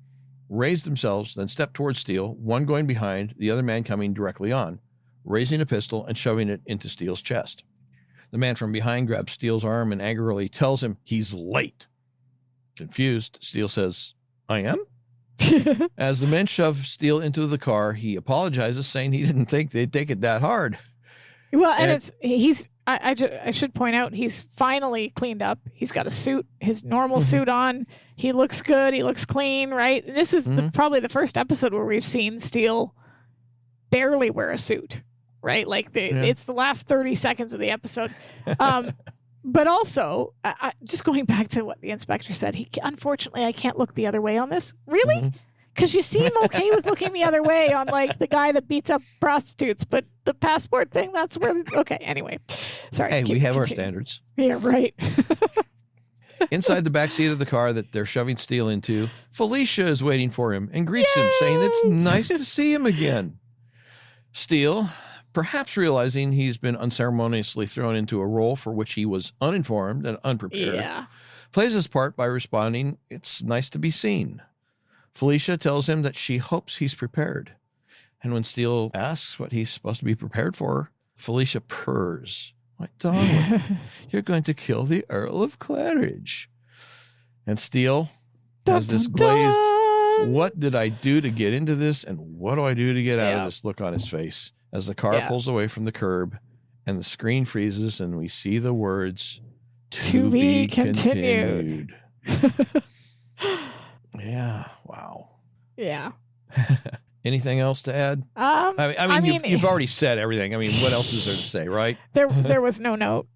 raise themselves, then step towards Steele, one going behind, the other man coming directly on, raising a pistol and shoving it into Steele's chest. The man from behind grabs Steele's arm and angrily tells him he's late. Confused, Steele says, I am? As the men shove Steele into the car, he apologizes, saying he didn't think they'd take it that hard. Well, and he's I should point out he's finally cleaned up. He's got a suit, his normal suit on. He looks good. He looks clean, right? This is probably the first episode where we've seen Steele barely wear a suit, right? Like it's the last 30 seconds of the episode. But also, just going back to what the inspector said, unfortunately, I can't look the other way on this. Really? Because you seem okay with looking the other way on like the guy that beats up prostitutes, but the passport thing, that's where. Okay, anyway. Sorry. Hey, we have our standards. Yeah, right. Inside the back seat of the car that they're shoving Steele into, Felicia is waiting for him and greets him, saying it's nice to see him again. Steele, perhaps realizing he's been unceremoniously thrown into a role for which he was uninformed and unprepared, plays his part by responding, "It's nice to be seen." Felicia tells him that she hopes he's prepared. And when Steele asks what he's supposed to be prepared for, Felicia purrs. "My darling, you're going to kill the Earl of Claridge." And Steele has this glazed, "What did I do to get into this? And what do I do to get out of this?" look on his face as the car pulls away from the curb and the screen freezes and we see the words, "To be continued." Yeah. Wow. Yeah. Anything else to add? I mean, you've already said everything. I mean, what else is there to say, right? There was no note.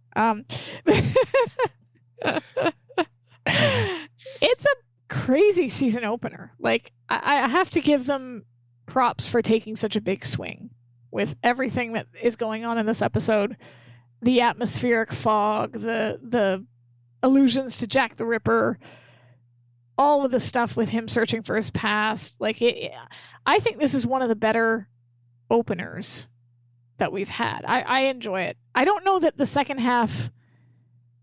It's a crazy season opener. Like, I have to give them props for taking such a big swing with everything that is going on in this episode. The atmospheric fog, the allusions to Jack the Ripper, all of the stuff with him searching for his past. Like, I think this is one of the better openers that we've had. I enjoy it. I don't know that the second half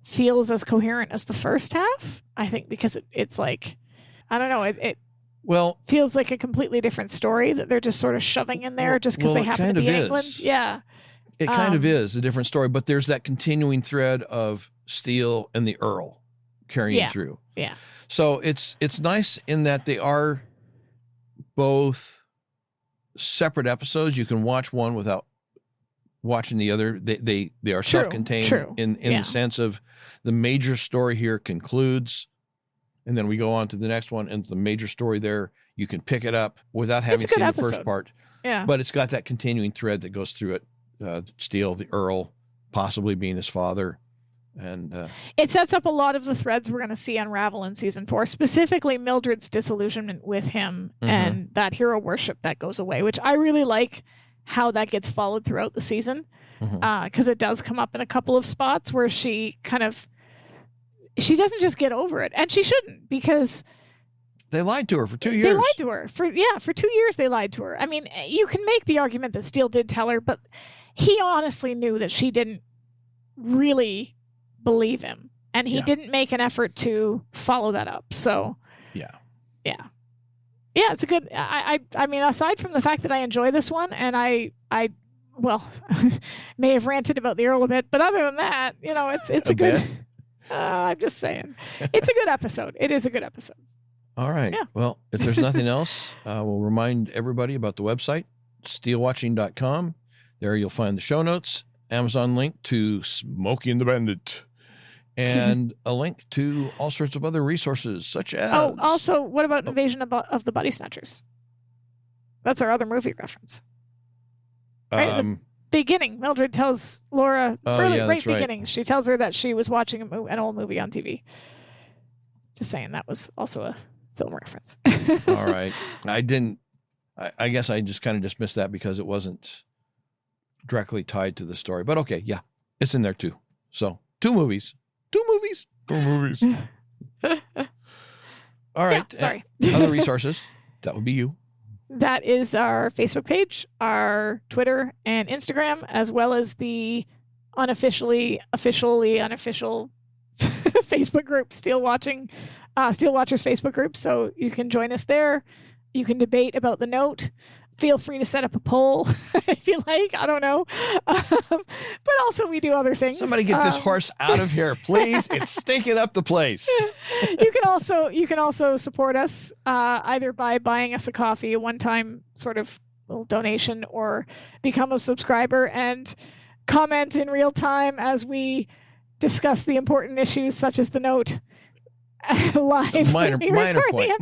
feels as coherent as the first half. I think because it's like, I don't know, it feels like a completely different story that they're just sort of shoving in there just because they happen to be in England. Yeah. It kind of is a different story, but there's that continuing thread of Steele and the Earl carrying through. Yeah. So it's nice in that they are both separate episodes. You can watch one without watching the other. They are self-contained in the sense of the major story here concludes, and then we go on to the next one, and the major story there you can pick it up without having seen the first part. Yeah, but it's got that continuing thread that goes through it. Steele, the Earl, possibly being his father. And it sets up a lot of the threads we're going to see unravel in season 4, specifically Mildred's disillusionment with him and that hero worship that goes away, which I really like how that gets followed throughout the season, because it does come up in a couple of spots where she doesn't just get over it, and she shouldn't, because they lied to her for 2 years. They lied to her for 2 years. They lied to her. I mean, you can make the argument that Steele did tell her, but he honestly knew that she didn't really believe him, and he didn't make an effort to follow that up. So yeah, it's a good. I mean, aside from the fact that I enjoy this one, and I may have ranted about the Earl a bit, but other than that, it's a good. I'm just saying, it's a good episode. It is a good episode. All right. Yeah. Well, if there's nothing else, we'll remind everybody about the website, SteeleWatching.com. There you'll find the show notes, Amazon link to Smokey and the Bandit, and a link to all sorts of other resources, such as... Oh, also, what about Invasion of the Body Snatchers? That's our other movie reference. Right? The beginning, Mildred tells Laura, beginning, she tells her that she was watching an old movie on TV. Just saying, that was also a film reference. All right. I guess I just kind of dismissed that because it wasn't directly tied to the story. But okay, yeah, it's in there too. So, two movies. All right. Yeah, sorry. Other resources. That would be you. That is our Facebook page, our Twitter and Instagram, as well as the unofficial Facebook group, SteeleWatching, SteeleWatchers Facebook group. So you can join us there. You can debate about the note. Feel free to set up a poll if you like. I don't know. But also we do other things. Somebody get this horse out of here, please. It's stinking up the place. You can also support us either by buying us a coffee, a one-time sort of little donation, or become a subscriber. And comment in real time as we discuss the important issues such as the note live. Minor point.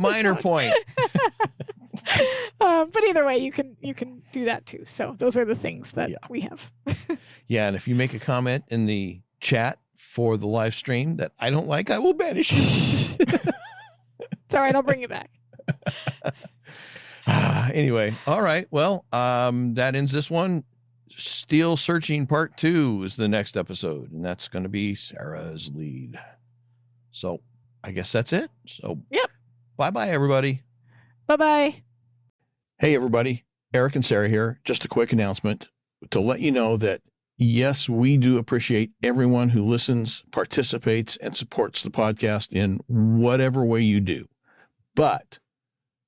But either way, you can do that too. So those are the things that we have. Yeah, and if you make a comment in the chat for the live stream that I don't like, I will banish you. It's all right. I'll bring you back. Anyway, all right. Well, that ends this one. Steele Searching Part 2 is the next episode, and that's going to be Sara's lead. So I guess that's it. So bye-bye, everybody. Bye-bye. Hey, everybody. Eric and Sara here. Just a quick announcement to let you know that, yes, we do appreciate everyone who listens, participates, and supports the podcast in whatever way you do. But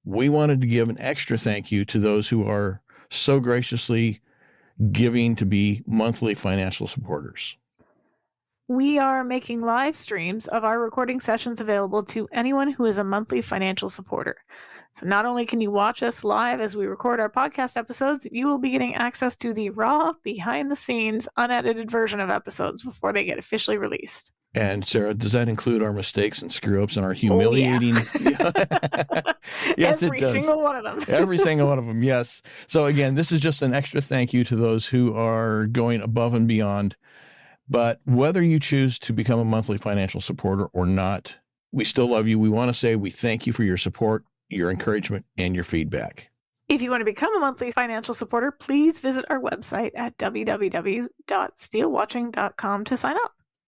we wanted to give an extra thank you to those who are so graciously giving to be monthly financial supporters. We are making live streams of our recording sessions available to anyone who is a monthly financial supporter. So not only can you watch us live as we record our podcast episodes, you will be getting access to the raw, behind-the-scenes, unedited version of episodes before they get officially released. And Sara, does that include our mistakes and screw-ups and our humiliating? Oh, yeah. Yes, every it does. single one of them. Every single one of them, yes. So again, this is just an extra thank you to those who are going above and beyond. But whether you choose to become a monthly financial supporter or not, we still love you. We want to say we thank you for your support, your encouragement, and your feedback. If you want to become a monthly financial supporter, please visit our website at www.SteeleWatching.com to sign up.